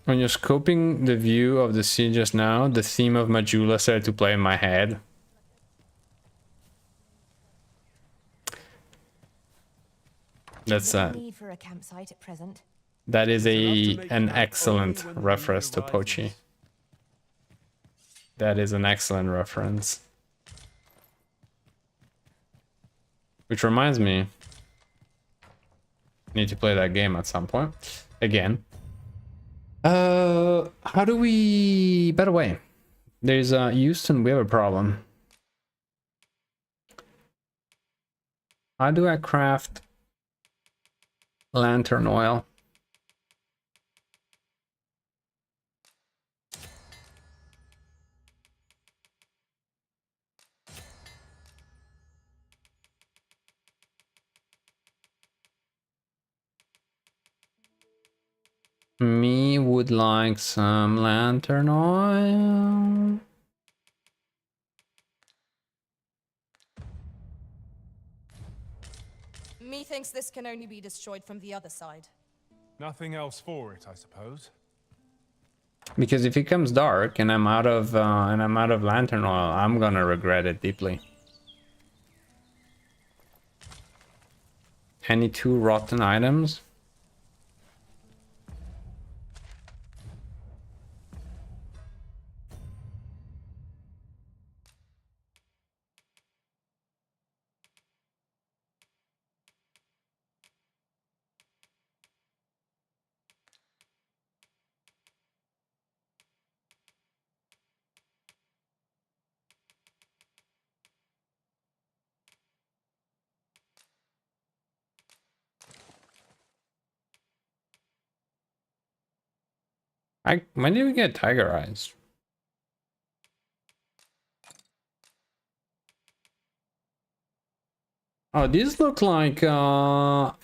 When you're scoping the view of the sea just now, the theme of Majula started to play in my head. That's Need for a campsite at present. that is an excellent reference to Pochi. That is an excellent reference. Which reminds me, I need to play that game at some point again. How do we... By the way, there's Houston, we have a problem. How do I craft lantern oil? Me would like some lantern oil. Methinks this can only be destroyed from the other side. Nothing else for it, I suppose. Because if it comes dark and I'm out of lantern oil, I'm gonna regret it deeply. Any two rotten items? When did we get Tiger Eyes? Oh, these look like,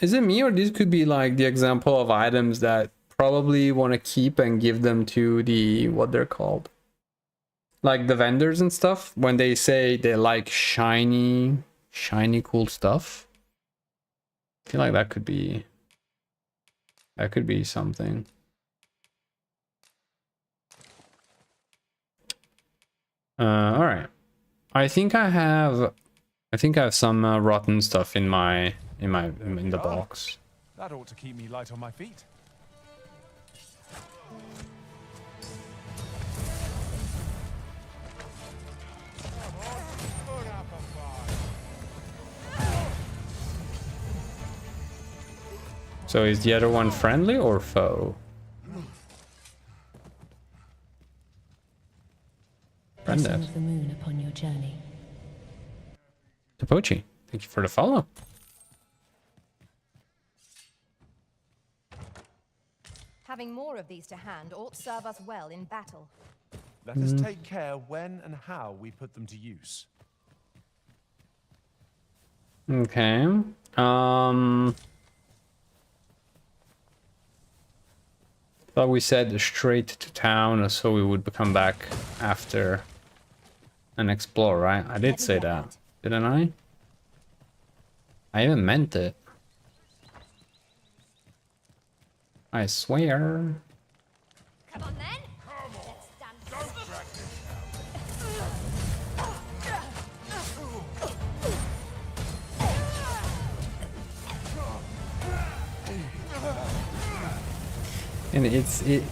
is it me or these could be like the example of items that probably want to keep and give them to the, what they're called? Like the vendors and stuff, when they say they like shiny cool stuff. I feel like that could be something. All right. I think I have some rotten stuff in the box. That ought to keep me light on my feet. So is the other one friendly or foe? Blessing of the moon upon your journey. Tapochi, thank you for the follow. Having more of these to hand ought serve us well in battle. Let us take care when and how we put them to use. Okay. Thought we said straight to town, so we would come back after and explore, right? I did say that, didn't I? I even meant it. I swear. Come on then. And it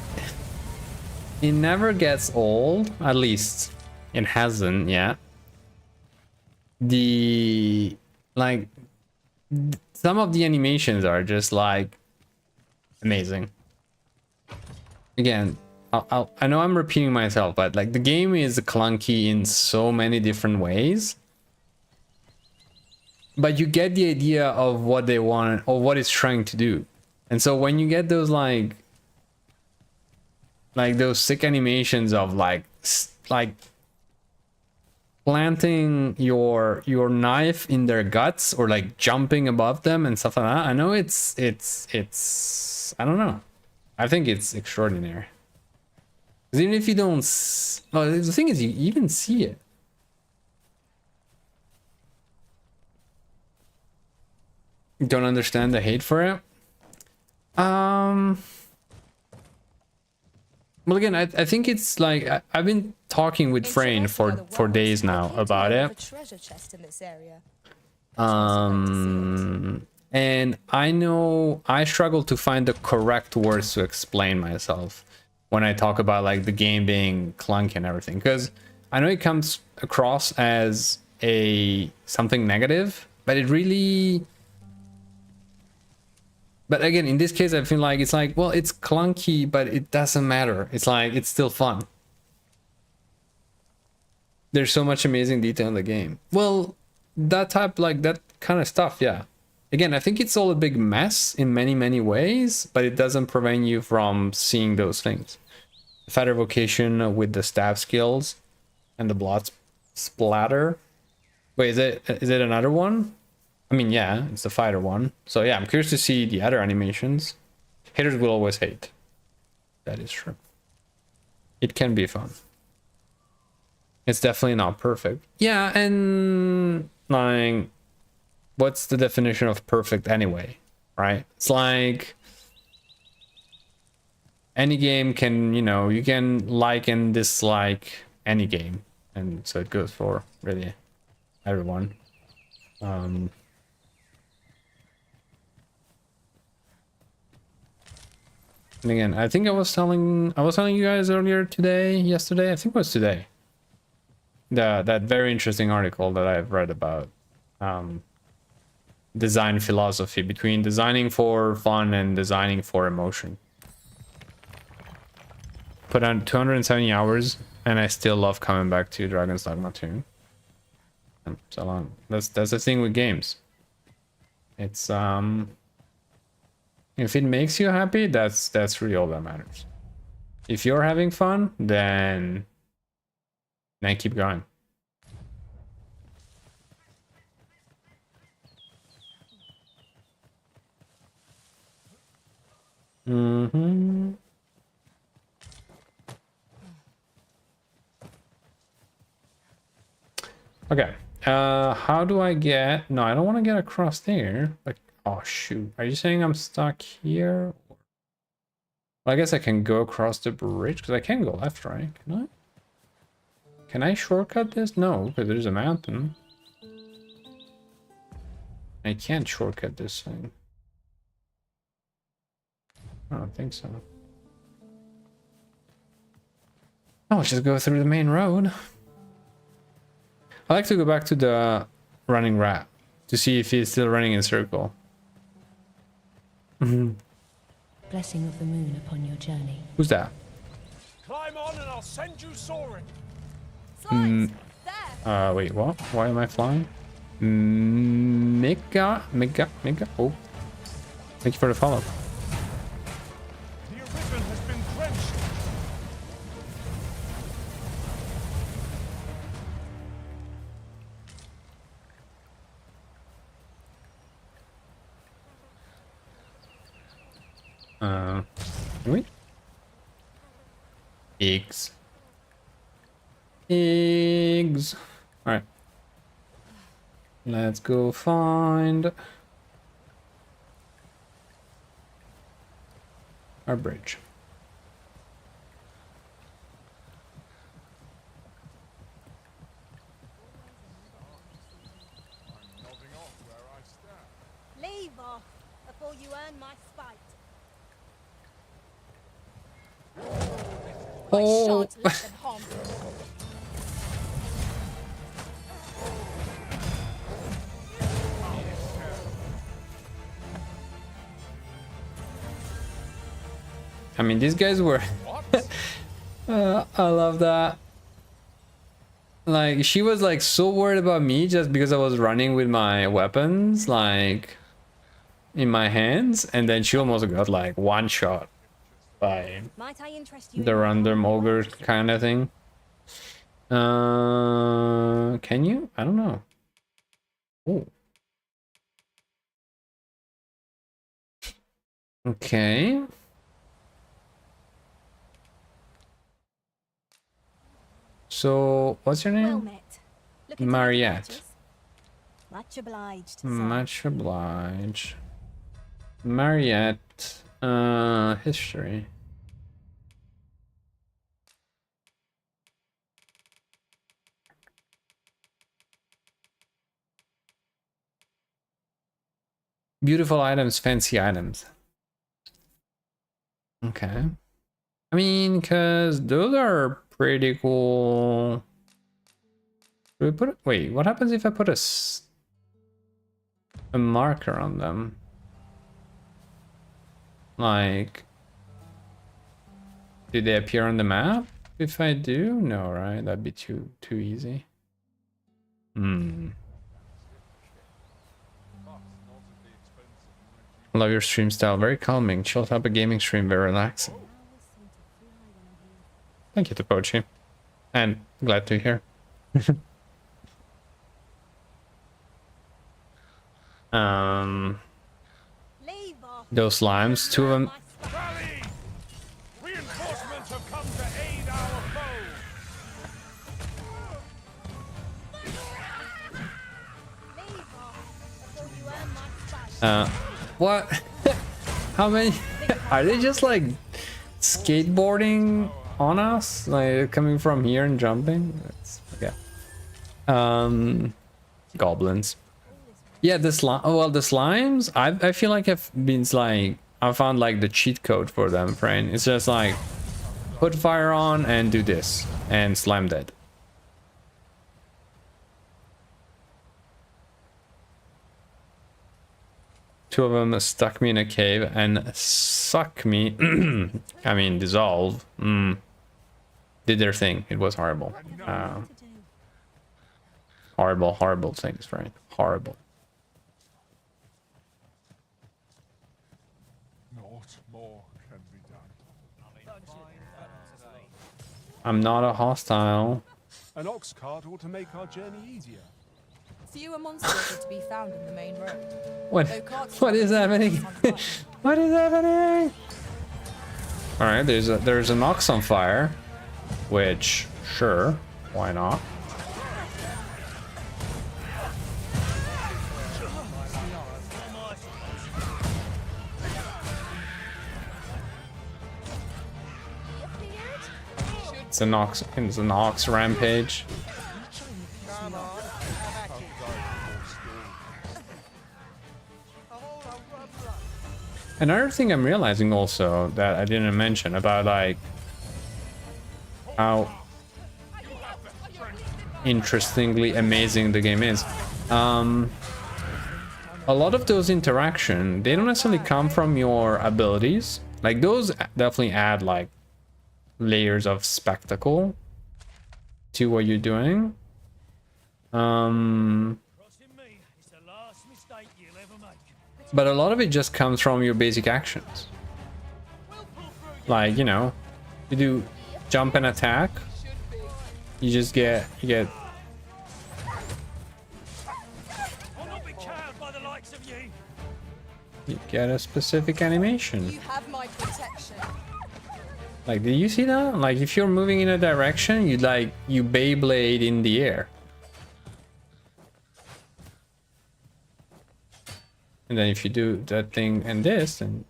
never gets old, at least it hasn't yet. Like some of the animations are just like amazing. Again, I know I'm repeating myself, but like the game is clunky in so many different ways. But you get the idea of what they want or what it's trying to do. And so when you get those like those sick animations of like planting your knife in their guts or like jumping above them and stuff like that. I know it's I don't know. I think it's extraordinary. Because even if you don't, the thing is, you even see it. You don't understand the hate for it. Well, again, I think it's like I've been talking with Frayne for days now about it. And I know I struggle to find the correct words to explain myself when I talk about like the game being clunky and everything, because I know it comes across as something negative, but it really. But again, in this case, I feel like it's like, well, it's clunky, but it doesn't matter. It's like, it's still fun. There's so much amazing detail in the game. Well, that kind of stuff, yeah. Again, I think it's all a big mess in many, many ways, but it doesn't prevent you from seeing those things. The fighter vocation with the stab skills and the blood splatter. Wait, is it another one? I mean, yeah, it's the fighter one. So yeah, I'm curious to see the other animations. Haters will always hate. That is true. It can be fun. It's definitely not perfect. Yeah, and like, what's the definition of perfect anyway, right? It's like any game can, you can like and dislike any game. And so it goes for really everyone. And again, I think I was telling you guys yesterday, I think it was today. That very interesting article that I've read about design philosophy between designing for fun and designing for emotion. Put on 270 hours and I still love coming back to Dragon's Dogma 2. And so on. That's the thing with games. It's if it makes you happy, that's really all that matters. If you're having fun, then keep going. Mm-hmm. Okay. How do I get... No, I don't want to get across there. Like, oh shoot. Are you saying I'm stuck here? Well, I guess I can go across the bridge because I can go left, right? Can I? Can I shortcut this? No, because there's a mountain. I can't shortcut this thing. I don't think so. I'll just go through the main road. I like to go back to the running rat to see if he's still running in circle. Blessing of the moon upon your journey. Who's that? Climb on and I'll send you soaring. Wait, what? Why am I flying? Mega. Oh, thank you for the follow. The Arisen has been quenched. Wait. Eggs. Eggs. All right. Let's go find our bridge. Leave off before you earn my spite. Oh. I mean, these guys were... I love that. Like, she was like so worried about me just because I was running with my weapons, like, in my hands, and then she almost got like one shot by the random ogre kind of thing. Can you? I don't know. Oh. Okay. So, what's your name? Mariette. Much obliged. Sir. Much obliged. Mariette. History. Beautiful items, fancy items. Okay. I mean, because those are pretty cool. Do we put... Wait, what happens if I put a marker on them? Like... Do they appear on the map? If I do? No, right? That'd be too easy. Love your stream style. Very calming. Chill type of gaming stream. Very relaxing. Thank you, Topochi. And glad to hear. Those slimes, two of them. Rally! Reinforcements have come to aid our foe. What? How many? Are they just like skateboarding on us? Like coming from here and jumping? That's, yeah. Goblins. Yeah, the slime. Well, the slimes. I feel like I've been like I found like the cheat code for them, friend. It's just like put fire on and do this, and slime dead. Two of them stuck me in a cave and suck me. I mean, dissolve. Did their thing. It was horrible. Horrible things, right? Horrible. Naught more can be done. I'm not a hostile. An ox cart ought to make our journey easier. Fewer monsters are to be found in the main road. What? Though carts What is travel happening? sometimes. What is happening? All right, there's an ox on fire, which sure, why not? It's an ox rampage. Another thing I'm realizing also that I didn't mention about like how interestingly amazing the game is. A lot of those interaction, they don't necessarily come from your abilities. Like those definitely add like layers of spectacle to what you're doing. But a lot of it just comes from your basic actions. Like, you know, you do jump and attack. You just get you get a specific animation. You have my protection. Like, did you see that? Like, if you're moving in a direction, you Beyblade in the air. And then if you do that thing and this, then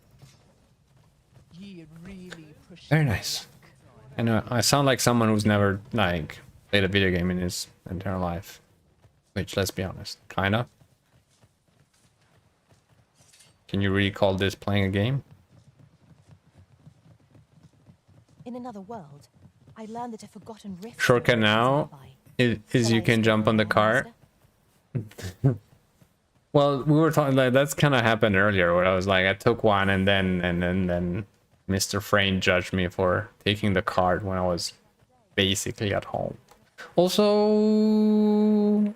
very nice. I know I sound like someone who's never like played a video game in his entire life. Which, let's be honest, kinda. Can you really call this playing a game? In another world, I learned that a forgotten rift Shortcut now is you can jump on the cart. Well, we were talking like that's kind of happened earlier where I was like I took one and then Mr. Frayne judged me for taking the cart when I was basically at home. Also,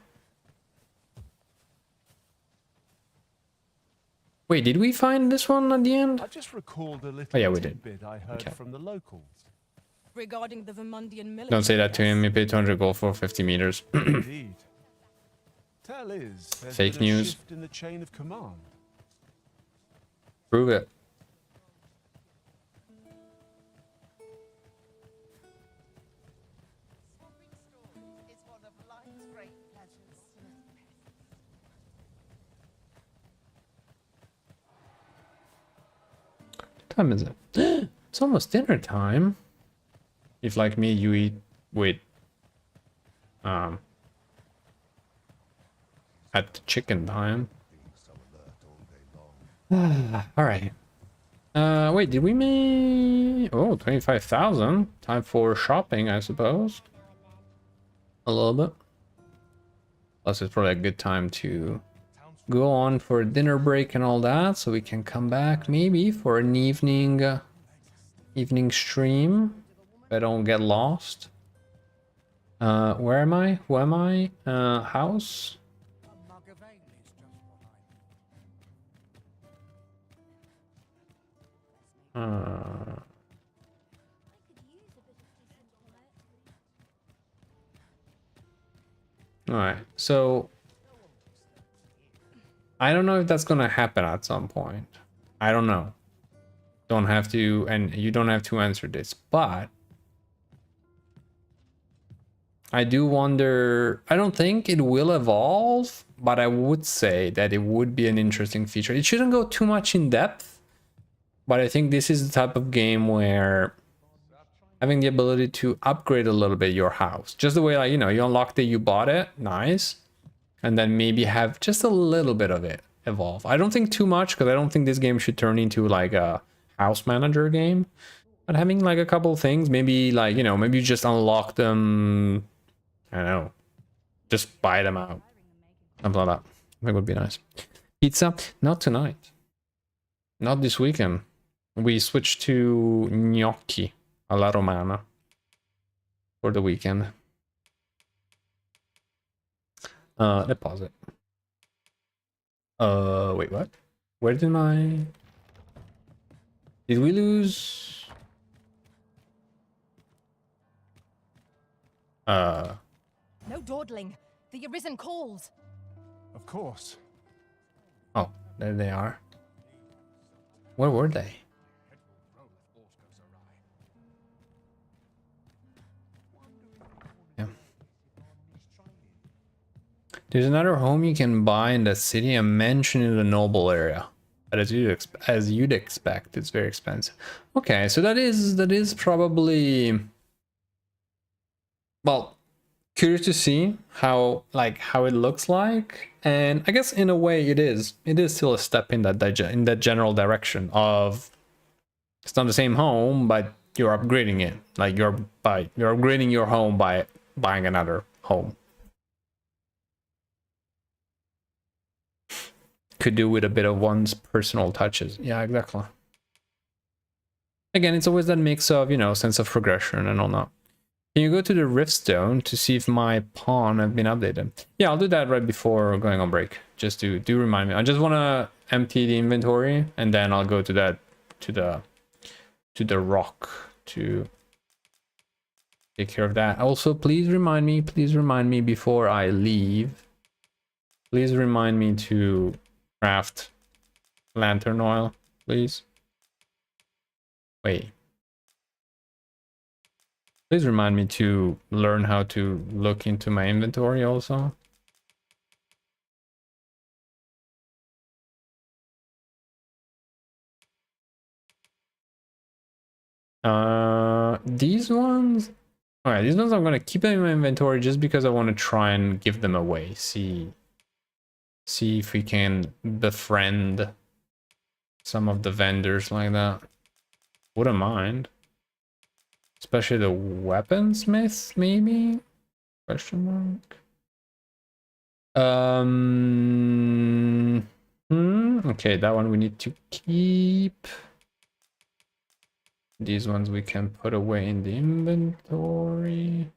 wait, did we find this one at the end? I just recalled a little Oh yeah, we did. tidbit I heard from the locals. Regarding the Vermundian military. Don't say that to him. He paid 200 gold for 50 meters. Indeed. Tell is there's Fake been a news. shift in the chain of command. Prove it. What time is it? It's almost dinner time. If like me, you eat with at the chicken time. All right. Wait, did we make 25,000? Time for shopping, I suppose. A little bit. Plus, it's probably a good time to go on for a dinner break and all that, so we can come back maybe for an evening stream. If I don't get lost. Where am I? Who am I? House. Alright, so I don't know if that's gonna happen at some point. I don't know. Don't have to, and you don't have to answer this, but I do wonder. I don't think it will evolve, but I would say that it would be an interesting feature. It shouldn't go too much in depth, but I think this is the type of game where having the ability to upgrade a little bit your house, just the way, like, you know, you unlocked it, you bought it, nice, and then maybe have just a little bit of it evolve. I don't think too much, because I don't think this game should turn into like a house manager game, but having like a couple things, maybe like, you know, maybe you just unlock them, I don't know, just buy them out, something like that. I think would be nice. Pizza, not tonight, not this weekend. We switched to gnocchi alla romana for the weekend. Deposit. Wait, what? Where did we lose? No dawdling. The Arisen calls. Of course. Oh, there they are. Where were they? Yeah. There's another home you can buy in the city and mansion in the noble area. But as you'd expect, it's very expensive. Okay, so that is probably, well, curious to see how it looks like, and I guess in a way it is still a step in that general direction of, it's not the same home, but you're upgrading it. Like you're upgrading your home by buying another home. Could do with a bit of one's personal touches. Yeah, exactly. Again, it's always that mix of, you know, sense of progression and all that. Can you go to the Riftstone to see if my pawn have been updated? Yeah, I'll do that right before going on break. Just do remind me. I just want to empty the inventory and then I'll go to that, to the rock to take care of that. Also, please remind me before I leave. Please remind me to craft lantern oil, please. Wait. Please remind me to learn how to look into my inventory also. These ones? Alright, these ones I'm gonna keep in my inventory just because I want to try and give them away. See if we can befriend some of the vendors like that. Wouldn't mind. Especially the weaponsmiths, maybe? Question mark. Okay, that one we need to keep. These ones we can put away in the inventory.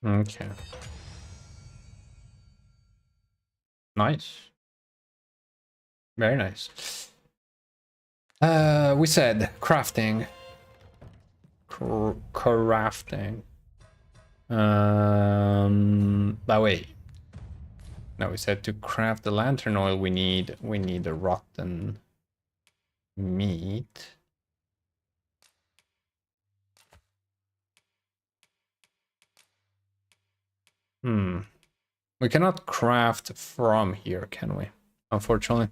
Okay. Nice. Very nice. We said crafting. Crafting. But wait. No, we said to craft the lantern oil we need the rotten meat. We cannot craft from here, can we? Unfortunately.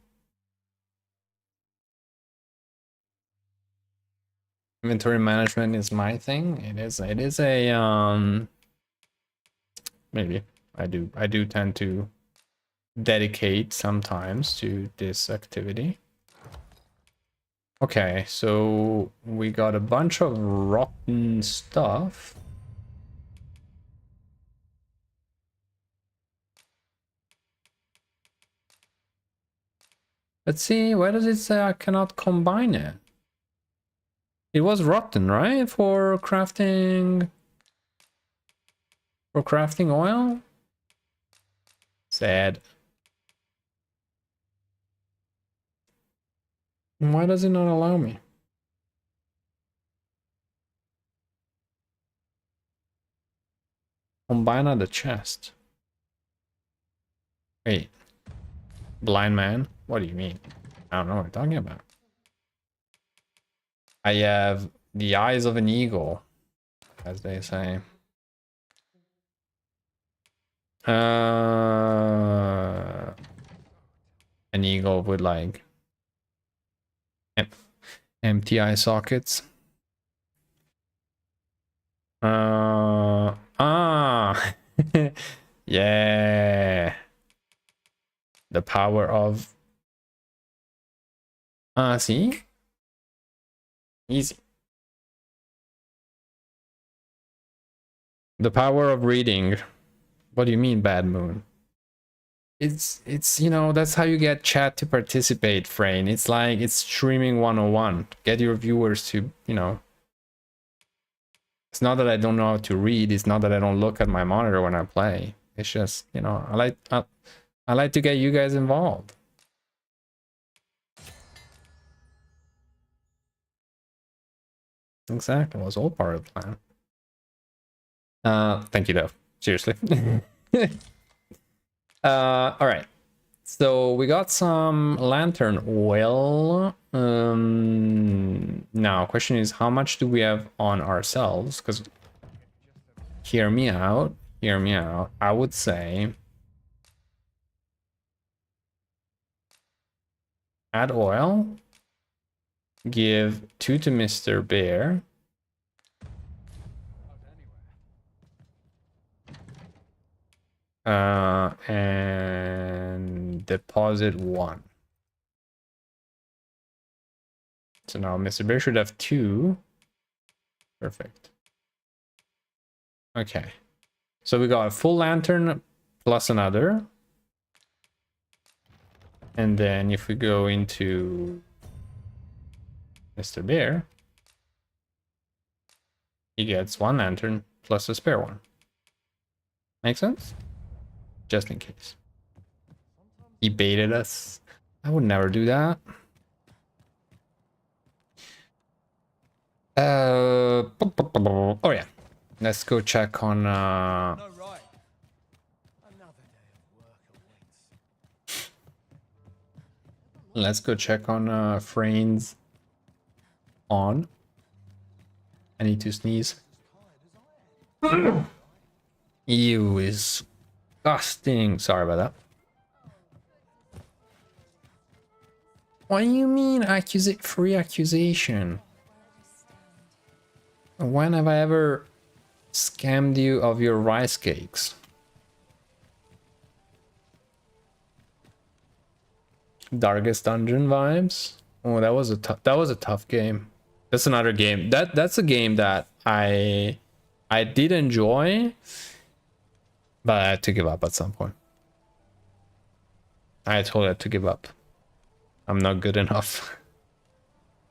Inventory management is my thing. It is a maybe I do tend to dedicate sometimes to this activity. Okay, so we got a bunch of rotten stuff. Let's see, where does it say I cannot combine it? It was rotten, right? For crafting oil? Sad. Why does it not allow me? Combine at the chest. Wait. Blind man? What do you mean? I don't know what you're talking about. I have the eyes of an eagle, as they say. An eagle with like empty eye sockets. Yeah. The power of see? Easy. The power of reading. What do you mean, Bad Moon? It's you know, that's how you get chat to participate, Frayne. It's like, it's streaming 101. Get your viewers to, you know, It's not that I don't know how to read. It's not that I don't look at my monitor when I play. It's just, you know, I like to get you guys involved. Exactly, it was all part of the plan. Thank you, though. Seriously. All right. So we got some lantern oil. Now, question is, how much do we have on ourselves? Because hear me out. Hear me out. I would say add oil. Give 2 to Mr. Bear. And deposit 1. So now Mr. Bear should have 2. Perfect. Okay. So we got a full lantern plus another. And then if we go into Mr. Bear, he gets 1 lantern plus a spare one. Make sense? Just in case. He baited us. I would never do that. Oh yeah. Let's go check on let's go check on Frane's on. I need to sneeze. Ew, is disgusting. Sorry about that. What do you mean free accusation? When have I ever scammed you of your rice cakes? Darkest Dungeon vibes? Oh, that was a tough game. That's another game. That's a game that I did enjoy, but I had to give up at some point. I totally had to give up. I'm not good enough.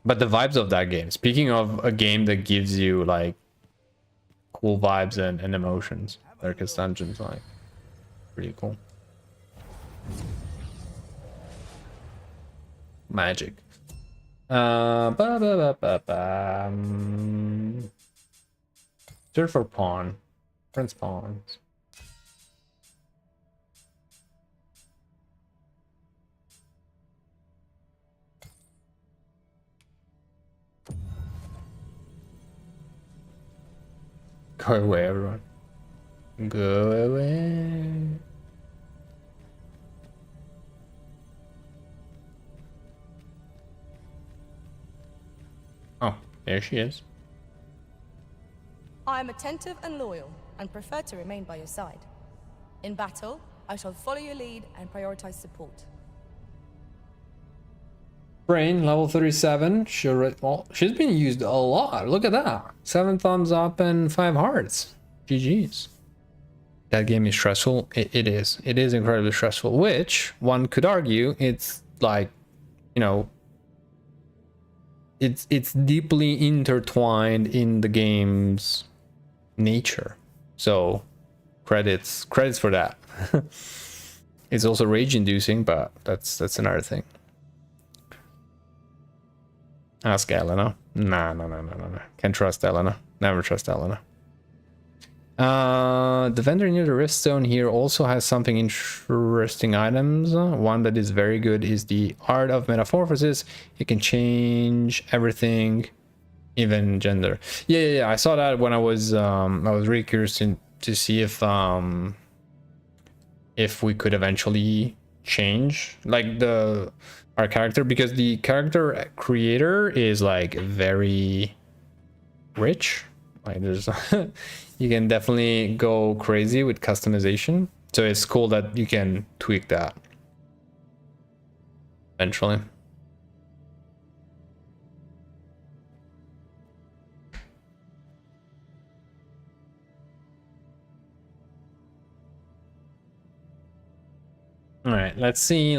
But the vibes of that game. Speaking of a game that gives you like cool vibes and emotions, Darkest Dungeon's like pretty cool. Magic. Search for pawn. Prince pawns. Go away, everyone. Go away. Oh, there she is. I am attentive and loyal, and prefer to remain by your side. In battle, I shall follow your lead and prioritize support. Brain, level 37. Well, she's been used a lot. Look at that. 7 thumbs up and 5 hearts. GG's. That game is stressful. It is. It is incredibly stressful, which one could argue it's like, you know, it's deeply intertwined in the game's nature. So credits for that. It's also rage inducing, but that's another thing. Ask Elena. No. Can't trust Elena. Never trust Elena. The vendor near the rift stone here also has something interesting items. One that is very good is the art of metamorphosis. You can change everything, even gender. Yeah. I saw that when I was really curious to see if we could eventually change like our character, because the character creator is like very rich. Like there's you can definitely go crazy with customization, so it's cool that you can tweak that eventually. All right, let's see.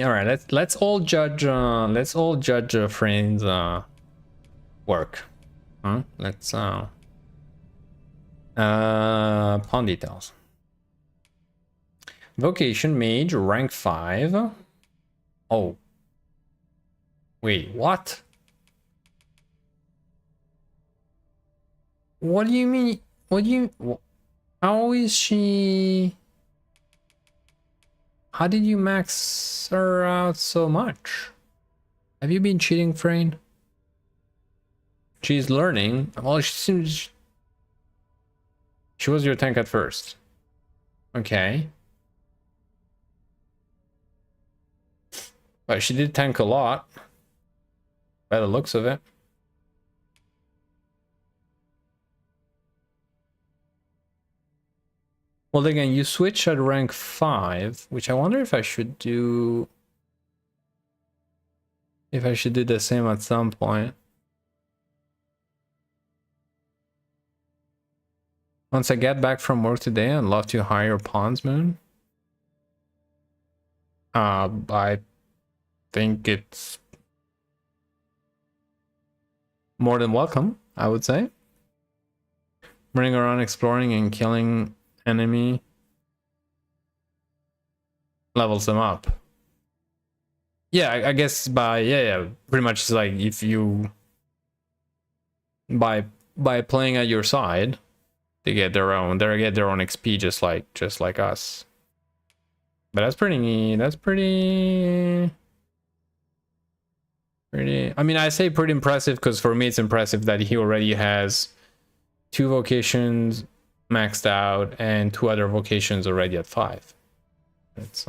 All right, let's all judge Frane's work. Let's Pawn details. Vocation mage, rank 5. Oh. Wait, what? What do you mean? What do you... How is she... How did you max her out so much? Have you been cheating, Frayne? She's learning. Well, she seems... She was your tank at first. Okay. But she did tank a lot. By the looks of it. Well, again, you switch at rank 5, which I wonder if I should do... If I should do the same at some point. Once I get back from work today, I'd love to hire pawns, Moon. I think it's more than welcome, I would say. Running around exploring and killing enemy levels them up. Yeah, I guess by pretty much it's like if you by playing at your side, they get their own XP just like us. But that's pretty I mean, I say pretty impressive because for me it's impressive that he already has 2 vocations maxed out and 2 other vocations already at 5. It's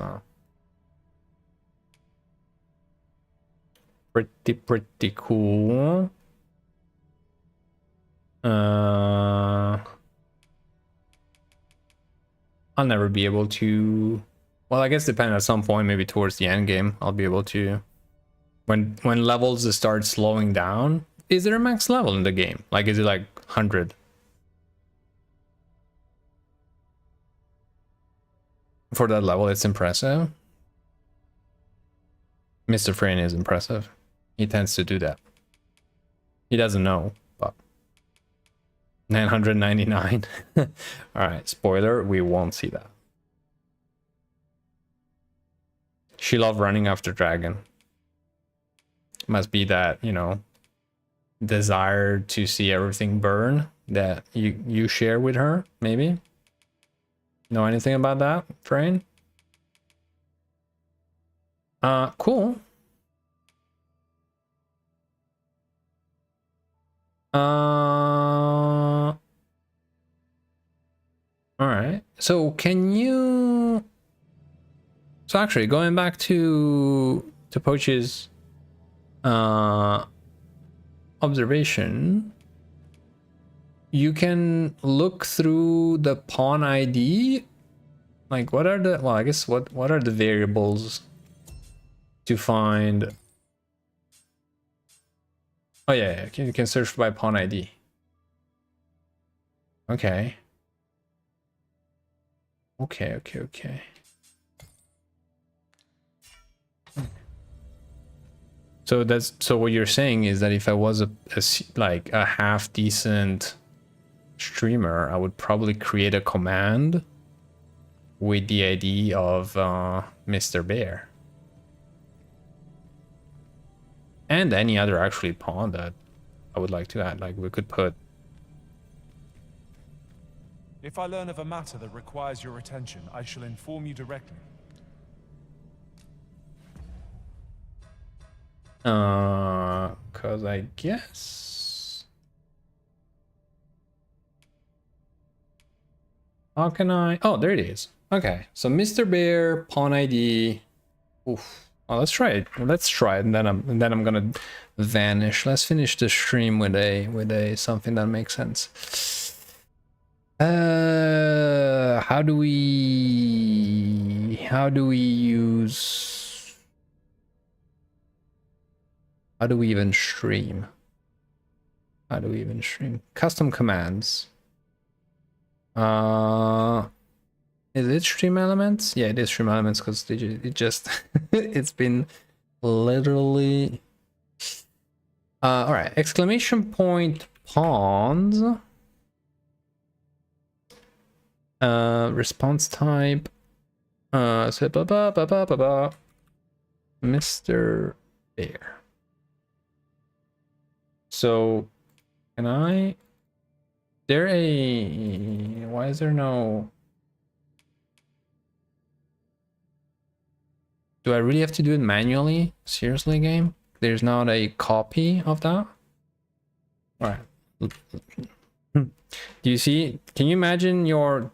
pretty cool. I'll never be able to, well, I guess depending at some point, maybe towards the end game, I'll be able to, when levels start slowing down. Is there a max level in the game? Like, is it like 100? For that level, it's impressive. Mr. Frayne is impressive. He tends to do that. He doesn't know, but 999. All right, spoiler, we won't see that. She loved running after dragon. Must be that, you know, desire to see everything burn that you share with her, maybe. Know anything about that, Frayne? Cool. All right. So can you... So actually, going back to Poach's observation, you can look through the pawn ID. Like, what are the... Well, I guess what are the variables to find... Oh yeah, you can search by pawn ID. Okay. Okay. So that's, so what you're saying is that if I was like a half decent streamer, I would probably create a command with the ID of Mr. Bear. And any other actually pawn that I would like to add. Like, we could put... If I learn of a matter that requires your attention, I shall inform you directly. Cause I guess... How can I... Oh, there it is. Okay, so Mr. Bear, pawn ID. Oof. Well, let's try it. Let's try it, and then I'm gonna vanish. Let's finish the stream with a something that makes sense. How do we use? How do we even stream? Custom commands. Is it stream elements? Yeah, it is stream elements because it just it's been literally all right, exclamation point pawns. Response type. So Mr. Bear. So can I? There a? Why is there no? Do I really have to do it manually? Seriously, game? There's not a copy of that? Alright. Do you see? Can you imagine your...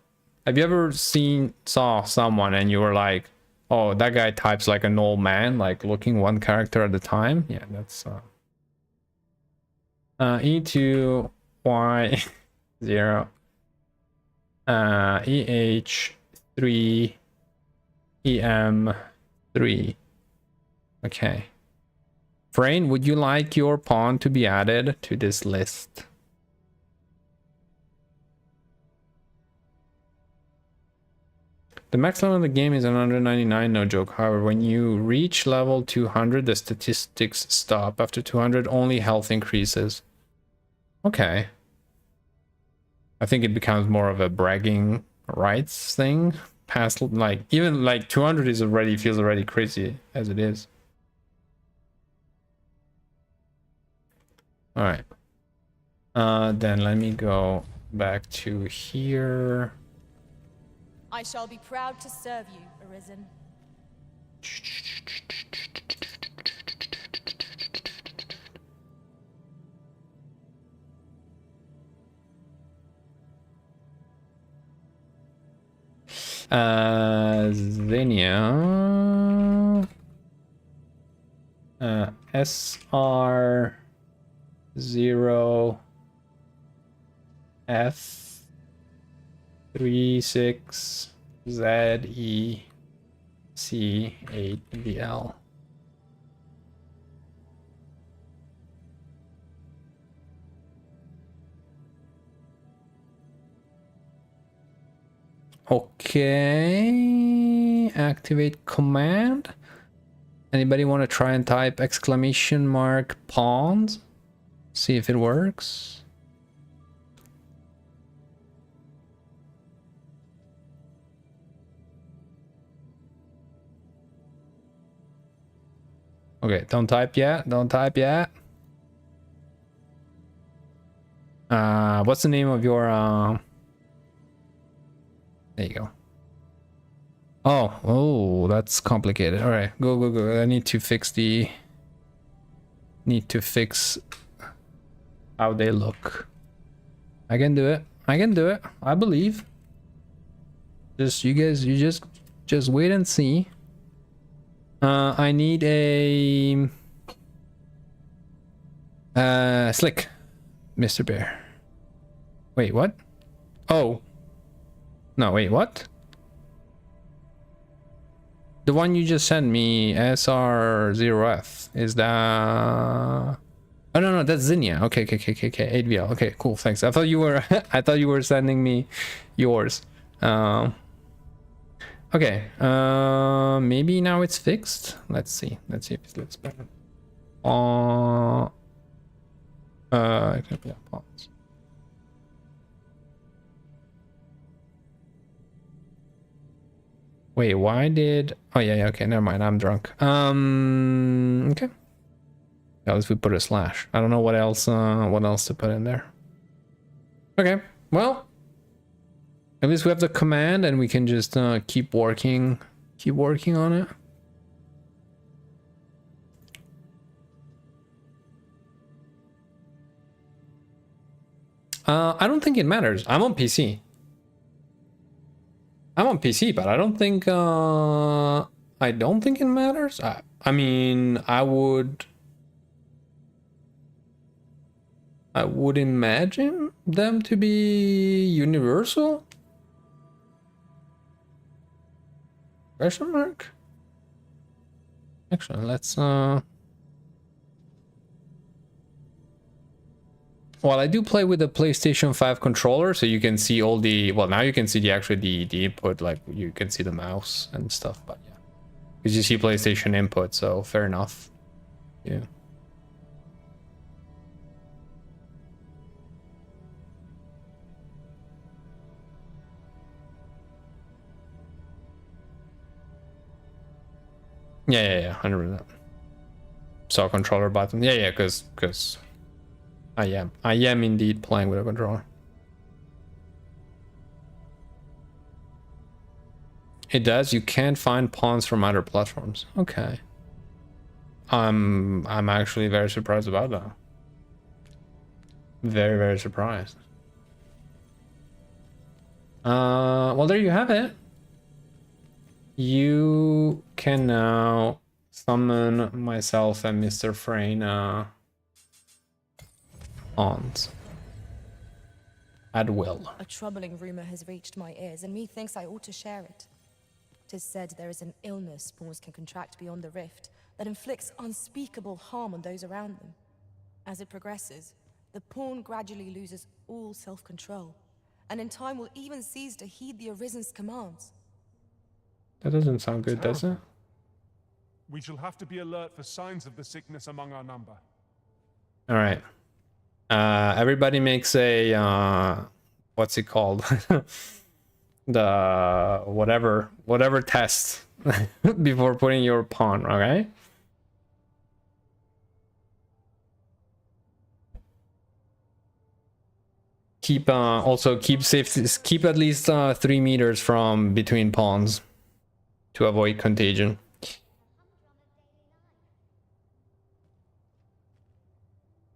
Have you ever saw someone and you were like, oh, that guy types like an old man, like looking one character at a time? Yeah, that's... E2, Y0, EH3, EM3. Okay. Frain, would you like your pawn to be added to this list? The max level of the game is 199, no joke. However, when you reach level 200, the statistics stop. After 200, only health increases. Okay. I think it becomes more of a bragging rights thing. Past, like, even like 200 is already, feels already crazy as it is. All right. Then let me go back to here. I shall be proud to serve you, Arisen. Xenia. SR0 F36 ZEC8BL. Okay, activate command. Anybody want to try and type exclamation mark pawns? See if it works. Okay, don't type yet. Don't type yet. What's the name of your there you go. Oh, that's complicated. All right, go. I need to fix how they look. I can do it. I believe. You just wait and see. I need a slick, Mr. Bear. Wait, what? Oh. No, wait, what? The one you just sent me, SR0F, is that... Oh, no, that's Xenia. Okay, 8VL. Okay, cool, thanks. I thought you were, I thought you were sending me yours. Okay, maybe now it's fixed. Let's see if it looks better. Yeah, pause. Wait, why did... Oh, yeah, okay, never mind, I'm drunk. Okay. At least we put a slash. I don't know what else to put in there. Okay, well, at least we have the command and we can just keep working on it. I don't think it matters. I'm on PC, but I don't think it matters. I mean, I would imagine them to be universal. Question mark? Actually, let's well, I do play with the PlayStation 5 controller, so you can see all the... Well, now you can see the input, like you can see the mouse and stuff, but yeah. Because you see PlayStation input, so fair enough. Yeah. Yeah, 100%. Saw controller button. Yeah, because I am indeed playing with a controller. It does. You can't find pawns from other platforms. Okay. I'm actually very surprised about that. Very, very surprised. Well, there you have it. You can now summon myself and Mr. Frayne pawns at will. A troubling rumor has reached my ears, and methinks I ought to share it. 'Tis said there is an illness pawns can contract beyond the rift that inflicts unspeakable harm on those around them. As it progresses, the pawn gradually loses all self-control, and in time will even cease to heed the Arisen's commands. That doesn't sound good, does it? We shall have to be alert for signs of the sickness among our number. All right. Everybody makes a what's it called? The whatever test before putting your pawn, okay? Keep also keep safety, keep at least 3 meters from between pawns to avoid contagion.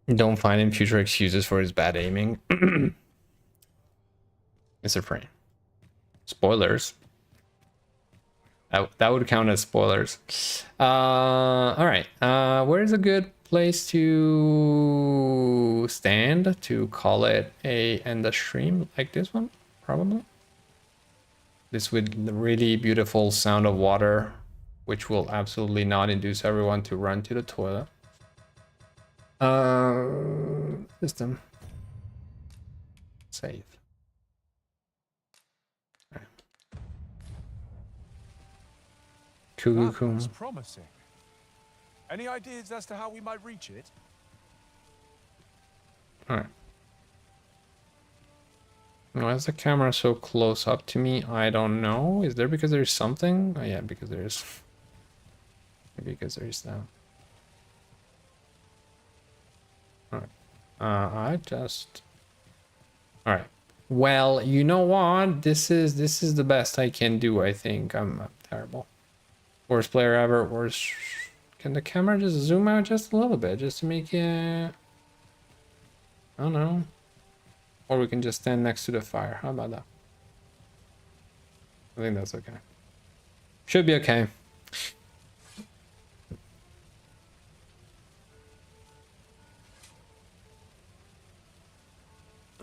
Don't find in future excuses for his bad aiming. Mr. Frayne. Spoilers. That would count as spoilers. All right. Where's a good place to stand to call it a end the stream? Like this one, probably. This with the really beautiful sound of water, which will absolutely not induce everyone to run to the toilet. System. Save. That's promising. Any ideas as to how we might reach it? Alright. Why is the camera so close up to me? I don't know. Is there because there's something? Oh yeah, because there's... Maybe because there's that. Alright. I just... Alright. Well, you know what? This is the best I can do, I think. I'm terrible. Worst player ever. Worst... Can the camera just zoom out just a little bit? Just to make it... I don't know. Or we can just stand next to the fire. How about that? I think that's okay. Should be okay.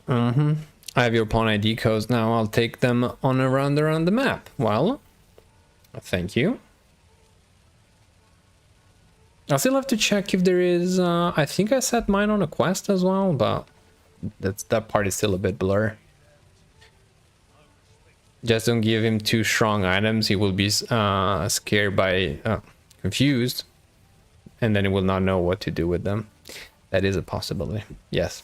I have your pawn ID codes now. I'll take them on a round around the map. Well, thank you. I still have to check if there is... I think I set mine on a quest as well, but that part is still a bit blur. Just don't give him too strong items. He will be scared by... confused. And then he will not know what to do with them. That is a possibility. Yes.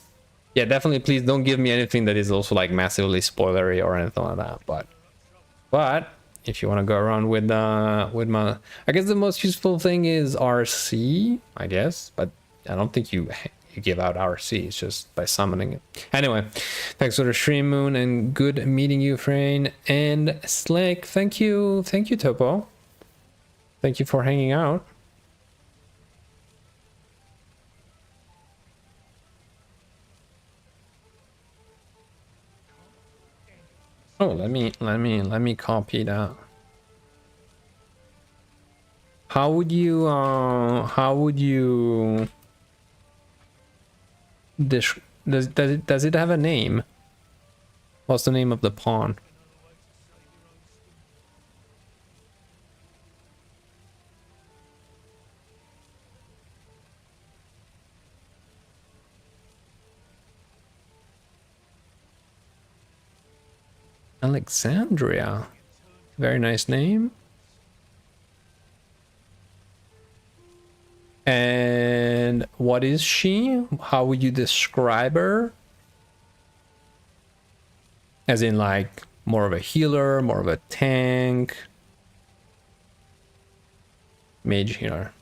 Yeah, definitely please don't give me anything that is also like massively spoilery or anything like that. But if you want to go around with my... I guess the most useful thing is RC, I guess. But I don't think you give out RC. It's just by summoning it. Anyway, thanks for the stream, Moon, and good meeting you, Frayne. And Slick, thank you, Topo. Thank you for hanging out. Oh, let me copy that. How would you does it have a name? What's the name of the pawn? Alexandria. Very nice name. And what is she? How would you describe her? As in like more of a healer, more of a tank? mage healer.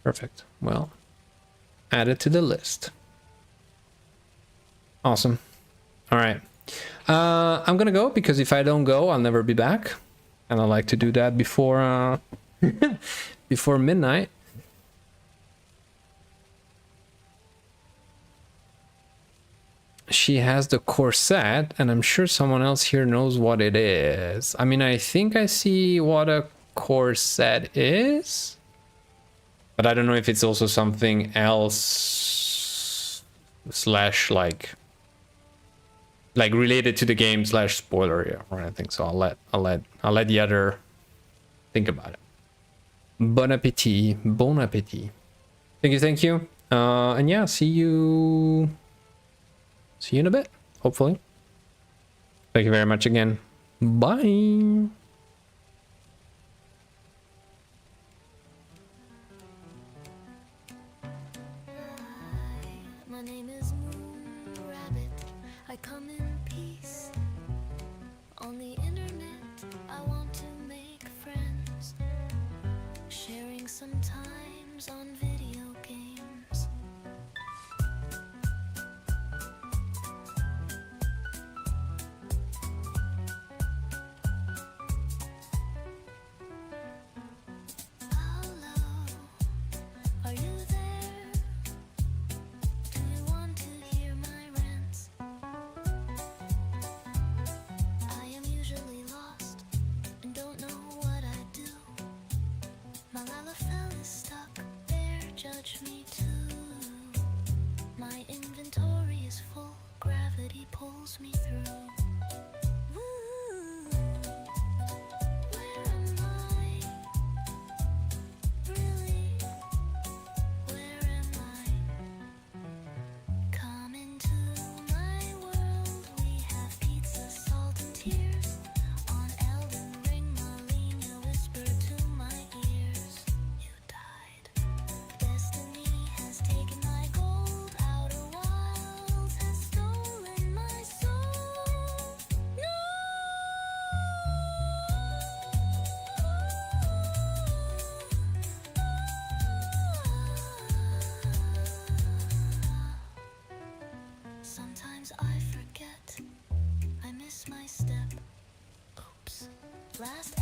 Perfect. Well, add it to the list. Awesome. All right. I'm gonna go because if I don't go, I'll never be back, and I like to do that before before midnight. She has the corset, and I'm sure someone else here knows what it is. I mean, I think I see what a corset is, but I don't know if it's also something else slash like related to the game slash spoiler or anything. So I'll let the other think about it. Bon appetit, bon appetit. Thank you. And yeah, see you in a bit, hopefully. Thank you very much again. Bye. My name is Moon Rabbit. I come in peace. On the internet, I want to make friends. Sharing sometimes on video games. Hello, are you there? Do you want to hear my rants? I am usually lost and don't know what I do. My Lalafell is stuck there, judge me too. My inventory is full, gravity pulls me through. Woo. Where am I? Really? Where am I? Come into my world. We have pizza, salt, and tears. On Elden Ring, Malenia whispered to my ears. You died. Destiny has taken my gold. Outer Wilds has stolen my soul. No! Sometimes I forget. I miss my step. Oops. Last